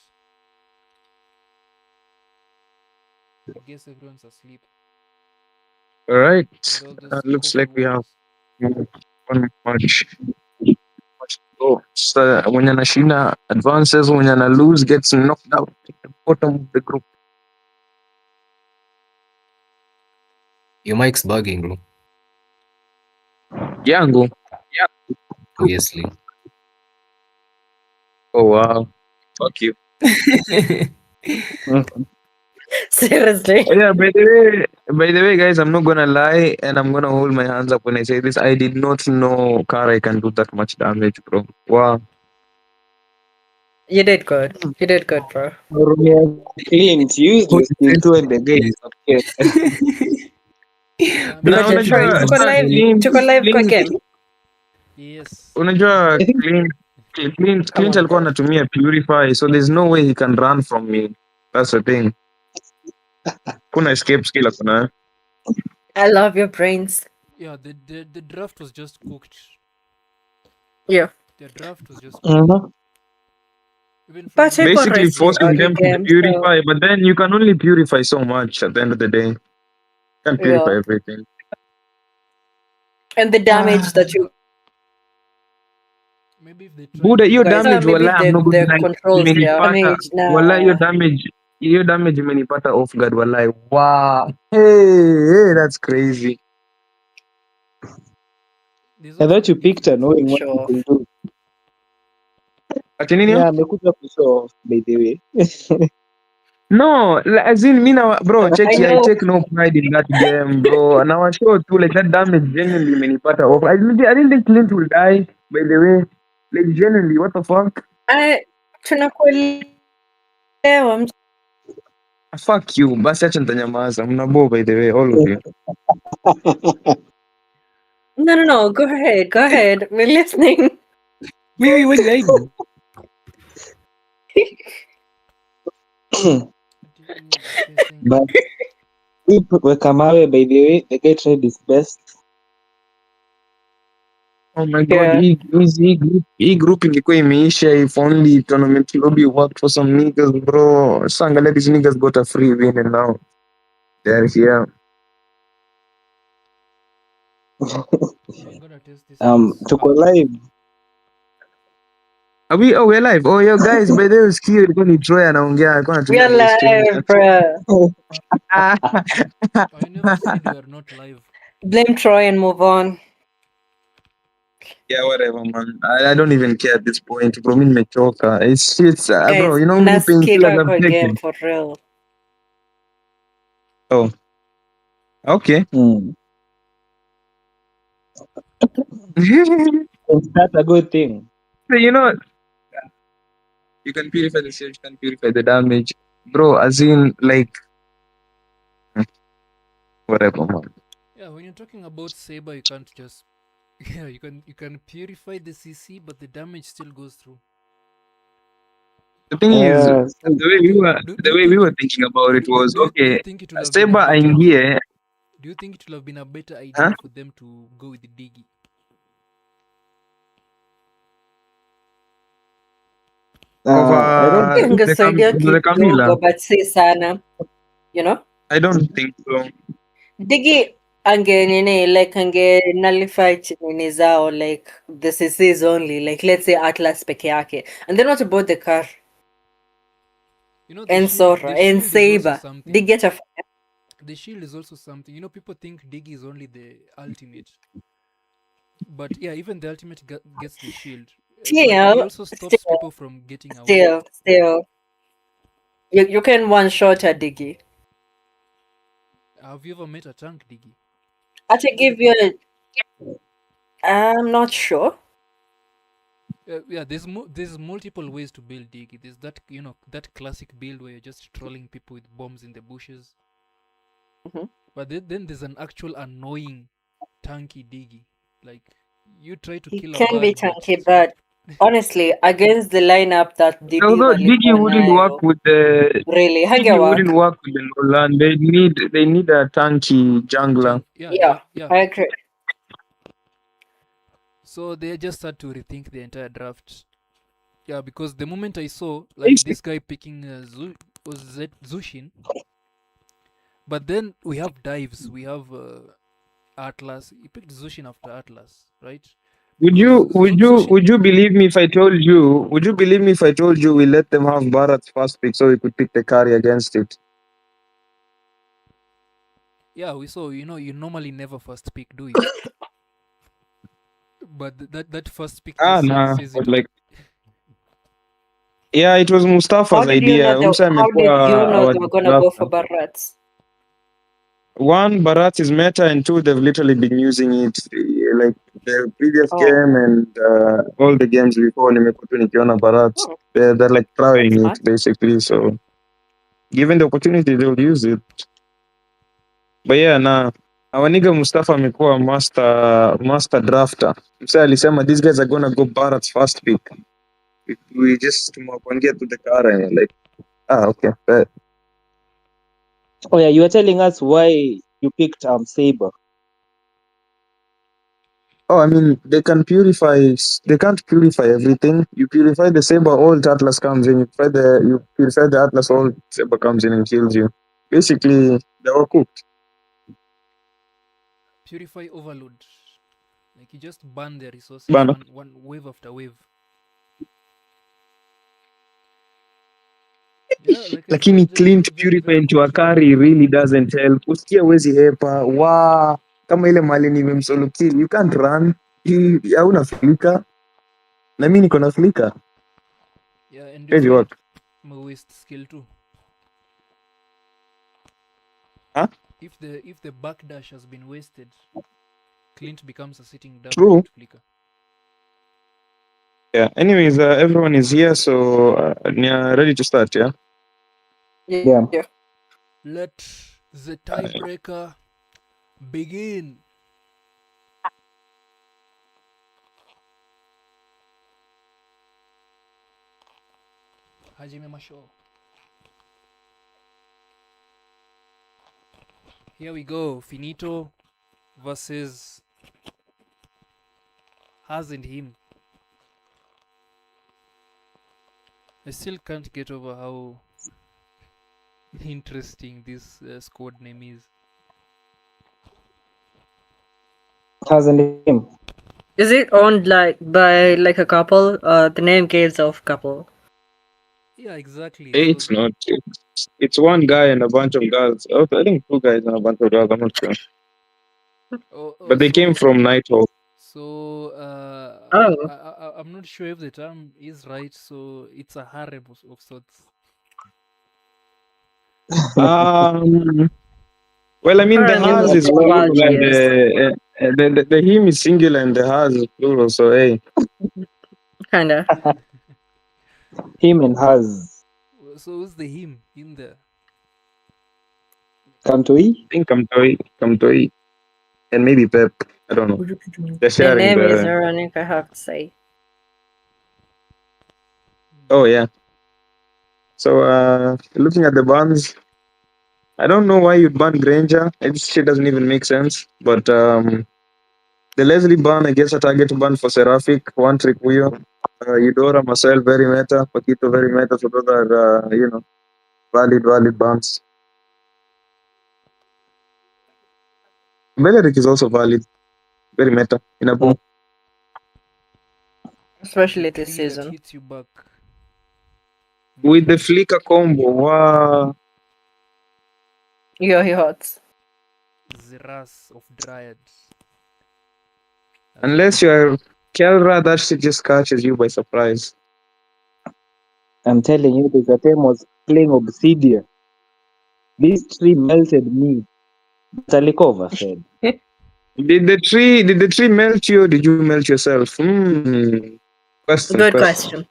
S1: I guess everyone's asleep.
S9: All right.
S1: With all those
S9: Looks
S1: coffee
S9: like we have
S1: waters.
S9: one match. So mwenye anashinda advances, mwenye ana lose gets knocked out at the bottom of the group.
S8: Your mic's bugging, bro.
S9: Yangu.
S8: Obviously.
S9: Oh wow. Fuck you.
S2: Seriously.
S9: Yeah, by the way, guys, I'm not gonna lie, and I'm gonna hold my hands up when I say this. I did not know Kara can do that much damage, bro. Wow.
S2: You did good. You did good, bro.
S3: Clint, use
S8: Whole
S3: your skill
S8: defense
S3: to
S8: is
S3: end the game.
S8: place.
S3: Okay.
S1: Yeah,
S9: Na
S2: Imagine
S1: maybe
S2: Troy.
S9: unajua
S2: Tuko live.
S9: Clint,
S2: Tuko live kwa
S9: Clint,
S2: game.
S1: yes.
S9: unajua
S3: I think
S2: Come
S9: Clint
S2: on,
S9: alikuwa
S2: bro.
S9: anatumia purify, so there's no way he can run from me. That's the thing. Kuna escape skill hakuna.
S2: I love your brains.
S1: Yeah, the draft was just cooked.
S2: Yeah.
S1: The draft was just cooked. Even from
S2: But
S1: the
S2: haikuwa
S9: Basically
S2: rahisi
S9: forcing
S2: early
S9: them to
S2: game, so
S9: purify, but then you can only purify so much at the end of the day. You can't purify
S2: yeah.
S9: everything.
S2: And the damage that you
S1: maybe if they try
S9: Buda, hiyo
S2: guys
S9: damage
S2: maybe
S9: wala I'm not
S2: the
S9: good like
S2: controls yeah.
S9: imenipata.
S2: Damage
S9: Wala
S2: na
S9: hiyo damage imenipata off guard wala. Wow. Hey, that's crazy.
S1: there's
S3: I
S1: also
S3: thought
S1: the
S3: you picked her
S1: difference.
S3: knowing what you
S2: show
S3: can
S2: off.
S3: do.
S9: Ati nini?
S3: Yeah, amekuja kushow off, by the way.
S9: No, as in me now, bro,
S2: I
S9: check, I
S2: know.
S9: take no pride in that game, bro. And I was sure too, like that damage genuinely imenipata off. I didn't think Clint will die, by the way. Like genuinely, what the fuck?
S2: Tunakuelewa.
S9: Fuck you. Basi acha nitanyamaza. Mnabo, by the way, all of you.
S2: No. Go ahead. Go ahead. We're listening.
S8: Mimi huwezi aibu.
S1: Spacing.
S3: But Wekamawe, by the way, the guy tried his best.
S9: Oh my god,
S2: Yeah.
S9: hii group ingekuwa imeisha if only tournament lobby worked for some niggas, bro. So angalia these niggas got a free win and now they're here.
S1: I'm gonna test this guy's
S3: Tuko
S1: armor.
S3: live.
S9: Are we? Oh, we're live. Oh, yo, guys, by the way, skill ilikuwa ni Troy anaongea, alikuwa
S2: We
S9: anatumia
S2: are
S9: voice changer.
S2: live, bro.
S1: I never said we are not live.
S2: Blame Troy and move on.
S9: Yeah, whatever, man. I don't even care at this point. Bro, mimi nimechoka. Bro,
S2: Guys,
S9: you know how many painkillers
S2: mnasikika
S9: I've
S2: kwa game
S9: taken?
S2: for real.
S9: Oh, okay.
S3: That's a good thing.
S9: So, you know, you can purify the shield, you can purify the damage. Bro, as in, like, whatever, man.
S1: Yeah, when you're talking about Saber, you can't just yeah, you can purify the CC, but the damage still goes through.
S9: The thing is,
S3: So
S9: the way we were thinking about it was,
S1: do you
S9: okay,
S1: think it would have been a
S9: Saber
S1: better
S9: aingie,
S1: do you think it would have been a better idea
S9: huh?
S1: for them to go with the Diggy?
S3: I don't
S9: Over
S3: think
S2: Ingesaidia
S9: the
S2: kidogo
S9: Camila?
S2: but si sana. You know?
S9: I don't think so.
S2: Digi ange nini like ange nullify nini zao like the CCs only like let's say Atlas peke yake. And then what about the car?
S1: You know,
S2: And Sora and Saber.
S1: something.
S2: They get a
S1: The shield is also something. You know, people think Diggy is only the ultimate. But yeah, even the ultimate gets the shield. But he also stops people from getting away.
S2: Still. You can one shot a Diggy.
S1: Have you ever met a tank Diggy?
S2: I to give you I'm not sure.
S1: Yeah, there's multiple ways to build Diggy. There's that, you know, that classic build where you're just trolling people with bombs in the bushes. But then there's an actual annoying tanky Diggy. Like, you try to kill a
S2: Can be
S1: bird,
S2: tanky, but honestly, against the lineup that Diggy
S9: Although Diggy
S2: walikuwa
S9: wouldn't work
S2: nayo,
S9: with the
S2: really
S9: Diggy wouldn't
S2: hangewak.
S9: work with the Nolan. They need a tanky jungler.
S2: Yeah, I agree.
S1: So they just had to rethink the entire draft. Yeah, because the moment I saw like this guy picking Zushin, but then we have dives, we have Atlas. He picked Zushin after Atlas, right?
S9: Would you believe me if I told you? Would you believe me if I told you we let them have Bharat's first pick so we could pick the carry against it?
S1: Yeah, we saw. You know, you normally never first pick, do you? But that first pick just says it
S9: like Yeah, it was
S2: How
S9: Mustafa's
S2: did you know
S9: idea. Umse
S2: how did you
S9: amekuwa
S2: know
S9: our
S2: they were gonna go for
S9: drafter.
S2: Barrett?
S9: One, Barat is meta, and two, they've literally been using it like the previous
S2: Oh,
S9: game and all the games before. Nimekuwa tu nikiona Barat.
S2: oh,
S9: They're like
S2: that's
S9: trying
S2: smart.
S9: it basically. So given the opportunity, they'll use it. But yeah, na our nigga Mustafa amekuwa master drafter. Msa alisema these guys are gonna go Barat's first pick. We just tumwapangia to the car and like okay.
S3: Oh yeah, you were telling us why you picked Saber.
S9: Oh, I mean, they can't purify everything. You purify the saber, all the Atlas comes in. You purify the Atlas, all saber comes in and kills you. Basically, they were cooked.
S1: Purify overload. Like you just burn their resources
S9: Bana.
S1: one wave after wave. Yeah, like I
S9: Lakini
S1: said,
S9: clean to
S1: very,
S9: purify
S1: very
S9: into a
S1: good.
S9: carry really doesn't help. Usikia wezi hepa. Wow. Kama ile mali nimemsolo kill, you can't run. Hauna flicker. Na mimi niko na flicker.
S1: Yeah, and
S9: Crazy
S1: defend
S9: work.
S1: my waist skill too.
S9: Huh?
S1: If the backdash has been wasted, Clint becomes a sitting duck
S9: True.
S1: without flicker.
S9: Yeah. Anyways, everyone is here, so ready to start, yeah?
S3: Yeah.
S1: Let the tiebreaker begin. Hajime Masho. Here we go. Finito versus Haz and him. I still can't get over how interesting this squad name is.
S3: Hasn't him.
S2: Is it owned by like a couple? The name gives off couple.
S1: Yeah, exactly.
S9: It's not. It's one guy and a bunch of girls. Oh, I think two guys and a bunch of girls. I'm not sure. But they came from Nighthawk.
S1: So
S2: Oh.
S1: I'm not sure if the term is right. So it's a harem of sorts.
S9: Well, I mean, the
S2: Harem
S9: Haz
S2: is
S9: is
S2: a
S9: plural
S2: word
S9: and
S2: used.
S9: the him is singular and the Haz is plural. So hey,
S2: Kinda.
S3: Him and Haz.
S1: So who's the him in there?
S3: Kamtoi?
S9: I think Kamtoi, and maybe Pep. I don't know. They're
S2: The
S9: sharing
S2: name is
S9: the.
S2: ironic, I have to say.
S9: Oh yeah. So looking at the bans, I don't know why you'd ban Granger. This shit doesn't even make sense. But the Leslie ban, I guess a target ban for Seraphic, one trick Wheel. Eudora, Marcel, very meta. Paquito, very meta. So those are, valid bans. Beleric is also valid. Very meta. In a boom.
S2: Especially this
S1: Tree that
S2: season.
S1: hits you back.
S9: With the flicker combo, wow.
S2: Yo, he hot.
S1: Zeras of Dryads.
S9: Unless you're Kelra, that shit just catches you by surprise.
S3: I'm telling you, the time was playing Obsidian. This tree melted me. Talikova said.
S9: Did the tree melt you or did you melt yourself?
S2: Good question.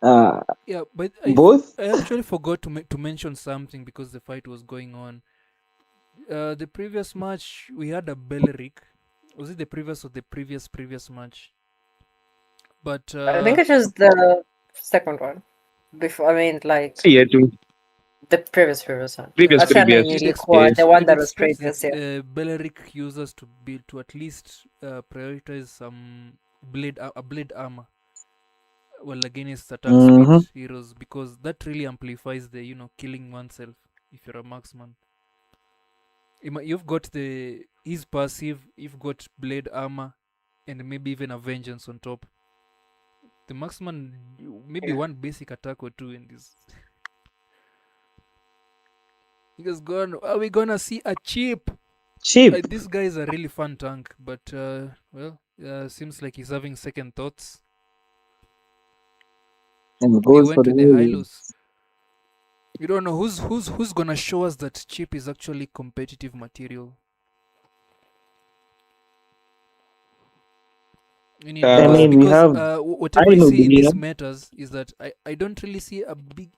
S1: Yeah, but
S3: both?
S1: I actually forgot to mention something because the fight was going on. The previous match we had a Beleric. Was it the previous or the previous match? But
S2: I think it was the second one. Before, I mean, like
S9: Yeah, too.
S2: the previous one.
S9: Previous.
S2: The one that was
S1: expect
S2: previous, yeah.
S1: Beleric users to at least prioritize some a blade armor well against attack speed heroes, because that really amplifies the killing oneself if you're a marksman. You've got his passive, you've got blade armor, and maybe even a vengeance on top. The marksman, maybe one basic attack or two in this. Because are we gonna see a chip? This guy is a really fun tank, but seems like he's having second thoughts.
S3: and
S1: He
S3: goes
S1: went
S3: for
S1: to
S3: the
S1: the
S3: win.
S1: Hylos. We don't know who's gonna show us that chip is actually competitive material. We need
S3: I
S1: because
S3: mean, we
S1: because
S3: have
S1: whatever I
S3: know
S1: see in
S3: here.
S1: these metas is that I don't really see a big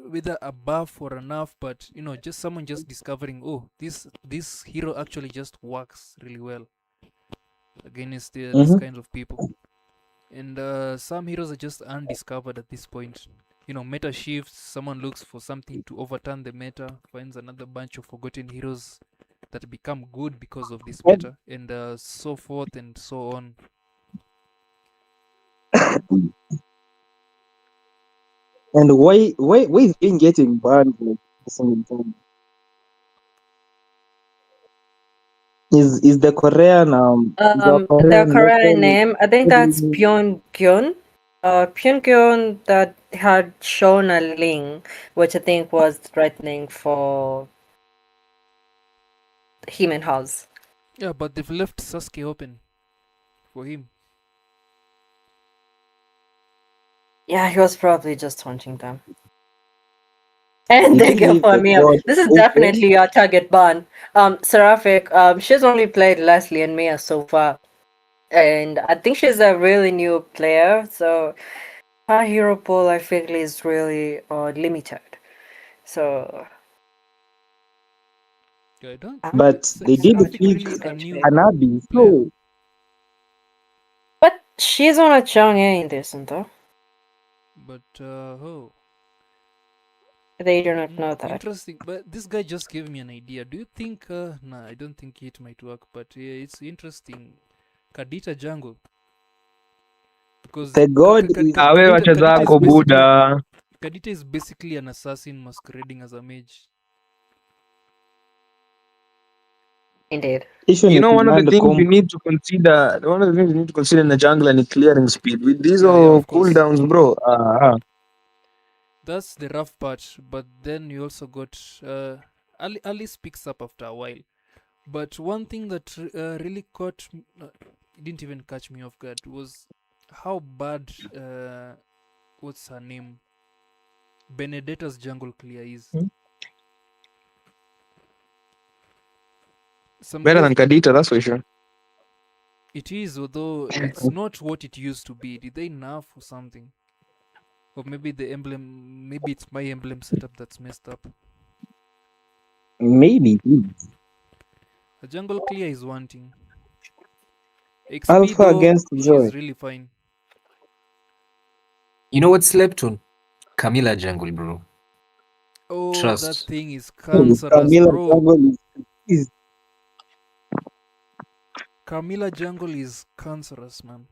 S1: whether a buff or a nerf, but just someone just discovering, oh, this hero actually just works really well against these kinds of people. And some heroes are just undiscovered at this point. Meta shifts, someone looks for something to overturn the meta, finds another bunch of forgotten heroes that become good because of this meta, and so forth and so on.
S3: And why is Jane getting banned like the same time? Is the Korean is our
S2: The
S3: Korean
S2: Korean
S3: local
S2: name, I think that's Pyeongkyun. Pyeongkyun that had shown a link, which I think was threatening for him and House.
S1: Yeah, but they've left Sasuke open for him.
S2: Yeah, he was probably just taunting them. And
S3: They
S2: they
S3: did
S2: get
S3: leave
S2: for
S3: the
S2: me.
S3: door
S2: This is
S3: open.
S2: definitely a target ban. Seraphic, she's only played Leslie and Mia so far. And I think she's a really new player, so her hero pool I feel is really limited. So
S1: Yeah, I don't
S2: I'm
S1: think
S3: But they did
S1: Seraphic
S3: pick
S1: really a new
S3: Hanabi,
S1: player.
S3: so
S2: But she's on a Chang'e in this, though.
S1: But oh,
S2: They do not know that.
S1: interesting. But this guy just gave me an idea. Do you think? Nah, I don't think it might work. But it's interesting. Kadita jungle, because
S3: the god is
S9: Awe wacha zako buda.
S1: Kadita is basically an assassin masquerading as a mage.
S2: Indeed.
S3: issue
S9: You
S3: ni
S9: know, one of the
S3: command
S9: things you
S3: comp.
S9: need to consider, one of the things you need to consider in the jungle and clearing speed with these
S1: Yeah,
S9: all
S1: of course.
S9: cooldowns, bro.
S1: That's the rough part. But then you also got Alice picks up after a while. But one thing that really it didn't even catch me off guard was how bad what's her name, Benedetta's jungle clear is. Some
S9: Better
S1: guys,
S9: than Kadita, that's for sure.
S1: it is, although it's not what it used to be. Did they nerf or something? Or maybe the emblem, maybe it's my emblem setup that's messed up.
S3: Maybe
S1: A jungle clear is one thing. XP
S3: Alpha
S1: though,
S3: against Joy.
S1: she's really fine.
S8: You know what slept on? Camilla jungle, bro.
S1: Oh,
S8: Trust.
S1: that thing is cancerous,
S3: Camilla
S1: bro.
S3: jungle is
S1: Camilla jungle is cancerous, man.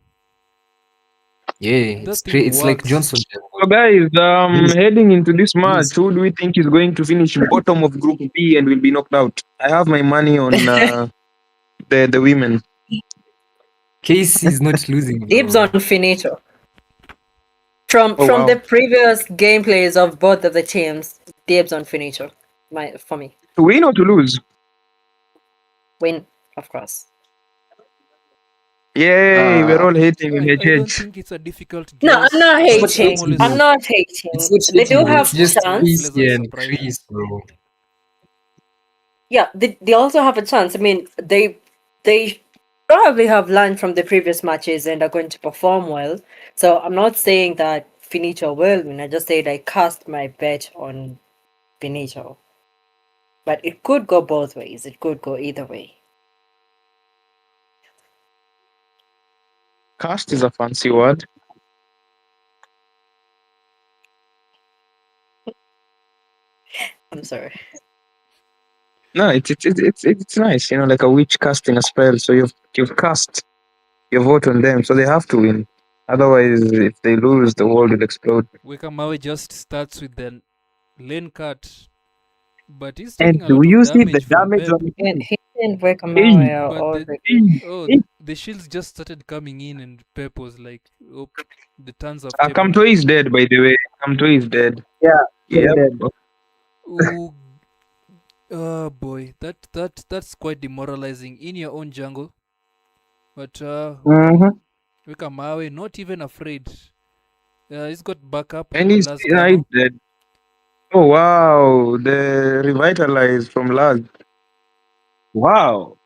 S8: Yeah,
S1: That
S8: it's
S1: thing
S8: it's like
S1: works.
S8: Johnson jungle.
S9: So guys,
S8: Yes.
S9: heading into this match,
S8: Yes.
S9: who do we think is going to finish bottom of Group B and will be knocked out? I have my money on the women.
S8: Casey is not losing, bro.
S2: Dibs on Finito. From
S9: wow.
S2: the previous gameplays of both of the teams, dibs on Finito. For me.
S9: To win or to lose?
S2: Win, of course.
S9: Yay, we're all hating
S1: I don't
S9: HH.
S1: think it's a difficult
S2: No,
S1: guess.
S2: I'm not
S1: but
S2: hating.
S1: always-
S2: I'm not hating.
S8: It's not
S2: They do
S8: hating, bro.
S2: have
S8: It's just
S2: chance.
S8: Casey
S1: Pleasantly
S8: and
S1: surprising.
S8: Chris, bro.
S2: Yeah, they also have a chance. I mean, they probably have learned from the previous matches and are going to perform well. So I'm not saying that Finito will win. I just said I cast my bet on Finito. But it could go both ways. It could go either way.
S9: Cast is a fancy word.
S2: I'm sorry.
S9: No, it's nice, you know, like a witch casting a spell. So you've cast your vote on them, so they have to win. Otherwise, if they lose, the world will explode.
S1: Wekamawe just starts with the lane cut, but he's
S3: and
S1: taking a
S3: do
S1: lot
S3: you
S1: of
S3: see the
S1: damage
S3: damage
S1: from
S3: on
S1: Pep.
S3: him?
S2: He didn't wake him
S3: Hey,
S2: out
S1: But
S2: all
S1: the,
S2: the
S1: the shields just started coming in, and Pep was like, "Oh, the turns have
S9: Kamto
S1: tabled."
S9: is dead, by the way. Kamto is dead.
S3: Yeah,
S9: Yep.
S3: dead.
S1: Ooh, boy, that's quite demoralizing in your own jungle. But
S3: Mhm.
S1: Wekamawe not even afraid. He's got backup,
S9: And he's
S1: Laz
S9: right
S1: Cano.
S9: dead. Oh wow, the revitalized from last.
S3: Wow.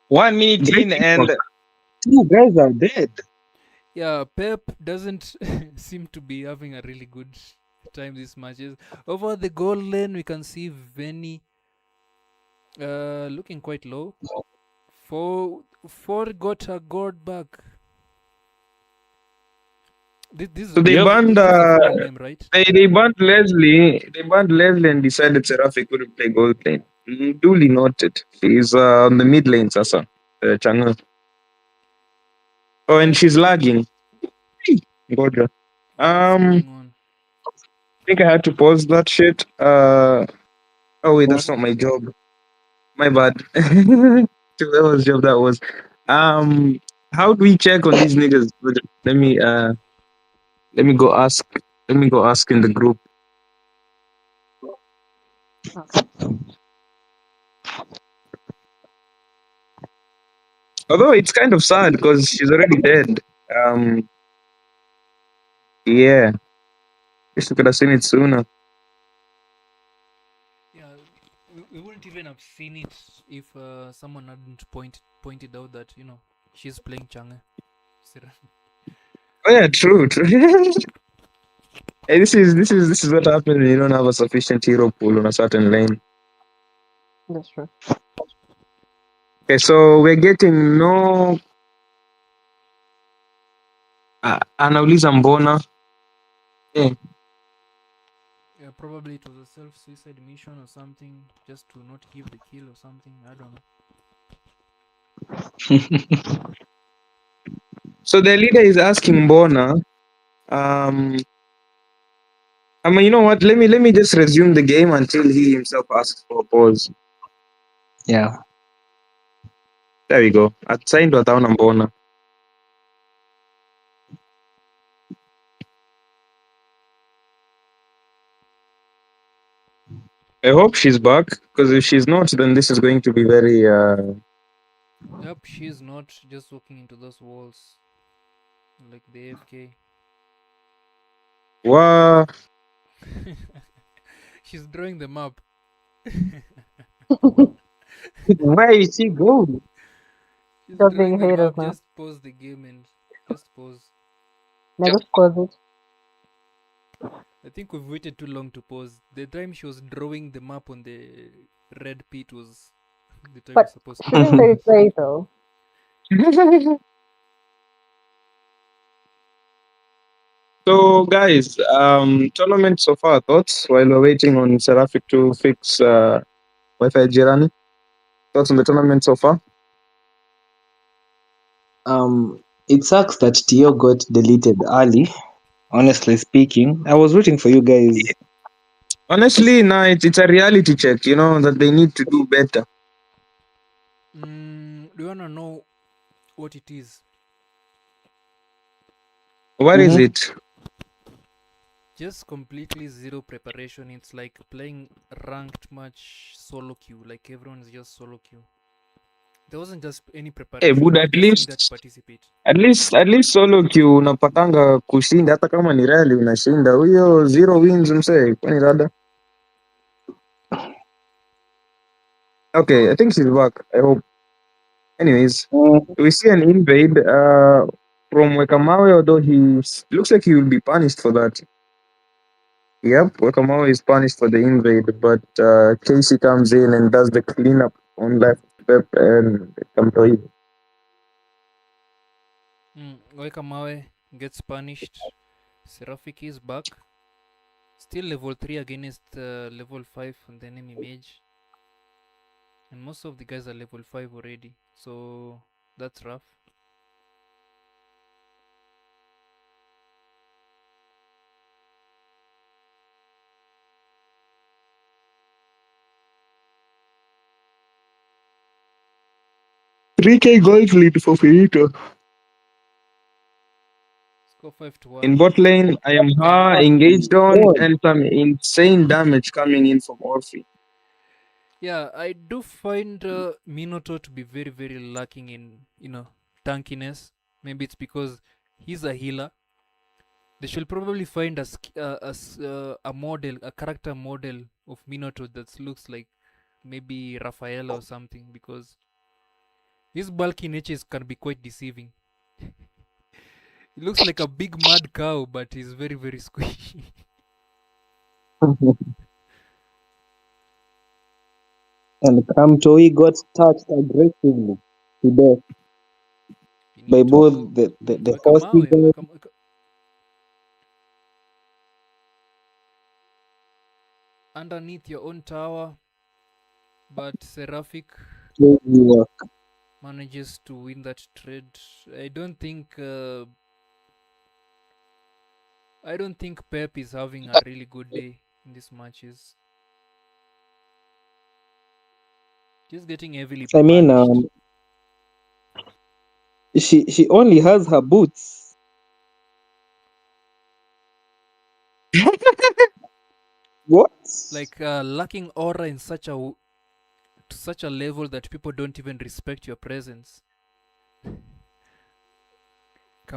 S3: 1 minute
S9: Great
S3: in
S9: teamwork.
S3: and 2 guys are dead.
S1: Yeah, Pep doesn't seem to be having a really good time these matches. Over the goal lane, we can see Venny looking quite low. Four got a gold back. This,
S9: So they
S3: Yep.
S9: banned
S1: this is a foreign name, right?
S9: they banned Leslie. They banned Leslie and decided Seraphic couldn't play gold lane. Duly noted. She's on the mid lane, Sasa. Chang'e. Oh, and she's lagging. Ngoja.
S1: What's
S9: I
S1: going on?
S9: think I had to pause that shit. Oh wait, that's not my job. My bad. That was job that was. How do we check on these niggas? Let me let me go ask. Let me go ask in the group. Although it's kind of sad because she's already dead. Yeah. Wish we could have seen it sooner.
S1: Yeah, we wouldn't even have seen it if someone hadn't pointed out that she's playing Chang'e.
S9: Oh yeah, true, true. Hey, this is what happens when you don't have a sufficient hero pool on a certain lane.
S2: That's true.
S9: Okay, so we're getting no anauliza mbona. Eh,
S1: Yeah, probably it was a self-suicide mission or something, just to not give the kill or something. I don't know.
S9: so the leader is asking mbona. I mean, you know what? Let me just resume the game until he himself asks for a pause.
S3: Yeah.
S9: There we go. Assigned wataona mbona. I hope she's back, because if she's not, then this is going to be very
S1: Yep, she's not just walking into those walls like the AFK.
S9: wow.
S1: She's drawing the map.
S3: Where is he going?
S1: She's
S2: Just
S1: drawing
S2: being
S1: the
S2: haters
S1: map.
S2: now.
S1: Just pause the game and just pause.
S2: Now just pause it.
S1: I think we've waited too long to pause. The time she was drawing the map on the red pit was the time
S2: But
S1: we're supposed
S2: she
S1: to
S2: didn't
S1: pause.
S2: let it play though.
S9: So, guys, tournament so far, thoughts while we're waiting on Seraphic to fix Wi-Fi Jirani? Thoughts on the tournament so far?
S3: It sucks that Tio got deleted early. Honestly speaking, I was rooting for you guys.
S9: Honestly, nah, it's a reality check, you know, that they need to do better.
S1: Do you wanna know what it is?
S9: What is it?
S1: Just completely zero preparation. It's like playing ranked match solo queue. Like everyone's just solo queue. There wasn't just any
S9: Hey,
S1: preparation.
S9: but
S1: We were just seeing that participate.
S9: at least solo queue unapatanga kushinda, hata kama ni rally unashinda. Huyo zero wins msee, kwani rada? Okay, I think she's back. I hope. Anyways, we see an invade from Wekamawe, although he looks like he will be punished for that. Yep, Wekamawe is punished for the invade, but Casey comes in and does the cleanup on left Pep and Kamtoi.
S1: Mawe gets punished. Seraphic is back. Still level 3 against level 5 on the enemy mage. And most of the guys are level 5 already. So that's rough.
S9: $3K gold lead for Finito.
S1: Score 5 to 1.
S9: In bot lane, I am engaged on and some insane damage coming in from Orphe.
S1: Yeah, I do find Minotaur to be very, very lacking in, tankiness. Maybe it's because he's a healer. They should probably find a model, a character model of Minato that looks like maybe Rafaela or something, because his bulky natures can be quite deceiving. He looks like a big mad cow, but he's very, very squishy.
S3: And Kamchoi got touched aggressively to death
S1: You
S3: by
S1: need
S3: both
S1: to
S3: the
S1: weka
S3: horse
S1: mawe,
S3: guy.
S1: weka underneath your own tower, but Seraphic manages to win that trade. I don't think Pep is having a really good day in these matches. He's getting heavily
S3: I mean,
S1: punished.
S3: she only has her boots. What?
S1: Like lacking aura in to such a level that people don't even respect your presence.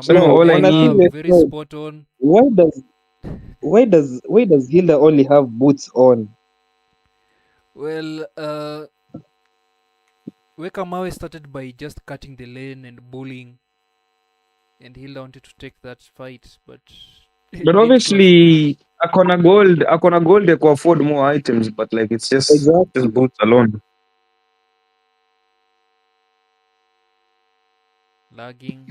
S9: So
S1: Kamau
S9: all I
S3: On a
S1: Omega,
S9: need,
S3: serious
S1: very
S3: note,
S1: spot on.
S3: why does Hilda only have boots on?
S1: Well, Wekamawe started by just cutting the lane and bullying, and Hilda wanted to take that fight, but
S9: but
S1: didn't go.
S9: obviously, akona gold, they could afford more items, but like it's just
S3: Exactly.
S9: boots alone.
S1: Lagging.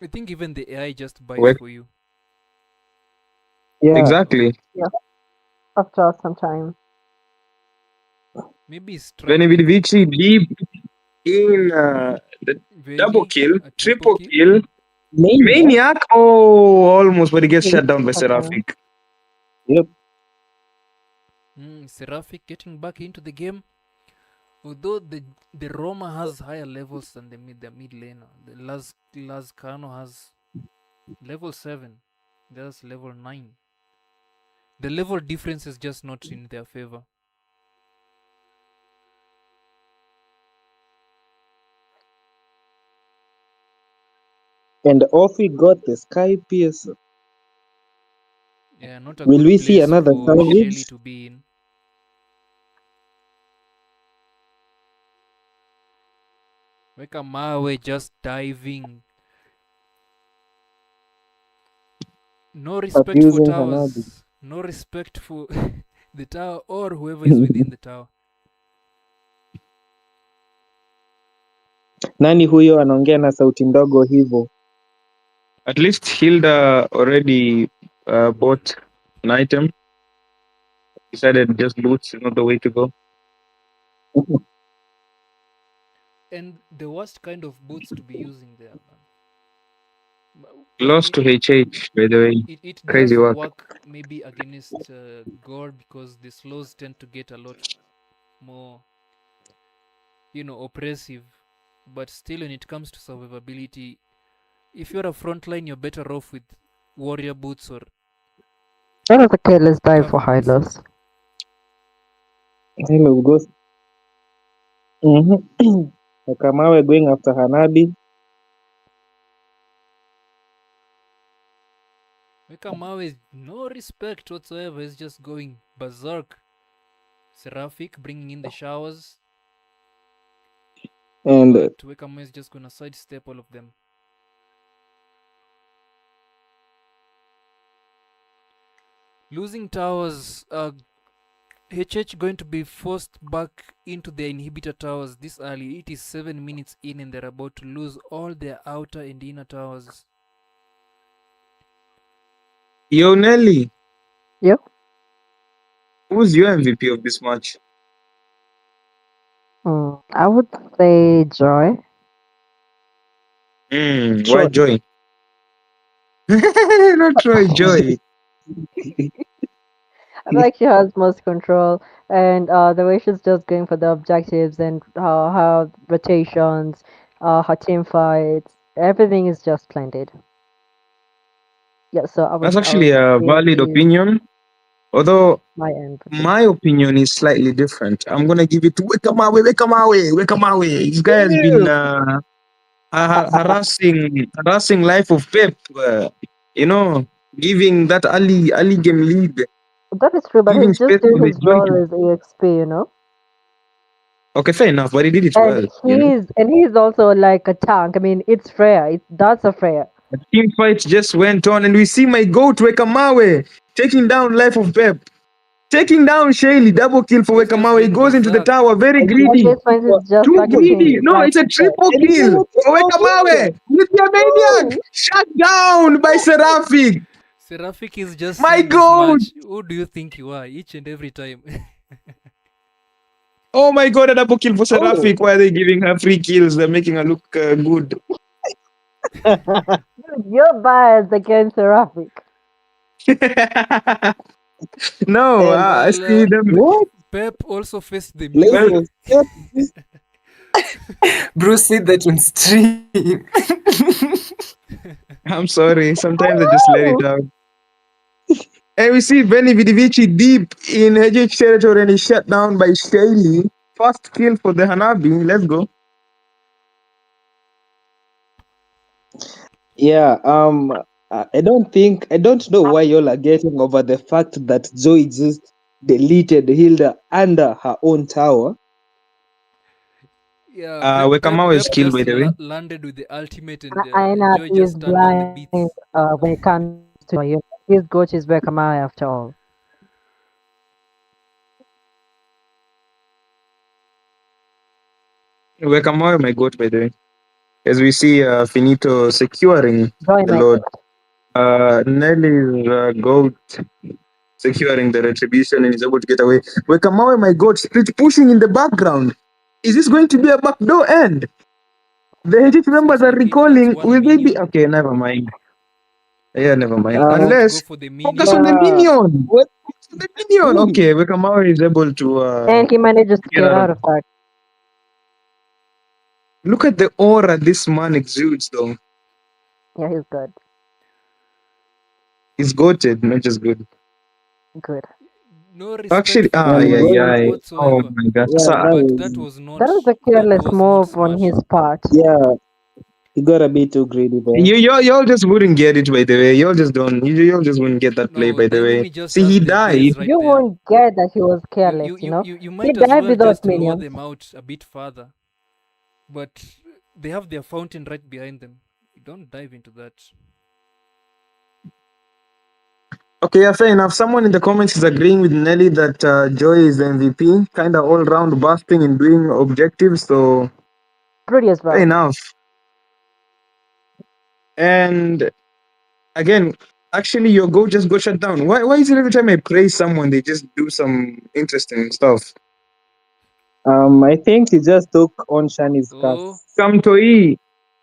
S1: I think even the AI just buys
S9: Well,
S1: for you.
S3: Yeah.
S9: exactly.
S2: Yeah, after some time.
S1: Maybe he's
S9: Veni
S1: trying
S9: Vidi Vici deep in the double
S1: Veni,
S9: kill,
S1: a triple
S9: triple
S1: kill.
S9: kill, Maniac. Oh, almost, but he gets shut down by Seraphic.
S3: Yep.
S1: Seraphic getting back into the game. Although the Roma has higher levels than the mid laner. The Lazcano has level 7. There's level 9. The level difference is just not in their favor.
S3: And off we got the Sky Piercer.
S1: Yeah, not a
S3: Will
S1: good
S3: we see
S1: place
S3: another
S1: for Shelly
S3: salvage?
S1: to be in. Wekamawe just diving. No respect for
S3: Abusing Hanabi.
S1: towers. No respect for the tower or whoever is within the tower.
S3: Nani huyo anaongea na sauti ndogo hivyo?
S9: At least Hilda already bought an item. Decided just boots is not the way to go.
S1: And the worst kind of boots to be using there, man.
S9: Lost to HH, by the way.
S1: It
S9: Crazy
S1: does
S9: work.
S1: work maybe against Gore, because the slows tend to get a lot more, oppressive. But still, when it comes to survivability, if you're a frontline, you're better off with warrior boots or
S2: That is okay, let's dive
S1: tough
S2: for high
S1: boots.
S2: lows.
S3: Hello, ghost. Kamawe going after Hanabi.
S1: Wekamawe, no respect whatsoever. He's just going berserk. Seraphic bringing in the showers.
S3: And
S1: But Wekamawe is just gonna sidestep all of them. Losing towers, HH going to be forced back into the inhibitor towers this early. It is 7 minutes in and they're about to lose all their outer and inner towers.
S9: Yo, Nelly.
S2: Yep.
S9: Who's your MVP of this match?
S2: I would say Joy.
S9: Why Joy? Not Troy, Joy.
S2: I feel like she has most control, and the way she's just going for the objectives and her rotations, her team fights, everything is just splendid. Yeah, so
S9: That's actually a valid
S2: give
S9: opinion. Although
S2: my empathy.
S9: my opinion is slightly different. I'm gonna give it to Wekamawe. This guy has been harassing life of Pep. You know, giving that early game lead,
S2: That is true, but
S9: giving
S2: he's just
S9: space
S2: doing
S9: for his
S2: his role
S9: joint.
S2: as EXP, you know.
S9: Okay, fair enough, but he did it
S2: And
S9: well. You know,
S2: he's also like a tank. I mean, it's Freya. That's a Freya.
S9: the team fight just went on, and we see my goat Wekamawe taking down life of Pep, taking down Shaley, double kill for
S1: He's just
S9: Wekamawe. He
S1: going
S9: goes into the
S1: berserk.
S9: tower, very
S2: At
S9: greedy.
S2: this point, he's just
S9: Too greedy.
S2: targeting
S9: No,
S2: like
S9: it's a triple
S3: And it's
S9: kill
S3: a
S9: for
S3: triple
S9: Wekamawe.
S3: kill.
S9: Lithiumaniac
S3: Woo!
S9: shut down by Seraphic.
S1: Seraphic is just
S9: My
S1: seeing this
S9: God.
S1: match. Who do you think you are each and every time?
S9: Oh my God, a double kill for
S3: Oh.
S9: Seraphic. Why are they giving her free kills? They're making her look good.
S2: Dude, you're biased against Seraphic.
S9: No,
S3: And
S9: I
S1: Well,
S9: see them.
S3: what?
S1: Pep also faced the
S3: Lady
S9: Well,
S1: music.
S3: was scared.
S8: Bruce said that on stream.
S9: I'm sorry. Sometimes I just let it out. And we see Benny Vidivici deep in HH territory and he's shut down by Shaley. First kill for the Hanabi. Let's go.
S3: Yeah, I don't know why y'all are getting over the fact that Zoe just deleted Hilda under her own tower.
S1: Yeah,
S9: Wekamawa is
S1: Pep
S9: killed, by
S1: just
S9: the way.
S1: landed with the ultimate, and
S2: Aina
S1: Joy
S2: is
S1: just turned on the
S2: blind
S1: beats.
S2: when it comes to you. His goat is Bekamai after all.
S9: Wekamawa, my goat, by the way. As we see Finito securing
S2: Joy
S9: the
S2: my
S9: Lord. Nelly's goat securing the retribution and is able to get away. Wekamawa, my god, split pushing in the background. Is this going to be a backdoor end? The HH members
S1: Seems
S9: are
S1: like it needs
S9: recalling.
S1: one
S9: Will they be
S1: minion.
S9: okay? Never mind. Yeah, never mind.
S1: He has to go
S9: Unless
S1: for the
S9: focus
S1: minion.
S9: on the minion.
S3: What
S9: Focus on the minion.
S3: doing?
S9: Okay, Wekamawa is able to
S2: And he manages to
S9: get
S2: get
S9: out of.
S2: out of that.
S9: Look at the aura this man exudes, though.
S2: Yeah, he's good.
S9: He's goated, not just good.
S2: Good.
S1: No respect
S9: Actually,
S1: for
S3: Yeah,
S9: yeah,
S3: what
S1: Joy
S3: is
S9: yeah.
S3: it?
S9: Oh
S1: whatsoever.
S9: my god.
S3: Yeah,
S9: So,
S3: that
S1: But
S3: was
S2: That was a careless
S1: not
S2: move on
S1: smart.
S2: his part.
S3: yeah, he got a bit too greedy there.
S9: y'all just wouldn't get it, by the way. Y'all just don't. Y'all just wouldn't get that play,
S1: No,
S9: by the
S1: let
S9: way.
S1: me just
S9: See, he
S1: ask the
S9: died.
S1: guys right
S2: You
S1: there.
S2: won't get that he was careless, you know?
S1: You
S2: He
S1: might as
S2: died
S1: well
S2: without
S1: just lower
S2: minions.
S1: them out a bit further. But they have their fountain right behind them. You don't dive into that.
S9: Okay, yeah, fair enough. Someone in the comments is agreeing with Nelly that Joy is the MVP, kind of all round busting and doing objectives. So
S2: Pretty as
S9: fair
S2: well.
S9: enough. And again, actually, your goal just got shut down. Why is it every time I praise someone, they just do some interesting stuff?
S3: I think he just took on Shani's
S1: Oh,
S3: curse.
S9: Come to E.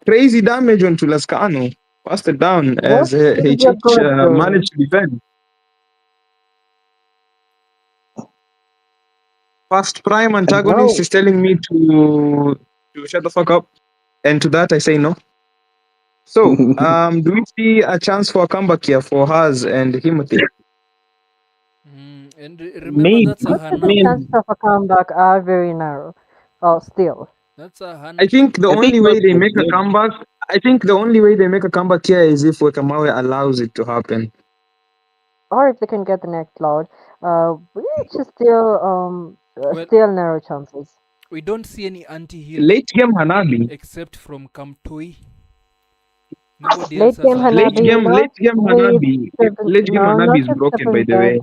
S9: Crazy damage on Tulascano. Passed it down
S2: What
S9: as
S2: did your
S9: HH
S2: god do?
S9: managed to defend. First prime
S3: And
S9: antagonist
S3: now
S9: is telling me to shut the fuck up. And to that I say no. So, do we see a chance for a comeback here for Haz and Himothy?
S1: and remember
S3: maybe
S1: that's a
S2: The
S1: Hanabi.
S2: chances of a comeback are very narrow. Still.
S1: That's a
S9: I
S1: Hanabi.
S9: think the
S3: I think
S9: only
S3: not
S9: way they
S3: for
S9: make a
S3: them.
S9: comeback, I think the only way they make a comeback here is if Wekamawe allows it to happen.
S2: Or if they can get the next loud. Which is still
S1: Well,
S2: still narrow chances.
S1: we don't see any anti-heal
S9: Late game Hanabi.
S1: except from Kamtoi. Nobody else
S2: Late
S1: has
S2: game
S1: a
S9: Late
S1: heal.
S2: Hanabi,
S9: game,
S2: not
S9: late game
S2: with
S9: Hanabi.
S2: seven,
S9: Late game
S2: no,
S9: Hanabi
S2: not
S9: is
S2: with
S9: broken, by
S2: seven
S9: the way.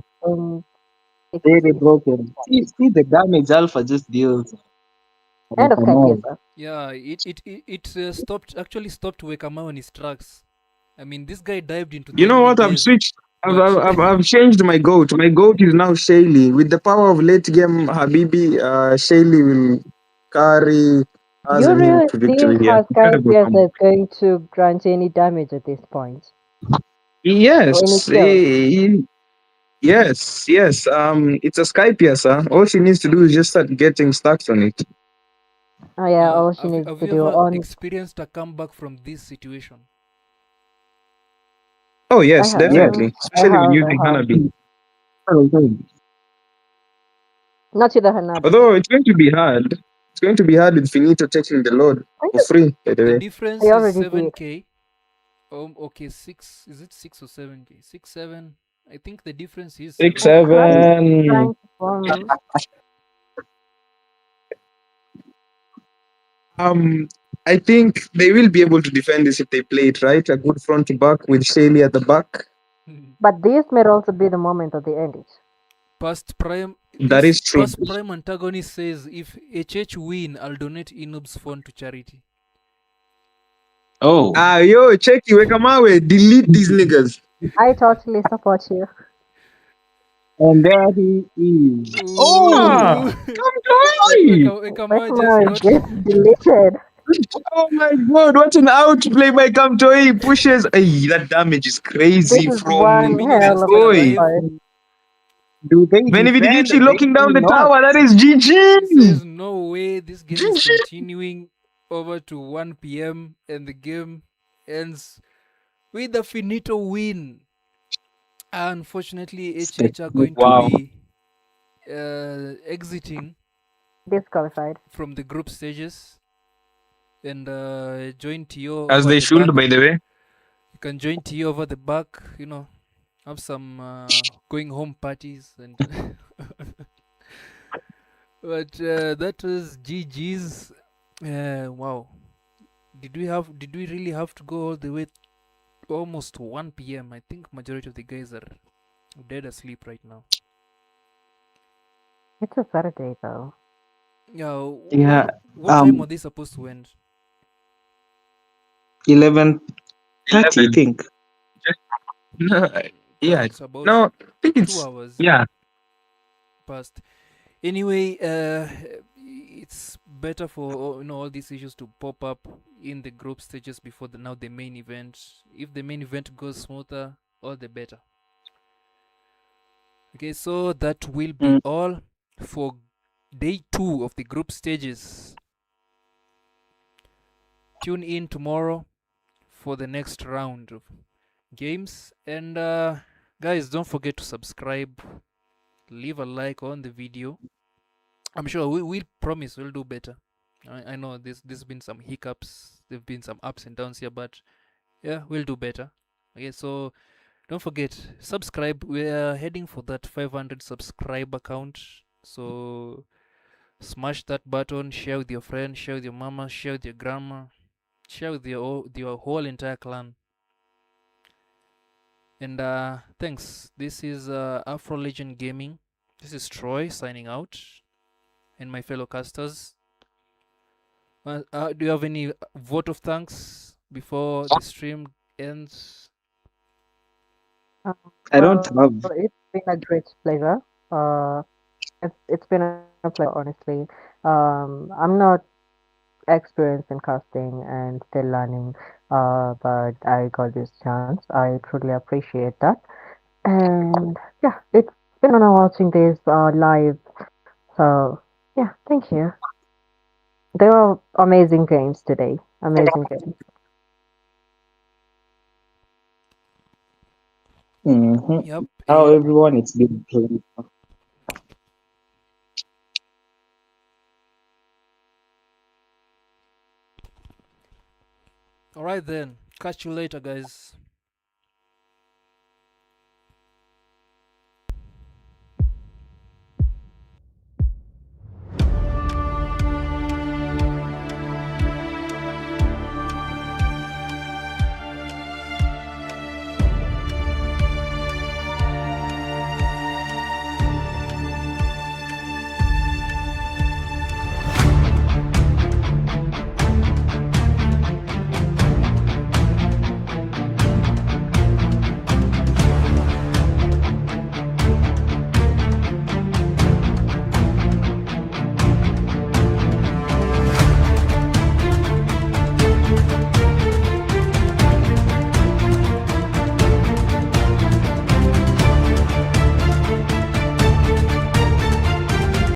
S2: dead in
S3: Very
S2: 60.
S3: broken. See the damage Alpha just deals.
S2: And of
S3: Come on.
S2: Skypiesa.
S1: Yeah, it stopped Wekama on his tracks. I mean, this guy dived into the
S9: You know
S1: enemy
S9: what? I've
S1: base,
S9: switched.
S1: but
S9: I've changed my goat. My goat is now Shaley. With the power of late game Habibi, Shaley will carry us
S2: You
S9: and him
S2: really
S9: to victory
S2: think
S9: here. Incredible
S2: Skypiesa
S9: comeback.
S2: is going to grant any damage at this point? Or any
S9: Yes,
S2: kills?
S9: yes. It's a Skype, yes, sir. All she needs to do is just start getting stacks on it.
S2: Oh yeah, all she needs
S1: have
S2: to
S1: you
S2: do
S1: ever
S2: on.
S1: experienced a comeback from this situation?
S9: Oh
S2: I
S9: yes,
S2: have,
S3: Yes.
S9: definitely. Especially when using
S2: I have.
S9: Hanabi.
S2: Not to the Hanabi.
S9: Although it's going to be hard. It's going to be hard with Finito taking the load for free, by the
S1: The
S9: way.
S1: difference
S2: They
S1: is
S2: already did.
S1: 7k. Okay, 6. Is it 6 or 7k? 6, 7. I think the difference is
S3: 6,
S1: 7k.
S2: Trying
S3: 7.
S2: to form.
S9: I think they will be able to defend this if they play it right. A good front to back with Shaley at the back.
S2: But this may also be the moment of the end it.
S1: Past prime.
S9: That
S1: This
S9: is true.
S1: past prime antagonist says if HH win, I'll donate Inub's phone to charity.
S3: Oh.
S9: Yo, Cheki, Wekamawe, delete these niggas.
S2: I totally support you.
S3: And there he is.
S9: Ah,
S1: Ooh.
S9: come to
S1: Ekama just
S2: Wekma
S1: got.
S2: gets deleted.
S9: Oh my god, what an outplay by Kamtoi. Pushes. Ay, that damage is
S2: This
S9: crazy
S2: is
S9: from
S2: one
S1: Minions are
S2: hell of
S1: still
S2: a
S9: Boy.
S1: alive.
S2: fight.
S3: Do they
S9: Benny
S3: defend?
S9: Vidivici locking
S3: They
S9: down the
S3: do not.
S9: tower. That is
S1: He says
S9: GG.
S1: no way this game is
S9: GG.
S1: continuing over to 1 p.m. and the game ends with a finito win. Unfortunately, HH are going to
S3: Wow.
S1: be exiting
S2: Disqualified.
S1: from the group stages and join TO
S9: As
S1: over
S9: they
S1: the back.
S9: should, by the way.
S1: You can join TO over the back, have some going home parties and but that was GG's. Wow. Did we really have to go all the way almost 1 p.m.? I think majority of the guys are dead asleep right now.
S2: It's a Saturday though.
S1: Yeah.
S3: Yeah.
S1: What time were they supposed to end?
S3: 11:30, I think.
S9: Yeah.
S1: It's about
S9: No, I think
S1: 2
S9: it's.
S1: hours
S9: Yeah.
S1: past. Anyway, it's better for all these issues to pop up in the group stages before the main event. If the main event goes smoother, all the better. Okay, so that will be all for day 2 of the group stages. Tune in tomorrow for the next round of games. And guys, don't forget to subscribe, leave a like on the video. I'm sure we'll promise we'll do better. I know there's been some hiccups, there've been some ups and downs here, but yeah, we'll do better. Okay, so don't forget, subscribe. We're heading for that 500 subscriber count. So smash that button, share with your friends, share with your mama, share with your grandma, share with your whole entire clan. And thanks. This is Afro Legend Gaming. This is Troy signing out, and my fellow casters. Do you have any vote of thanks before the stream ends?
S3: I don't have.
S2: It's been a great pleasure. It's been a pleasure, honestly. I'm not experienced in casting and still learning, but I got this chance. I truly appreciate that. And yeah, it's been an honor watching this live. So yeah, thank you. They were amazing games today. Amazing games.
S1: Yep.
S3: How
S1: And
S3: everyone, it's been a pleasure.
S1: all right then. Catch you later, guys.